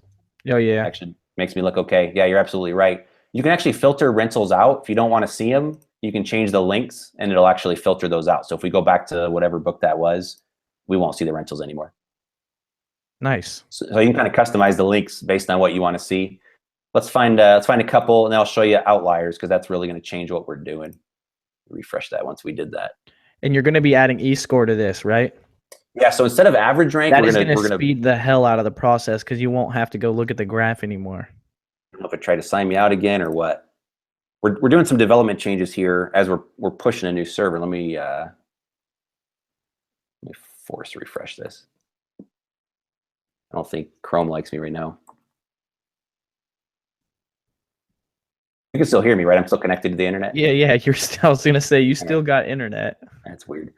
oh yeah, actually makes me look okay. Yeah, you're absolutely right. You can actually filter rentals out if you don't want to see them. You can change the links, and it'll actually filter those out. So if we go back to whatever book that was, we won't see the rentals anymore. Nice. So you can kind of customize the links based on what you want to see. Let's find a couple, and I'll show you outliers, because that's really going to change what we're doing. Refresh that once we did that. And you're going to be adding eScore to this, right? Yeah. So instead of average rank, we're going to speed the hell out of the process, because you won't have to go look at the graph anymore. I don't know if it tried to sign me out again or what. We're doing some development changes here as we're pushing a new server. Let me force refresh this. I don't think Chrome likes me right now. You can still hear me, right? I'm still connected to the internet. Yeah. You're still. I was gonna say you still got internet. That's weird.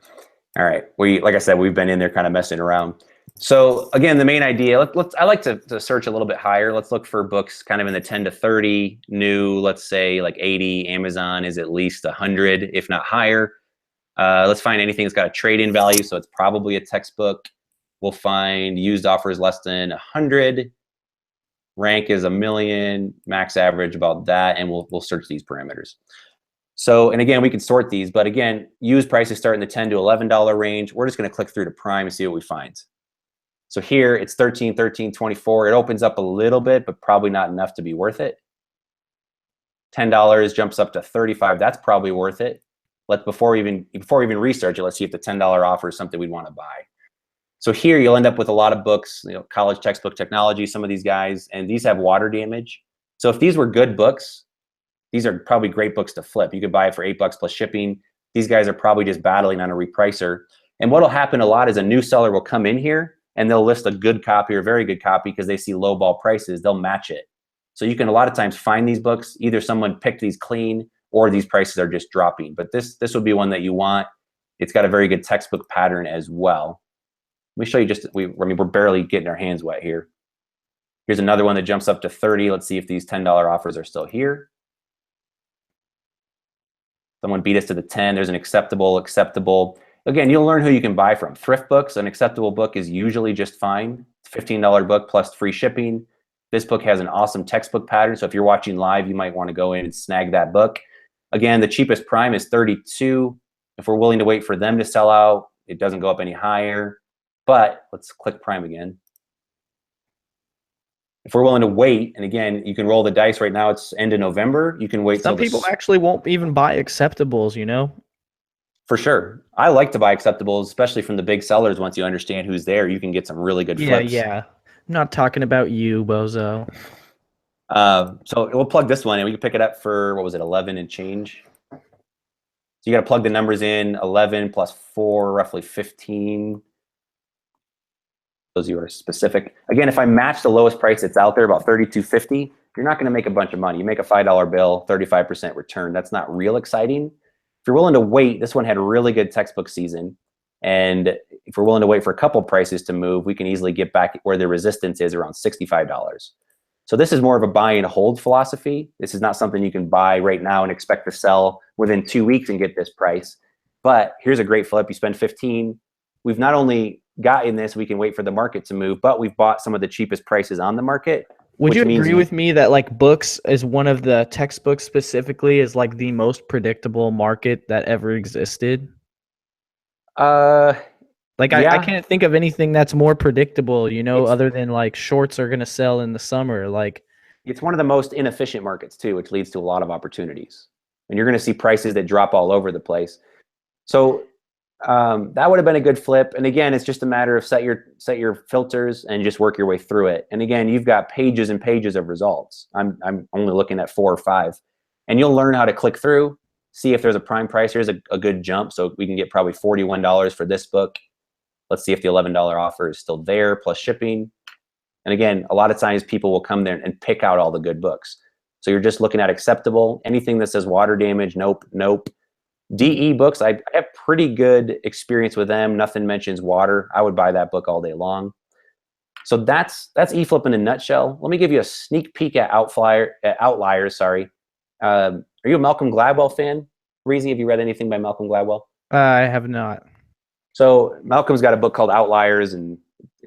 All right. Like I said, we've been in there kind of messing around. So again, the main idea. I like to search a little bit higher. Let's look for books kind of in the 10 to 30. New, let's say like 80. Amazon is at least 100, if not higher. Let's find anything that's got a trade-in value. So it's probably a textbook. We'll find used offers less than 100. Rank is 1 million, max average about that, and we'll search these parameters. So, and again, we can sort these, but again, used prices start in the $10 to $11 range. We're just going to click through to Prime and see what we find. So here it's 13, 13, 24. It opens up a little bit, but probably not enough to be worth it. $10 jumps up to 35. That's probably worth it. Before we even research it, let's see if the $10 offer is something we'd want to buy. So here you'll end up with a lot of books, college textbook technology, some of these guys, and these have water damage. So if these were good books, these are probably great books to flip. You could buy it for $8 plus shipping. These guys are probably just battling on a repricer. And what'll happen a lot is a new seller will come in here and they'll list a good copy or very good copy because they see low ball prices. They'll match it. So you can a lot of times find these books. Either someone picked these clean or these prices are just dropping. But this would be one that you want. It's got a very good textbook pattern as well. Let me show you just, I mean, we're barely getting our hands wet here. Here's another one that jumps up to 30. Let's see if these $10 offers are still here. Someone beat us to the 10. There's an acceptable. Again, you'll learn who you can buy from. Thrift books, an acceptable book is usually just fine. It's a $15 book plus free shipping. This book has an awesome textbook pattern. So if you're watching live, you might want to go in and snag that book. Again, the cheapest prime is 32. If we're willing to wait for them to sell out, it doesn't go up any higher. But let's click prime again. If we're willing to wait, and again, you can roll the dice right now, it's end of November. You can wait. Some people actually won't even buy acceptables, you know? For sure. I like to buy acceptables, especially from the big sellers. Once you understand who's there, you can get some really good flips. Yeah. I'm not talking about you, bozo. So we'll plug this one and we can pick it up for, what was it, 11 and change. So you got to plug the numbers in, 11 plus 4, roughly 15. Those of you are specific. Again, if I match the lowest price that's out there, about $32.50, you're not going to make a bunch of money. You make a $5 bill, 35% return. That's not real exciting. If you're willing to wait, this one had a really good textbook season. And if we're willing to wait for a couple prices to move, we can easily get back where the resistance is, around $65. So this is more of a buy and hold philosophy. This is not something you can buy right now and expect to sell within 2 weeks and get this price. But here's a great flip. You spend 15. We've not only gotten this, we can wait for the market to move, but we've bought some of the cheapest prices on the market. Would you agree with me that like books is one of the textbooks specifically is like the most predictable market that ever existed? Like yeah. I can't think of anything that's more predictable, you know, other than like shorts are going to sell in the summer. Like it's one of the most inefficient markets too, which leads to a lot of opportunities. And you're going to see prices that drop all over the place. So that would have been a good flip. And again, it's just a matter of set your filters and just work your way through it. And again, you've got pages and pages of results. I'm only looking at 4 or 5, and you'll learn how to click through, see if there's a prime price. Here's a good jump. So we can get probably $41 for this book. Let's see if the $11 offer is still there plus shipping. And again, a lot of times people will come there and pick out all the good books. So you're just looking at acceptable. Anything that says water damage, nope, nope. DE books, I have pretty good experience with them. Nothing mentions water. I would buy that book all day long. So that's eFlip in a nutshell. Let me give you a sneak peek at Outliers. Sorry. Are you a Malcolm Gladwell fan? Reezy, have you read anything by Malcolm Gladwell? I have not. So Malcolm's got a book called Outliers, and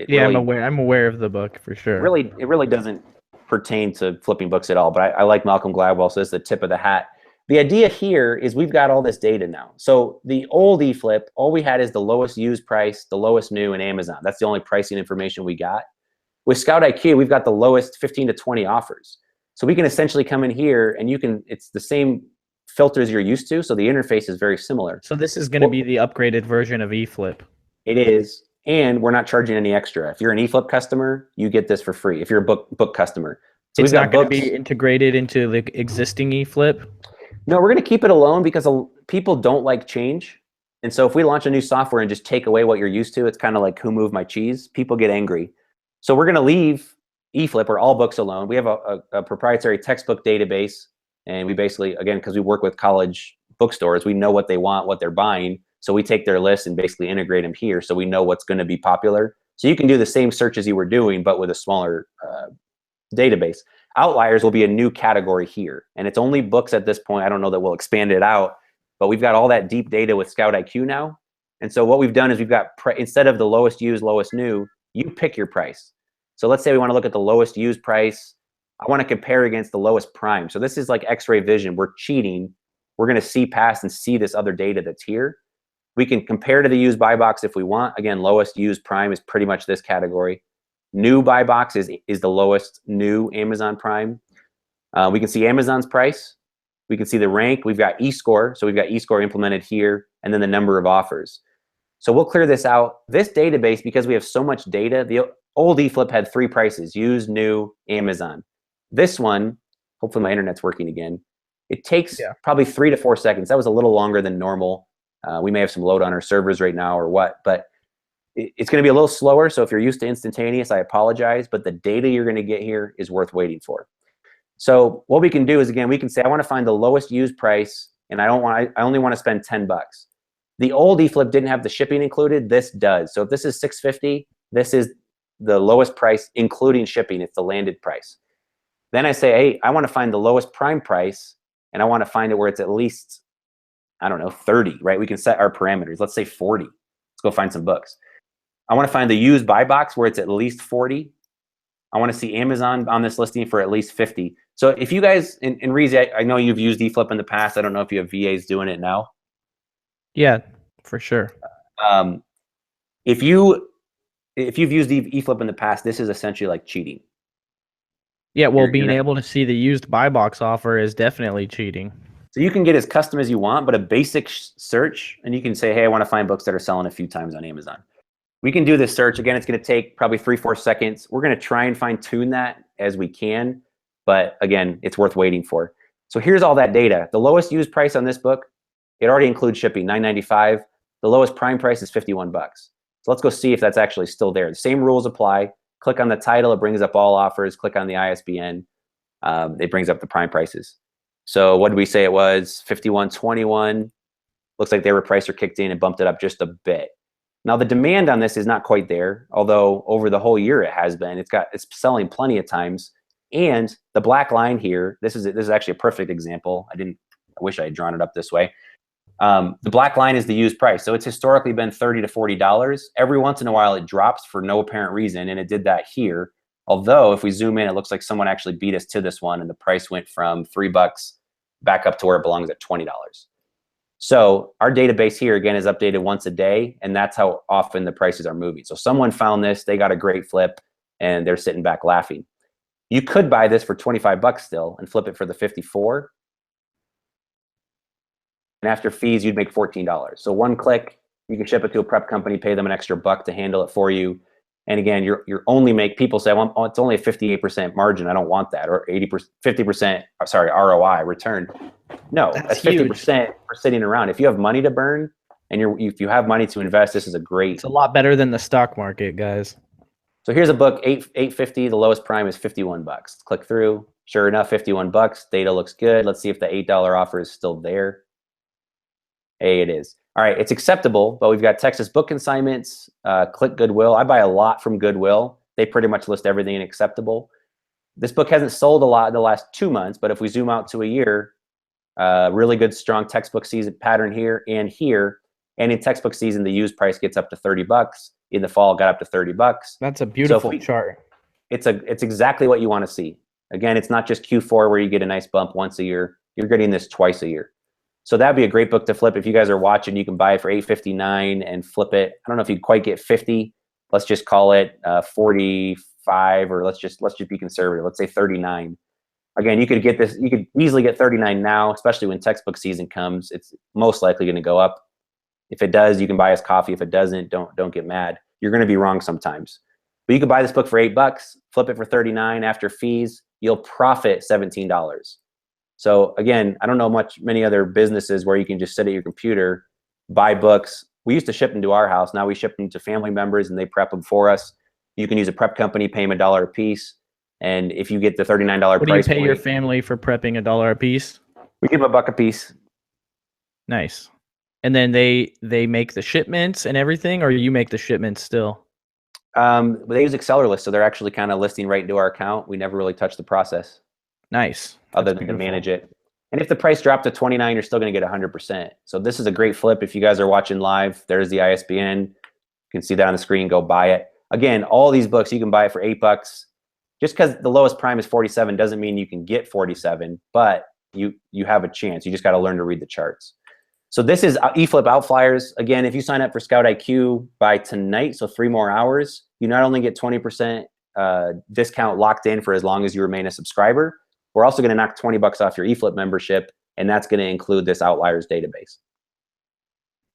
I'm aware of the book for sure. It really doesn't pertain to flipping books at all, but I like Malcolm Gladwell, so it's the tip of the hat. The idea here is we've got all this data now. So the old eFlip, all we had is the lowest used price, the lowest new, and Amazon. That's the only pricing information we got. With ScoutIQ, we've got the lowest 15 to 20 offers. So we can essentially come in here and it's the same filters you're used to. So the interface is very similar. So this is going to be the upgraded version of eFlip. It is. And we're not charging any extra. If you're an eFlip customer, you get this for free. If you're a book customer. So it's not going to be integrated into the existing eFlip? No, we're going to keep it alone because people don't like change. And so if we launch a new software and just take away what you're used to, it's kind of like who moved my cheese? People get angry. So we're going to leave eFlip or all books alone. We have a proprietary textbook database. And we basically, again, because we work with college bookstores, we know what they want, what they're buying. So we take their list and basically integrate them here. So we know what's going to be popular. So you can do the same search as you were doing, but with a smaller database. Outliers will be a new category here. And it's only books at this point. I don't know that we'll expand it out, but we've got all that deep data with ScoutIQ now. And so what we've done is we've got, instead of the lowest used, lowest new, you pick your price. So let's say we want to look at the lowest used price. I want to compare against the lowest prime. So this is like X-ray vision. We're cheating. We're going to see past and see this other data that's here. We can compare to the used buy box if we want. Again, lowest used prime is pretty much this category. New buy box is the lowest new Amazon Prime. We can see Amazon's price. We can see the rank. We've got eScore. So we've got eScore implemented here, and then the number of offers. So we'll clear this out. This database, because we have so much data, the old eFlip had 3 prices: used, new, Amazon. This one, hopefully my internet's working again. It takes probably 3 to 4 seconds. That was a little longer than normal. We may have some load on our servers right now or what, but it's going to be a little slower. So if you're used to instantaneous, I apologize, but the data you're going to get here is worth waiting for. So what we can do is, again, we can say, I want to find the lowest used price, and I only want to spend 10 bucks. The old eFlip didn't have the shipping included. This does. So if this is $6.50, this is the lowest price, including shipping. It's the landed price. Then I say, hey, I want to find the lowest prime price, and I want to find it where it's at least, I don't know, 30, right? We can set our parameters. Let's say 40. Let's go find some books. I want to find the used buy box where it's at least 40. I want to see Amazon on this listing for at least 50. So if you guys, and Reezy, I know you've used eFlip in the past. I don't know if you have VAs doing it now. Yeah, for sure. If you've used eFlip in the past, this is essentially like cheating. Yeah, well, being able to see the used buy box offer is definitely cheating. So you can get as custom as you want, but a basic search, and you can say, hey, I want to find books that are selling a few times on Amazon. We can do this search. Again, it's going to take probably 3-4 seconds. We're going to try and fine tune that as we can, but again, it's worth waiting for. So here's all that data. The lowest used price on this book, it already includes shipping, $9.95. The lowest prime price is 51 bucks. So let's go see if that's actually still there. The same rules apply. Click on the title, it brings up all offers. Click on the ISBN, it brings up the prime prices. So what did we say it was? 51.21. Looks like they were price or kicked in and bumped it up just a bit. Now the demand on this is not quite there, although over the whole year it has been. It's selling plenty of times. And the black line here, this is actually a perfect example. I wish I had drawn it up this way. The black line is the used price. So it's historically been $30 to $40. Every once in a while it drops for no apparent reason, and it did that here. Although if we zoom in, it looks like someone actually beat us to this one, and the price went from $3 back up to where it belongs at $20. So our database here, again, is updated once a day, and that's how often the prices are moving. So someone found this, they got a great flip, and they're sitting back laughing. You could buy this for 25 bucks still and flip it for the 54. And after fees, you'd make $14. So one click, you can ship it to a prep company, pay them an extra buck to handle it for you. And again, you're only people say, well, it's only a 58% margin. I don't want that. Or 50%, sorry, ROI, return. No, that's 50% for sitting around. If you have money to burn and if you have money to invest, this is a great. It's a lot better than the stock market, guys. So here's a book, $8.50. The lowest prime is 51 bucks. Click through. Sure enough, 51 bucks. Data looks good. Let's see if the $8 offer is still there. Hey, it is. All right, it's acceptable, but we've got Texas book consignments, click Goodwill. I buy a lot from Goodwill. They pretty much list everything in acceptable. This book hasn't sold a lot in the last 2 months, but if we zoom out to a year, really good, strong textbook season pattern here and here. And in textbook season, the used price gets up to 30 bucks. In the fall, got up to 30 bucks. That's a beautiful chart. It's exactly what you want to see. Again, it's not just Q4 where you get a nice bump once a year. You're getting this twice a year. So that'd be a great book to flip. If you guys are watching, you can buy it for $8.59 and flip it. I don't know if you'd quite get 50. Let's just call it 45, or let's just be conservative. Let's say 39. Again, you could get this. You could easily get 39 now, especially when textbook season comes. It's most likely going to go up. If it does, you can buy us coffee. If it doesn't, don't get mad. You're going to be wrong sometimes. But you could buy this book for $8, flip it for 39 after fees. You'll profit $17. So again, I don't know many other businesses where you can just sit at your computer, buy books. We used to ship them to our house. Now we ship them to family members and they prep them for us. You can use a prep company, pay them $1 a piece. And if you get the $39 price what do you pay your family for prepping $1 a piece? We give them $1 a piece. Nice. And then they make the shipments and everything, or you make the shipments still? They use Accelerlist, so they're actually kind of listing right into our account. We never really touch the process. Nice. Other than to manage it. And if the price dropped to 29, you're still going to get 100%. So this is a great flip. If you guys are watching live, there's the ISBN. You can see that on the screen. Go buy it. Again, all these books, you can buy it for $8. Just because the lowest prime is 47 doesn't mean you can get 47, but you have a chance. You just got to learn to read the charts. So this is eFlip Outflyers. Again, if you sign up for ScoutIQ by tonight, so 3 more hours, you not only get 20% discount locked in for as long as you remain a subscriber, we're also going to knock 20 bucks off your eFlip membership, and that's going to include this Outliers database.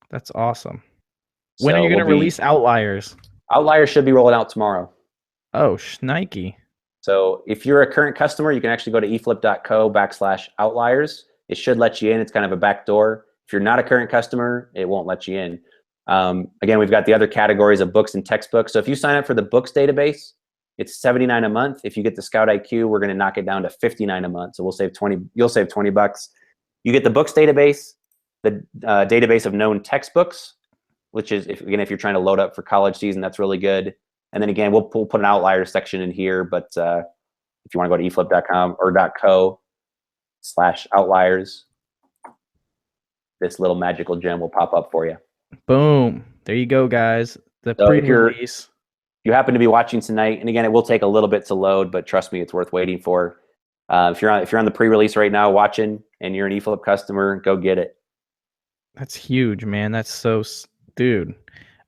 That's awesome. When are you going to release Outliers? Outliers should be rolling out tomorrow. Oh, shnikey. So if you're a current customer, you can actually go to eflip.co/outliers. It should let you in. It's kind of a back door. If you're not a current customer, it won't let you in. Again, we've got the other categories of books and textbooks. So if you sign up for the books database, it's $79 a month. If you get the ScoutIQ, we're going to knock it down to $59 a month. So we'll save 20. You'll save $20. You get the books database, the database of known textbooks, which is, if you're trying to load up for college season, that's really good. And then again, we'll put an outlier section in here. But if you want to go to eflip.com or .co/outliers, this little magical gem will pop up for you. Boom. There you go, guys. The So pre-release. If you happen to be watching tonight, and again, it will take a little bit to load, but trust me, it's worth waiting for. If you're on the pre-release right now watching and you're an eFlip customer, go get it. That's huge, man. That's so, dude.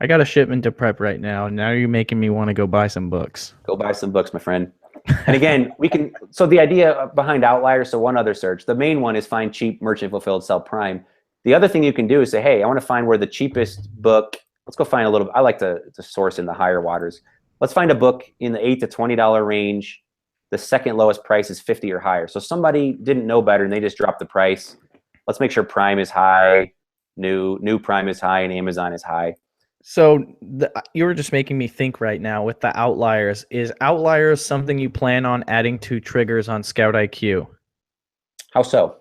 I got a shipment to prep right now. Now you're making me want to go buy some books. Go buy some books, my friend. And again, so the idea behind Outliers, so one other search, the main one is find cheap, merchant fulfilled, sell prime. The other thing you can do is say, hey, I want to find where the cheapest book, let's go find a little, I like to source in the higher waters. Let's find a book in the $8 to $20 range. The second lowest price is 50 or higher. So somebody didn't know better and they just dropped the price. Let's make sure Prime is high, new Prime is high, and Amazon is high. So you were just making me think right now with the outliers. Is outliers something you plan on adding to triggers on ScoutIQ? How so?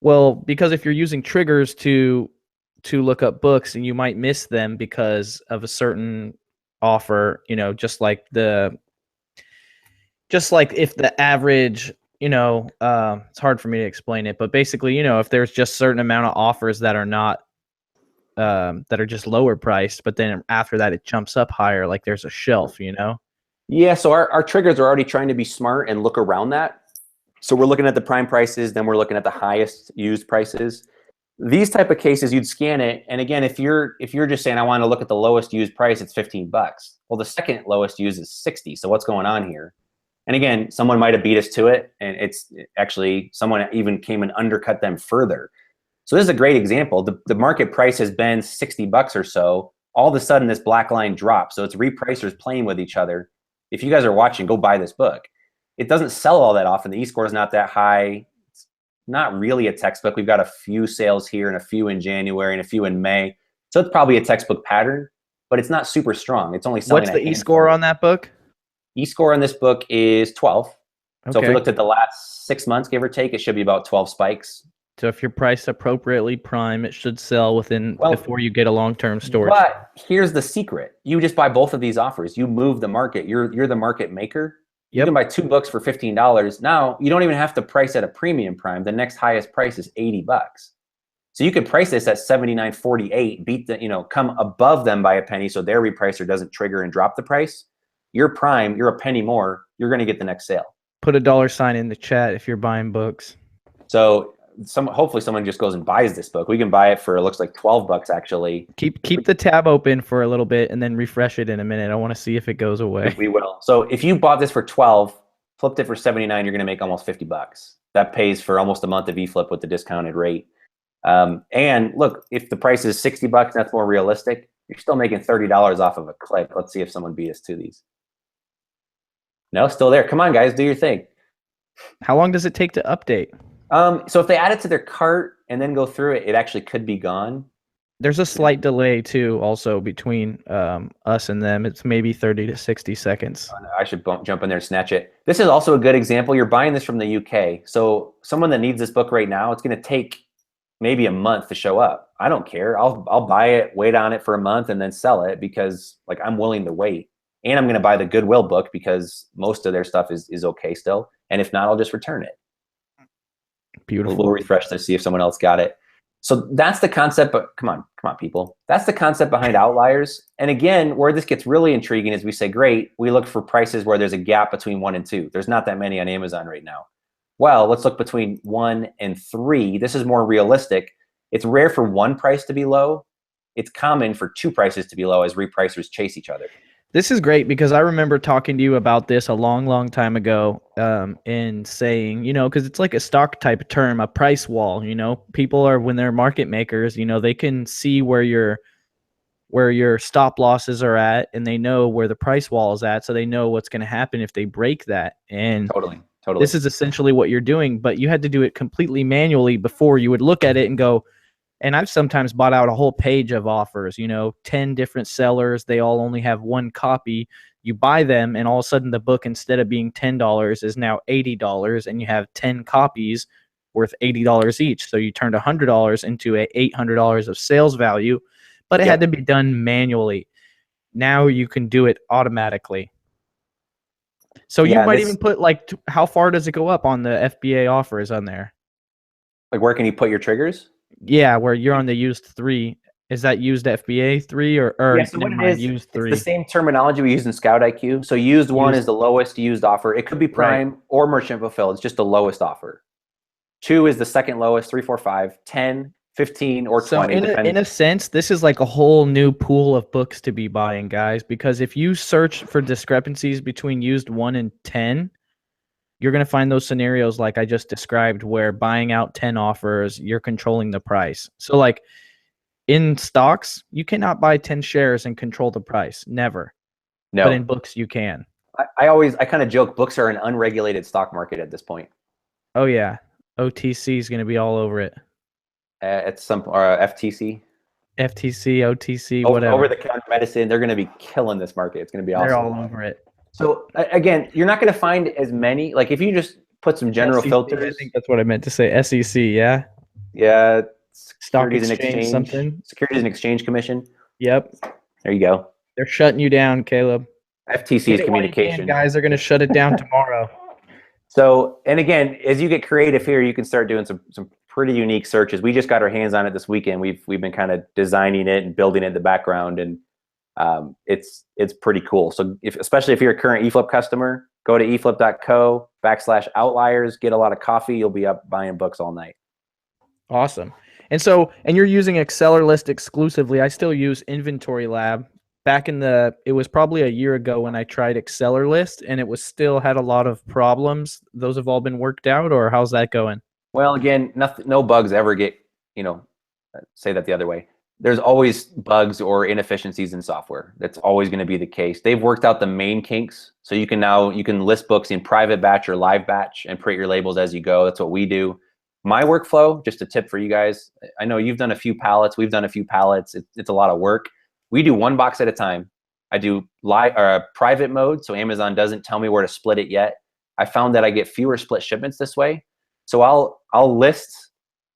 Well, because if you're using triggers to look up books and you might miss them because of a certain offer, just like if the average, it's hard for me to explain it, but basically, if there's just certain amount of offers that are not that are just lower priced, but then after that it jumps up higher, like there's a shelf, Yeah, so our triggers are already trying to be smart and look around that. So we're looking at the prime prices, then we're looking at the highest used prices. These type of cases, you'd scan it, and again, if you're just saying I want to look at the lowest used price, it's $15. Well, the second lowest used is 60. So what's going on here? And again, someone might have beat us to it, and it's actually someone even came and undercut them further. So this is a great example. The market price has been $60 or so. All of a sudden, this black line drops. So it's repricers playing with each other. If you guys are watching, go buy this book. It doesn't sell all that often. The e-score is not that high. It's not really a textbook. We've got a few sales here and a few in January and a few in May. So it's probably a textbook pattern, but it's not super strong. It's only selling. What's the e-score on that book? E-score on this book is 12. Okay. So if we looked at the last 6 months, give or take, it should be about 12 spikes. So if you're priced appropriately prime, it should sell before you get a long-term storage. But here's the secret. You just buy both of these offers. You move the market. You're the market maker. You can buy 2 books for $15. Now, you don't even have to price at a premium prime. The next highest price is $80. So you could price this at $79.48, beat the, come above them by a penny so their repricer doesn't trigger and drop the price. You're prime, you're a penny more, you're going to get the next sale. Put a $sign in the chat if you're buying books. So hopefully someone just goes and buys this book. We can buy it for, it looks like $12 actually. Keep the tab open for a little bit and then refresh it in a minute. I want to see if it goes away. We will. So if you bought this for 12, flipped it for 79, you're going to make almost $50. That pays for almost a month of eFlip with the discounted rate. And look, if the price is $60, that's more realistic. You're still making $30 off of a clip. Let's see if someone beat us to these. No, still there. Come on, guys, do your thing. How long does it take to update? So if they add it to their cart and then go through it, it actually could be gone. There's a slight delay too, also between us and them. It's maybe 30 to 60 seconds. Oh, no, I should jump in there and snatch it. This is also a good example. You're buying this from the UK. So someone that needs this book right now, it's going to take maybe a month to show up. I don't care. I'll buy it, wait on it for a month, and then sell it because I'm willing to wait. And I'm going to buy the Goodwill book because most of their stuff is okay still. And if not, I'll just return it. Beautiful. We'll refresh to see if someone else got it. So that's the concept. But come on, people. That's the concept behind outliers. And again, where this gets really intriguing is we say, great, we look for prices where there's a gap between 1 and 2. There's not that many on Amazon right now. Well, let's look between 1 and 3. This is more realistic. It's rare for one price to be low. It's common for 2 prices to be low as repricers chase each other. This is great because I remember talking to you about this a long, long time ago and saying, because it's like a stock type of term, a price wall, people are, when they're market makers, they can see where your stop losses are at and they know where the price wall is at. So they know what's going to happen if they break that. And Totally. Totally. This is essentially what you're doing, but you had to do it completely manually before. You would look at it and go, and I've sometimes bought out a whole page of offers, 10 different sellers. They all only have one copy. You buy them, and all of a sudden the book, instead of being $10, is now $80, and you have 10 copies worth $80 each. So you turned $100 into $800 of sales value, but it had to be done manually. Now you can do it automatically. So you might even put, like, how far does it go up on the FBA offers on there? Like, where can you put your triggers? Yeah, where you're on the used 3. Is that used FBA 3 or yeah, so what it is, used 3? It's the same terminology we use in ScoutIQ. So used 1 is the lowest used offer. It could be prime or merchant fulfilled. It's just the lowest offer. 2 is the second lowest, 3, 4, 5, 10, 15, or 20. So in a sense, this is like a whole new pool of books to be buying, guys, because if you search for discrepancies between used 1 and 10, you're going to find those scenarios like I just described, where buying out 10 offers, you're controlling the price. So like in stocks, you cannot buy 10 shares and control the price. Never. No. But in books, you can. I kind of joke, books are an unregulated stock market at this point. Oh, yeah. OTC is going to be all over it. It's some FTC. FTC, OTC, whatever. Over-the-counter medicine, they're going to be killing this market. It's going to be awesome. They're all over it. So again, you're not going to find as many. Like if you just put some general filters. I think that's what I meant to say. SEC, yeah. Yeah. Securities and Exchange something. Securities and Exchange Commission. Yep. There you go. They're shutting you down, Caleb. FTC is communication. Guys, they're going to shut it down tomorrow. So, and again, as you get creative here, you can start doing some pretty unique searches. We just got our hands on it this weekend. We've been kind of designing it and building it in the background, and it's pretty cool. So especially if you're a current eFlip customer, go to eflip.co/outliers, get a lot of coffee. You'll be up buying books all night. Awesome. And you're using AccelerList exclusively. I still use Inventory Lab. It was probably a year ago when I tried AccelerList, and it was still had a lot of problems. Those have all been worked out, or how's that going? Well, again, no bugs ever get, say that the other way. There's always bugs or inefficiencies in software. That's always going to be the case. They've worked out the main kinks. So you can list books in private batch or live batch and print your labels as you go. That's what we do. My workflow, just a tip for you guys. I know you've done a few pallets. We've done a few pallets. It's a lot of work. We do one box at a time. I do private mode, so Amazon doesn't tell me where to split it yet. I found that I get fewer split shipments this way. So I'll list.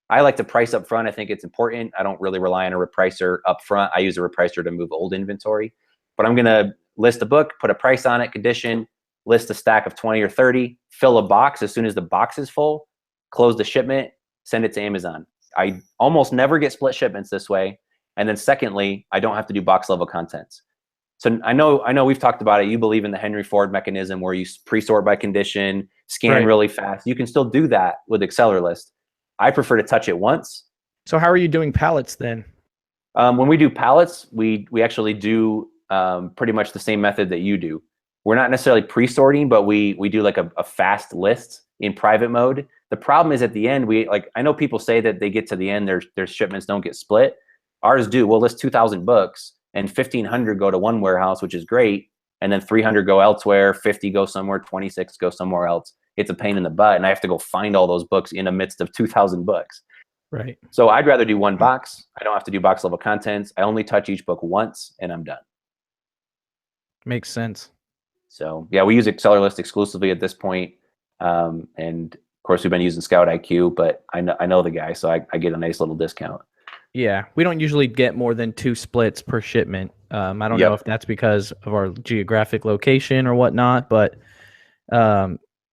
I like to price up front. I think it's important. I don't really rely on a repricer up front. I use a repricer to move old inventory. But I'm going to list a book, put a price on it, condition, list a stack of 20 or 30, fill a box. As soon as the box is full, close the shipment, send it to Amazon. I almost never get split shipments this way. And then secondly, I don't have to do box level contents. So I know we've talked about it. You believe in the Henry Ford mechanism where you pre-sort by condition, scan really fast. You can still do that with AccelerList. I prefer to touch it once. So how are you doing pallets then? When we do pallets, we actually do pretty much the same method that you do. We're not necessarily pre-sorting, but we do like a fast list in private mode. The problem is at the end, I know people say that they get to the end, their shipments don't get split. Ours do. We'll list 2,000 books and 1,500 go to one warehouse, which is great. And then 300 go elsewhere, 50 go somewhere, 26 go somewhere else. It's a pain in the butt. And I have to go find all those books in the midst of 2,000 books. Right. So I'd rather do one box. I don't have to do box level contents. I only touch each book once and I'm done. Makes sense. So yeah, we use AccelerList exclusively at this point. And of course we've been using ScoutIQ, but I know the guy, so I get a nice little discount. Yeah, we don't usually get more than 2 splits per shipment. I don't know if that's because of our geographic location or whatnot, but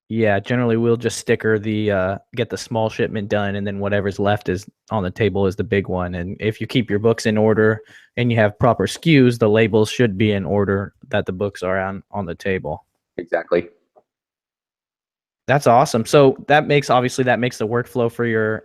yeah, generally we'll just sticker get the small shipment done, and then whatever's left is on the table is the big one. And if you keep your books in order and you have proper SKUs, the labels should be in order that the books are on the table. Exactly. That's awesome. So that makes the workflow for your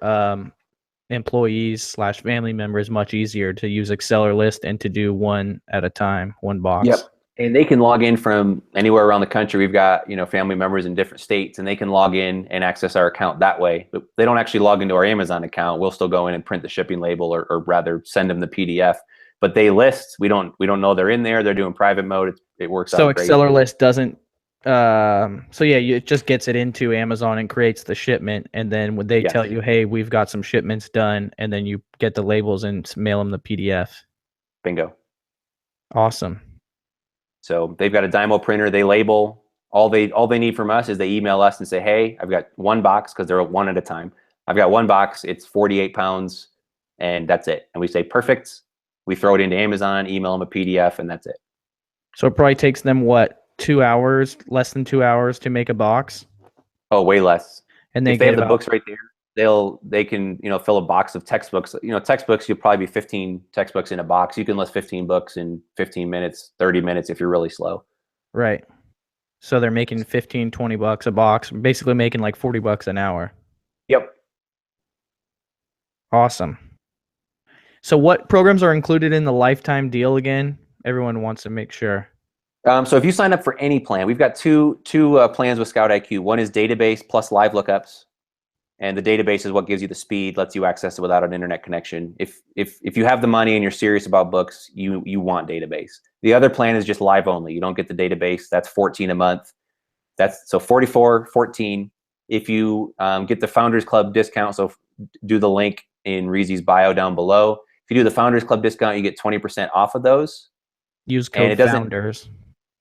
employees/family members much easier to use AccelerList and to do one at a time, one box. Yep. And they can log in from anywhere around the country. We've got, family members in different states, and they can log in and access our account that way. But they don't actually log into our Amazon account. We'll still go in and print the shipping label or rather send them the PDF. But they list, we don't know they're in there. They're doing private mode. It works out great. So AccelerList doesn't So yeah, it just gets it into Amazon and creates the shipment, and then when they Yes. tell you, hey, we've got some shipments done, and then you get the labels and mail them the PDF. Bingo. Awesome. So they've got a Dymo printer. They label. All they need from us is they email us and say, hey, I've got one box, because they're one at a time. I've got one box. It's 48 pounds, and that's it. And we say, perfect. We throw it into Amazon, email them a PDF, and that's it. So it probably takes them what, 2 hours, less than 2 hours to make a box, Oh, way less. and they If they get have the about books right there, they can fill a box of textbooks. Textbooks, you'll probably be 15 textbooks in a box. You can list 15 books in 15 minutes, 30 minutes if you're really slow. right. So they're making 15, 20 bucks a box, basically making like 40 bucks an hour. Yep. Awesome. So what programs are included in the lifetime deal again? Everyone wants to make sure. So if you sign up for any plan, we've got two plans with ScoutIQ. One is database plus live lookups, and the database is what gives you the speed, lets you access it without an internet connection. If you have the money and you're serious about books, you want database. The other plan is just live only. You don't get the database. That's $14 a month. That's so $44, $14. If you get the Founders Club discount, so do the link in Reezy's bio down below. If you do the Founders Club discount, you get 20% off of those. Use code FOUNDERS.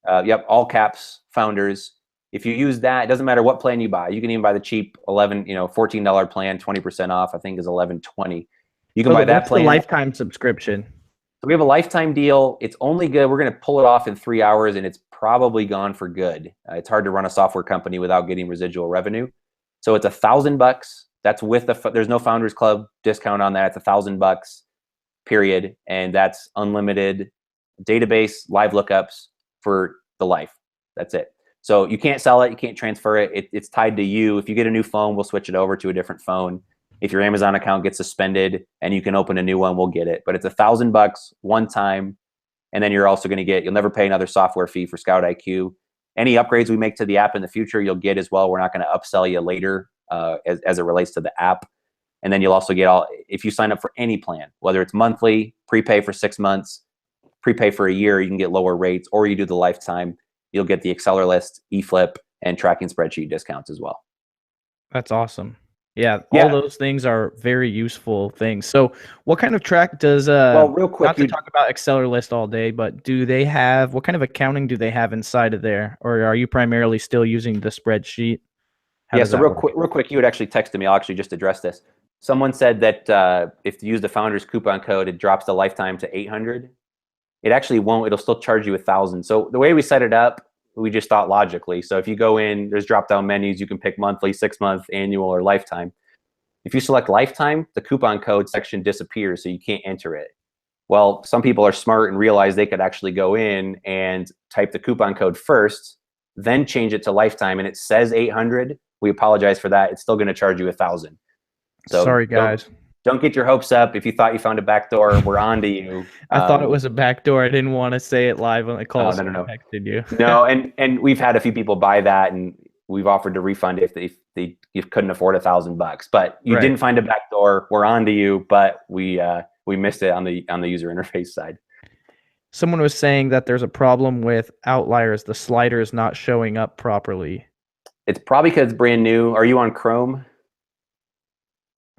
Yep, all caps, Founders. If you use that, it doesn't matter what plan you buy. You can even buy the cheap $14 plan, 20% off. I think is $11.20. You can buy that plan. The lifetime subscription. So we have a lifetime deal. It's only good. We're going to pull it off in 3 hours, and it's probably gone for good. It's hard to run a software company without getting residual revenue. So it's $1,000. That's with there's no Founders Club discount on that. It's $1,000 period, and that's unlimited database, live lookups for the life. That's it. So you can't sell it. You can't transfer it. It's tied to you. If you get a new phone, we'll switch it over to a different phone. If your Amazon account gets suspended and you can open a new one, we'll get it. But it's $1,000 one time. And then you're also going to you'll never pay another software fee for ScoutIQ. Any upgrades we make to the app in the future, you'll get as well. We're not going to upsell you later as it relates to the app. And then you'll also get if you sign up for any plan, whether it's monthly, prepay for 6 months, prepay for a year, you can get lower rates, or you do the lifetime, you'll get the AccelerList, eFLIP, and tracking spreadsheet discounts as well. That's awesome. Yeah, all those things are very useful things. So what kind of track does well, real quick, not to talk about AccelerList all day, but do they have, what kind of accounting do they have inside of there? Or are you primarily still using the spreadsheet? So real quick, you had actually texted me. I'll actually just address this. Someone said that if you use the Founders coupon code, it drops the lifetime to $800. It actually won't. It'll still charge you $1,000. So the way we set it up, we just thought logically. So if you go in, there's drop-down menus. You can pick monthly, 6-month, annual, or lifetime. If you select lifetime, the coupon code section disappears, so you can't enter it. Well, some people are smart and realize they could actually go in and type the coupon code first, then change it to lifetime, and it says 800. We apologize for that. It's still going to charge you $1,000. So sorry, guys. Don't get your hopes up. If you thought you found a back door, we're on to you. I thought it was a back door. I didn't want to say it live on the call. No. I texted you. No, and we've had a few people buy that, and we've offered to refund if they couldn't afford $1,000. But you didn't find a back door. We're on to you, but we missed it on the user interface side. Someone was saying that there's a problem with Outliers. The slider is not showing up properly. It's probably because it's brand new. Are you on Chrome?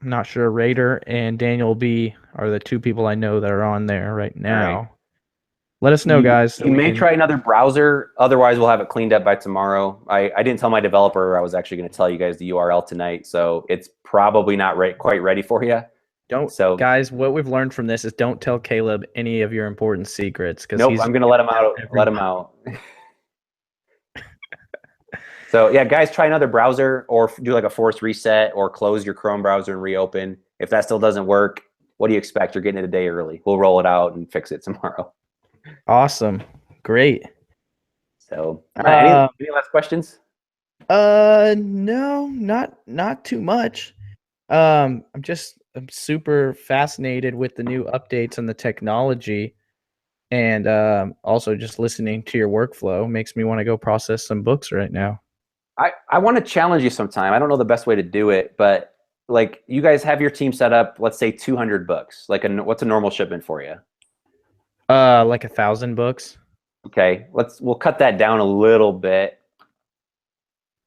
I'm not sure. Raider and Daniel B are the two people I know that are on there right now. Right. Let us know, guys. You may try another browser. Otherwise, we'll have it cleaned up by tomorrow. I didn't tell my developer I was actually going to tell you guys the URL tonight, so it's probably not quite ready for you. Guys, what we've learned from this is don't tell Caleb any of your important secrets. Nope, I'm going to let him out. Let him out. So yeah, guys, try another browser or do like a forced reset or close your Chrome browser and reopen. If that still doesn't work, what do you expect? You're getting it a day early. We'll roll it out and fix it tomorrow. Awesome. Great. So any last questions? No, not too much. I'm super fascinated with the new updates and the technology, and also just listening to your workflow makes me want to go process some books right now. I want to challenge you sometime. I don't know the best way to do it, but like you guys have your team set up, let's say 200 books. Like what's a normal shipment for you? Like 1,000 books. Okay, we'll cut that down a little bit.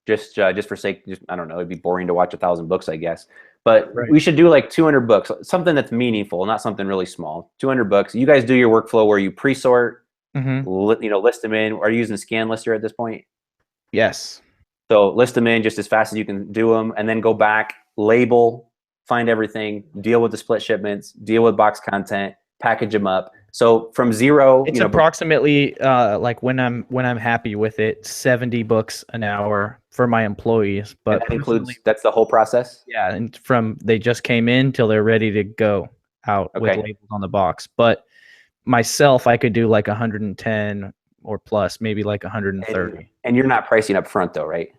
just for sake. Just, I don't know. It'd be boring to watch 1,000 books, I guess. But Right. we should do like 200 books, something that's meaningful, not something really small. 200 books. You guys do your workflow where you pre-sort, list them in. Are you using Scan Lister at this point? Yes. So list them in just as fast as you can do them, and then go back, label, find everything, deal with the split shipments, deal with box content, package them up. So from zero, It's approximately like when I'm happy with it, 70 books an hour for my employees. But that includes, that's the whole process. Yeah, and from they just came in till they're ready to go out with labels on the box. But myself, I could do like 110 or plus, maybe like 130. And you're not pricing up front though, right?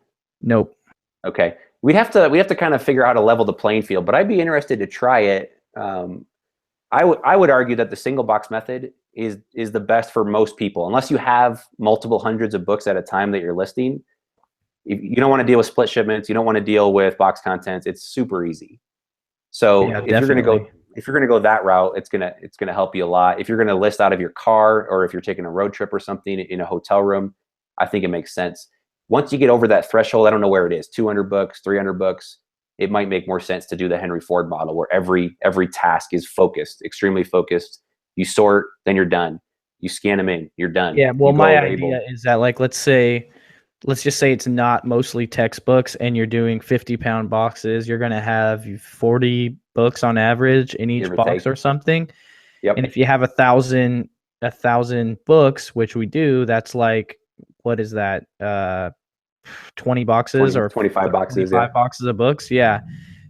Nope. Okay. We have to kind of figure out how to level the playing field, but I'd be interested to try it. I would argue that the single box method is the best for most people, unless you have multiple hundreds of books at a time that you're listing. You don't want to deal with split shipments. You don't want to deal with box contents. It's super easy. So Yeah, if you're gonna go that route, it's gonna help you a lot. If you're gonna list out of your car, or if you're taking a road trip or something in a hotel room, I think it makes sense. Once you get over that threshold, I don't know where it is, 200 books, 300 books, it might make more sense to do the Henry Ford model, where every task is focused, extremely focused. You sort, then you're done. You scan them in, you're done. Yeah, well, my idea is that, like, let's just say it's not mostly textbooks and you're doing 50-pound boxes. You're going to have 40 books on average in each box or something. Yep. And if you have 1,000 books, which we do, that's like, what is that? 20 boxes or 25 boxes, 25 boxes of books. Yeah.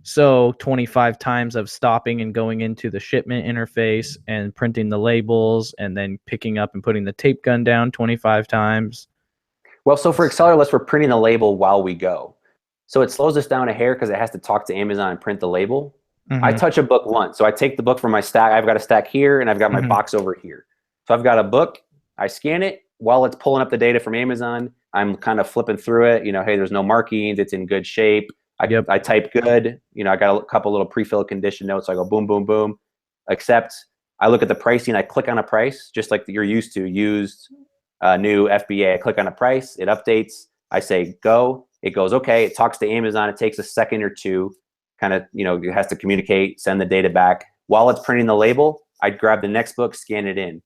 So 25 times of stopping and going into the shipment interface and printing the labels and then picking up and putting the tape gun down 25 times. Well, so for Accelerless, we're printing the label while we go. So it slows us down a hair because it has to talk to Amazon and print the label. I touch a book once. So I take the book from my stack. I've got a stack here and I've got my box over here. So I've got a book. I scan it. While it's pulling up the data from Amazon, I'm kind of flipping through it. You know, hey, there's no markings. It's in good shape. I type good. You know, I got a couple little pre-filled condition notes. So I go boom, boom, boom. Accept. I look at the pricing. I click on a price, just like you're used to. Used, new, FBA. I click on a price. It updates. I say go. It goes okay. It talks to Amazon. It takes a second or two. Kind of, you know, it has to communicate, send the data back. While it's printing the label, I grab the next book, scan it in.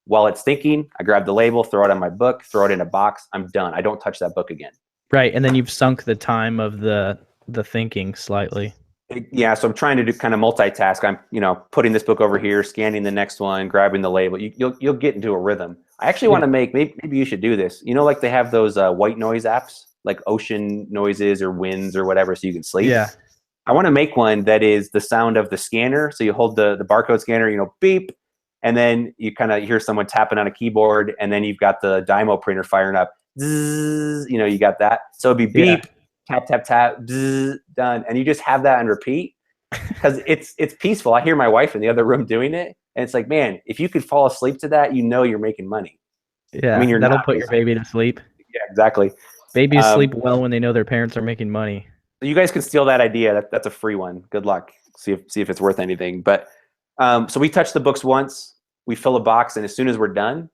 While it's thinking, I grab the label, throw it on my book, throw it in a box. I'm done. I don't touch that book again. Right, and then you've sunk the time of the thinking slightly. Yeah, so I'm trying to do kind of multitask. I'm, you know, putting this book over here, scanning the next one, grabbing the label. You'll get into a rhythm. I actually want to make, maybe you should do this. You know, like they have those white noise apps, like ocean noises or winds or whatever, so you can sleep. Yeah. I want to make one that is the sound of the scanner. So you hold the barcode scanner, you know, beep, and then you kind of hear someone tapping on a keyboard, and then you've got the Dymo printer firing up. Zzz, you know, you got that. So it'd be beep, tap, tap, tap, zzz, done. And you just have that on repeat because it's peaceful. I hear my wife in the other room doing it, and it's like, man, if you could fall asleep to that, you know you're making money. Yeah, I mean, that'll put your baby to sleep. Yeah, exactly. Babies sleep well when they know their parents are making money. You guys can steal that idea. That's a free one. Good luck. See if it's worth anything. But so we touch the books once, we fill a box, and as soon as we're done,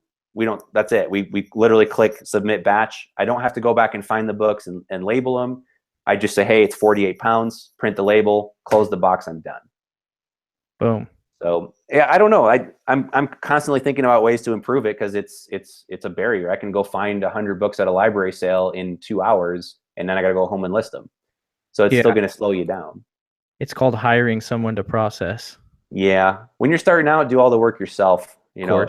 that's it. We literally click submit batch. I don't have to go back and find the books and label them. I just say, hey, it's 48 pounds, print the label, close the box, I'm done. Boom. So yeah, I don't know. I'm constantly thinking about ways to improve it because it's a barrier. I can go find 100 books at a library sale in 2 hours, and then I got to go home and list them. So it's still going to slow you down. It's called hiring someone to process. Yeah. When you're starting out, do all the work yourself. You know,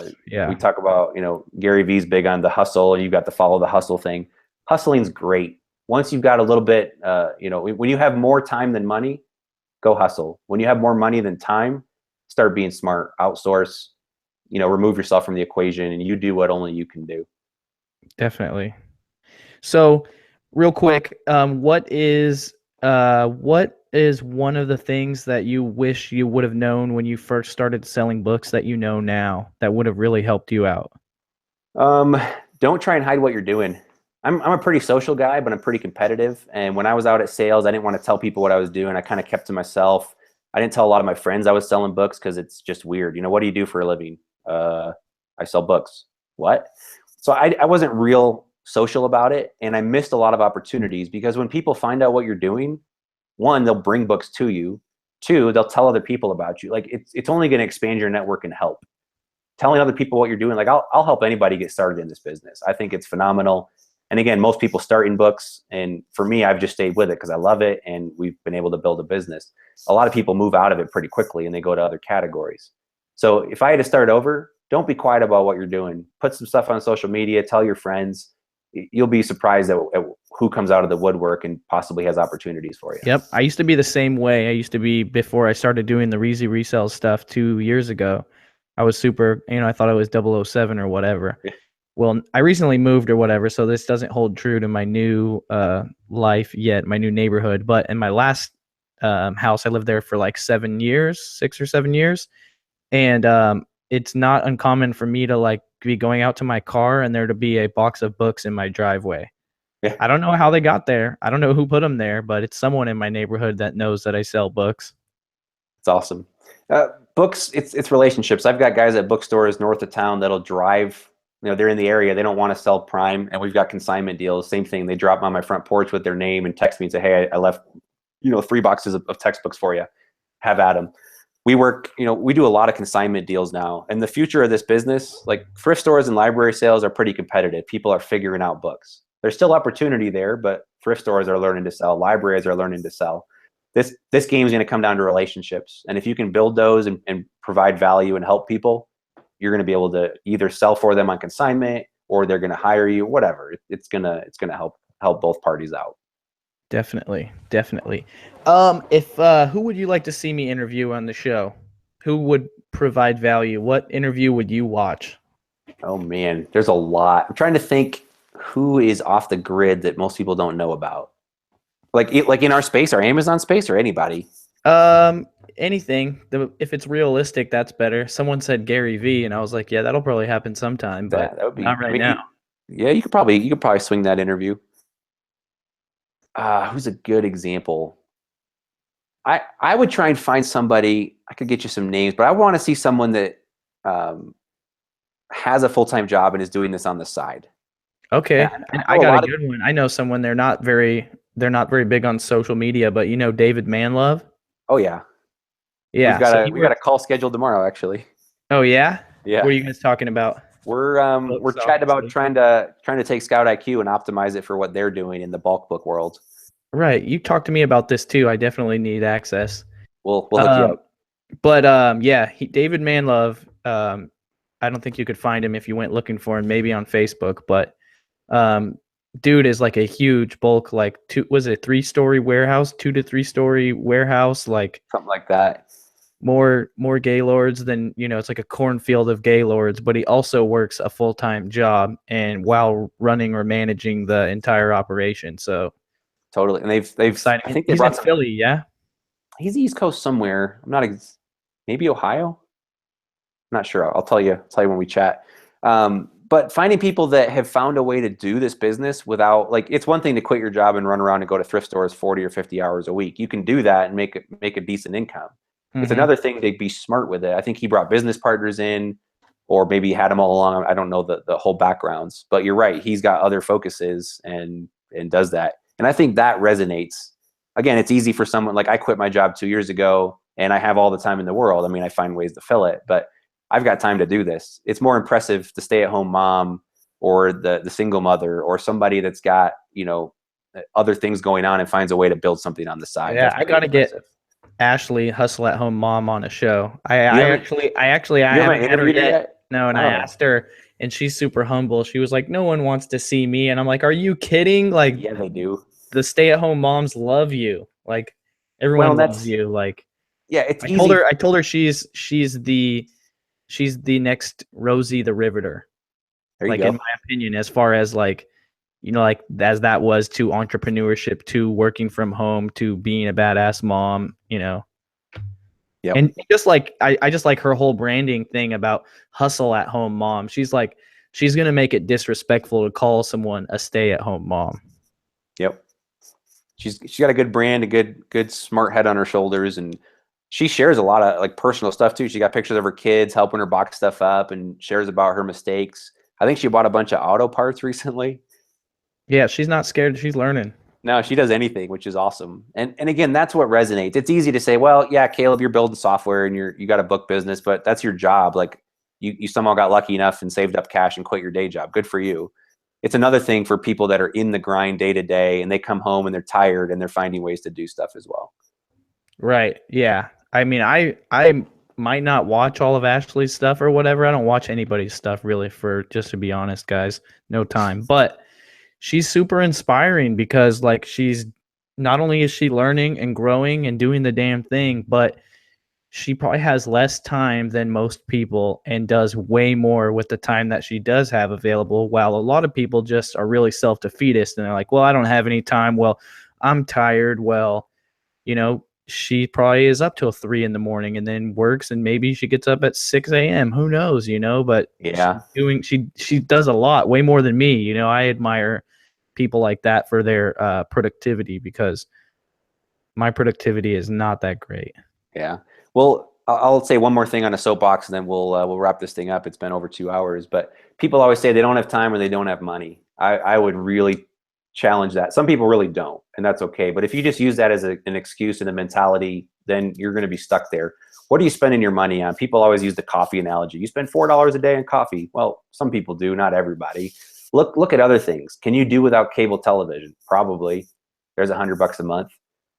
we talk about, you know, Gary Vee's big on the hustle, and you've got to follow the hustle thing. Hustling's great. Once you've got a little bit, you know, when you have more time than money, go hustle. When you have more money than time, start being smart, outsource, you know, remove yourself from the equation, and you do what only you can do. Definitely. So real quick, what is one of the things that you wish you would have known when you first started selling books that you know now that would have really helped you out? Don't try and hide what you're doing. I'm a pretty social guy, but I'm pretty competitive. And when I was out at sales, I didn't want to tell people what I was doing. I kind of kept to myself. I didn't tell a lot of my friends I was selling books because it's just weird. You know, what do you do for a living? I sell books. What? So I wasn't real social about it, and I missed a lot of opportunities because when people find out what you're doing, one, they'll bring books to you. Two, they'll tell other people about you. Like it's only going to expand your network and help. Telling other people what you're doing, like I'll help anybody get started in this business. I think it's phenomenal. And again, most people start in books, and for me, I've just stayed with it because I love it, and we've been able to build a business. A lot of people move out of it pretty quickly and they go to other categories. So if I had to start over, don't be quiet about what you're doing. Put some stuff on social media, tell your friends. You'll be surprised at who comes out of the woodwork and possibly has opportunities for you. Yep. I used to be the same way. I used to be, before I started doing the Reezy Resells stuff 2 years ago, I was super, I thought I was 007 or whatever. Yeah. Well, I recently moved or whatever, so this doesn't hold true to my new life yet, my new neighborhood. But in my last house, I lived there for like 7 years, 6 or 7 years. And it's not uncommon for me to like be going out to my car and there to be a box of books in my driveway. Yeah. I don't know how they got there. I don't know who put them there, but it's someone in my neighborhood that knows that I sell books. It's awesome. Books, it's relationships. I've got guys at bookstores north of town that'll drive, they're in the area. They don't want to sell prime, and we've got consignment deals. Same thing. They drop on my front porch with their name and text me and say, hey, I left, 3 boxes of textbooks for you. Have at them. We work, we do a lot of consignment deals now. And the future of this business, like thrift stores and library sales, are pretty competitive. People are figuring out books. There's still opportunity there, but thrift stores are learning to sell. Libraries are learning to sell. This game is going to come down to relationships. And if you can build those and provide value and help people, you're going to be able to either sell for them on consignment or they're going to hire you, whatever. It's going to help both parties out. Definitely. Who would you like to see me interview on the show? Who would provide value? What interview would you watch? Oh man, there's a lot. I'm trying to think who is off the grid that most people don't know about. Like in our space, our Amazon space, or anybody. Anything. If it's realistic, that's better. Someone said Gary V, and I was like, yeah, that'll probably happen sometime, but that would be not right now. You could probably swing that interview. Who's a good example? I would try and find somebody. I could get you some names, but I want to see someone that has a full-time job and is doing this on the side. Okay, and I got a good one. I know someone. They're not very big on social media, but David Manlove. Oh yeah. Yeah. We got a call scheduled tomorrow, actually. Oh yeah. Yeah. What are you guys talking about? We're chatting about trying to take ScoutIQ and optimize it for what they're doing in the bulk book world. Right. You talked to me about this too. I definitely need access. We'll hook you up. But David Manlove. I don't think you could find him if you went looking for him. Maybe on Facebook, but dude is like a huge bulk, like 3-story warehouse, 2 to 3-story warehouse, like something like that. More Gaylords than it's like a cornfield of Gaylords, but he also works a full-time job and while running or managing the entire operation. So totally, and they've exciting. I think he's in Philly. Yeah, he's East Coast somewhere. I'm not maybe Ohio. I'm not sure. I'll tell you when we chat. But finding people that have found a way to do this business without, like, it's one thing to quit your job and run around and go to thrift stores 40 or 50 hours a week. You can do that and make a decent income. Mm-hmm. It's another thing to be smart with it. I think he brought business partners in, or maybe he had them all along. I don't know the whole backgrounds, but you're right. He's got other focuses and does that. And I think that resonates. Again, it's easy for someone, like I quit my job 2 years ago and I have all the time in the world. I mean, I find ways to fill it, but I've got time to do this. It's more impressive to stay-at-home mom or the single mother or somebody that's got, other things going on and finds a way to build something on the side. Yeah, I got to get Ashley, hustle-at-home mom, on a show. I haven't had her yet. No, and I asked her, and she's super humble. She was like, no one wants to see me. And I'm like, are you kidding? Like, yeah, they do. The stay-at-home moms love you. Like, everyone loves you. Like, yeah, it's easy. I told her she's the next Rosie the Riveter. Like, in my opinion, as far as like, as that was to entrepreneurship, to working from home, to being a badass mom, Yeah. And just like, I just like her whole branding thing about hustle at home mom. She's like, she's going to make it disrespectful to call someone a stay at home mom. Yep. She's got a good brand, a good smart head on her shoulders, and she shares a lot of like personal stuff too. She got pictures of her kids helping her box stuff up and shares about her mistakes. I think she bought a bunch of auto parts recently. Yeah, she's not scared. She's learning. No, she does anything, which is awesome. And again, that's what resonates. It's easy to say, well, yeah, Caleb, you're building software and you got a book business, but that's your job. Like you somehow got lucky enough and saved up cash and quit your day job. Good for you. It's another thing for people that are in the grind day to day and they come home and they're tired and they're finding ways to do stuff as well. Right. Yeah. I mean, I might not watch all of Ashley's stuff or whatever. I don't watch anybody's stuff really, for just to be honest, guys. No time. But she's super inspiring because like she's not only is she learning and growing and doing the damn thing, but she probably has less time than most people and does way more with the time that she does have available. While a lot of people just are really self-defeatist and they're like, well, I don't have any time. Well, I'm tired. Well, she probably is up till 3 in the morning and then works, and maybe she gets up at 6 a.m. Who knows, but Yeah. she does a lot, way more than me. I admire people like that for their productivity, because my productivity is not that great. Yeah. Well, I'll say one more thing on a soapbox, and then we'll wrap this thing up. It's been over 2 hours, but people always say they don't have time or they don't have money. I would really challenge that. Some people really don't, and that's okay. But if you just use that as an excuse and a mentality, then you're going to be stuck there. What are you spending your money on? People always use the coffee analogy. You spend $4 a day on coffee. Well, some people do, not everybody. Look at other things. Can you do without cable television? Probably. There's $100 a month.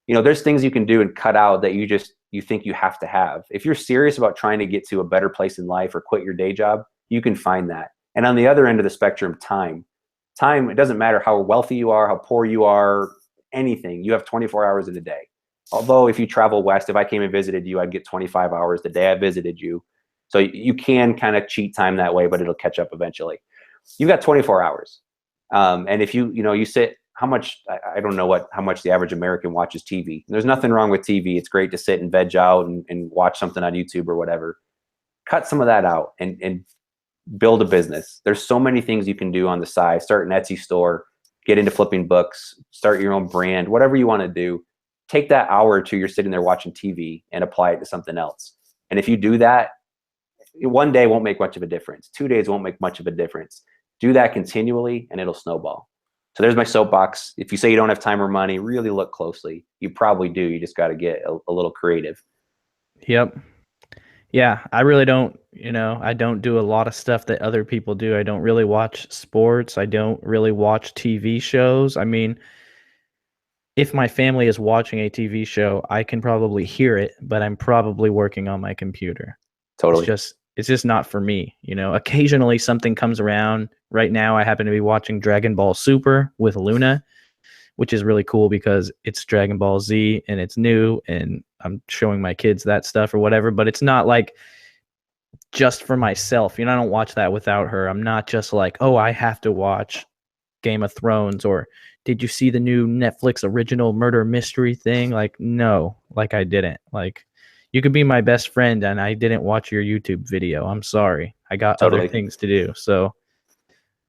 There's things you can do and cut out that you think you have to have. If you're serious about trying to get to a better place in life or quit your day job, you can find that. And on the other end of the spectrum, time, it doesn't matter how wealthy you are, how poor you are, anything. You have 24 hours in a day. Although if you travel west, if I came and visited you, I'd get 25 hours the day I visited you. So you can kind of cheat time that way, but it'll catch up eventually. You've got 24 hours. And if you sit, how much, I don't know how much the average American watches TV. There's nothing wrong with TV. It's great to sit and veg out and watch something on YouTube or whatever. Cut some of that out and build a business. There's so many things you can do on the side. Start an Etsy store, get into flipping books, start your own brand, whatever you want to do. Take that hour or two you're sitting there watching TV and apply it to something else. And if you do that, one day won't make much of a difference. 2 days won't make much of a difference. Do that continually and it'll snowball. So there's my soapbox. If you say you don't have time or money, really look closely. You probably do. You just got to get a little creative. Yep. Yeah, I really don't, I don't do a lot of stuff that other people do. I don't really watch sports. I don't really watch TV shows. I mean, if my family is watching a TV show, I can probably hear it, but I'm probably working on my computer. Totally. It's just not for me. Occasionally something comes around. Right now, I happen to be watching Dragon Ball Super with Luna, which is really cool because it's Dragon Ball Z and it's new and I'm showing my kids that stuff or whatever, but it's not like just for myself. I don't watch that without her. I'm not just like, oh, I have to watch Game of Thrones, or did you see the new Netflix original murder mystery thing? Like, no, like I didn't. Like, you could be my best friend and I didn't watch your YouTube video. I'm sorry. I got other things to do. So,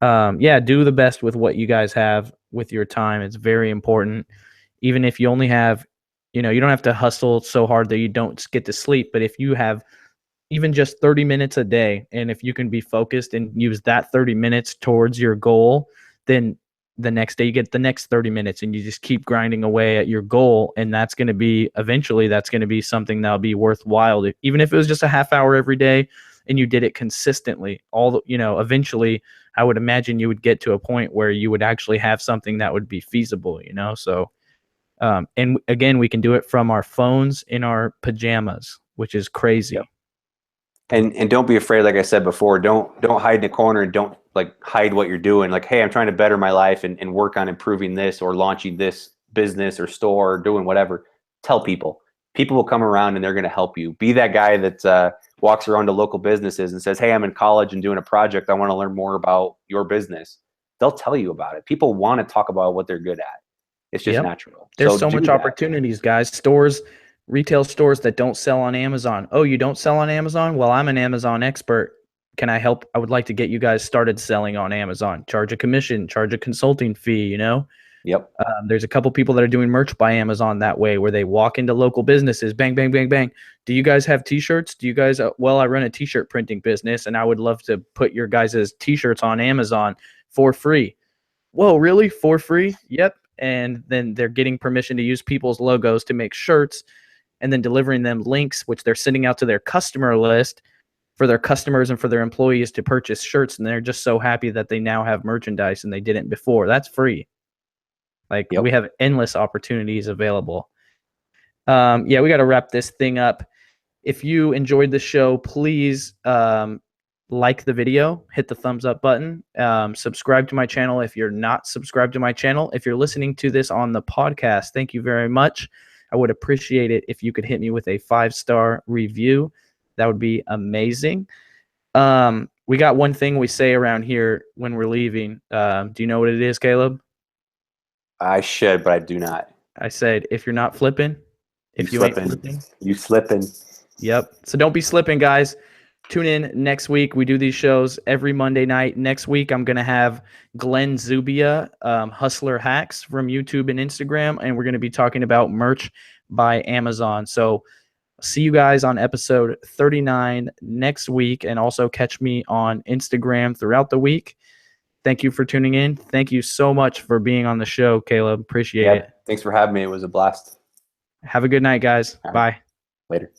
yeah, do the best with what you guys have with your time. It's very important. Even if you only have, you don't have to hustle so hard that you don't get to sleep. But if you have even just 30 minutes a day, and if you can be focused and use that 30 minutes towards your goal, then the next day you get the next 30 minutes and you just keep grinding away at your goal. And that's going to be, eventually that's going to be something that'll be worthwhile. Even if it was just a half hour every day and you did it consistently, eventually I would imagine you would get to a point where you would actually have something that would be feasible, So, and again, we can do it from our phones in our pajamas, which is crazy. Yep. And don't be afraid. Like I said before, don't hide in a corner and don't hide what you're doing. Like, hey, I'm trying to better my life and work on improving this or launching this business or store or doing whatever. Tell people. People will come around and they're going to help you. Be that guy that walks around to local businesses and says, hey, I'm in college and doing a project. I want to learn more about your business. They'll tell you about it. People want to talk about what they're good at. It's just natural. There's so much opportunities, guys. Retail stores that don't sell on Amazon. Oh, you don't sell on Amazon? Well, I'm an Amazon expert. Can I help? I would like to get you guys started selling on Amazon. Charge a commission, charge a consulting fee, Yep. There's a couple people that are doing merch by Amazon that way, where they walk into local businesses, bang, bang, bang, bang. Do you guys have t-shirts? Do you guys, well, I run a t-shirt printing business and I would love to put your guys' t-shirts on Amazon for free. whoa, really? For free? Yep. And then they're getting permission to use people's logos to make shirts and then delivering them links, which they're sending out to their customer list for their customers and for their employees to purchase shirts. And they're just so happy that they now have merchandise and they didn't before. That's free. Like, Yep. we have endless opportunities available. Yeah, we got to wrap this thing up. If you enjoyed the show, please like the video, hit the thumbs up button, subscribe to my channel if you're not subscribed to my channel. If you're listening to this on the podcast, thank you very much. I would appreciate it if you could hit me with a 5-star review. That would be amazing. We got one thing we say around here when we're leaving. Do you know what it is, Caleb? I should, but I do not. I said, if you're not flipping, if you ain't flipping, you slipping. Yep. So don't be slipping, guys. Tune in next week. We do these shows every Monday night. Next week, I'm going to have Glenn Zubia, Hustler Hacks from YouTube and Instagram, and we're going to be talking about merch by Amazon. So see you guys on episode 39 next week, and also catch me on Instagram throughout the week. Thank you for tuning in. Thank you so much for being on the show, Caleb. Appreciate it. Thanks for having me. It was a blast. Have a good night, guys. All right. Bye. Later.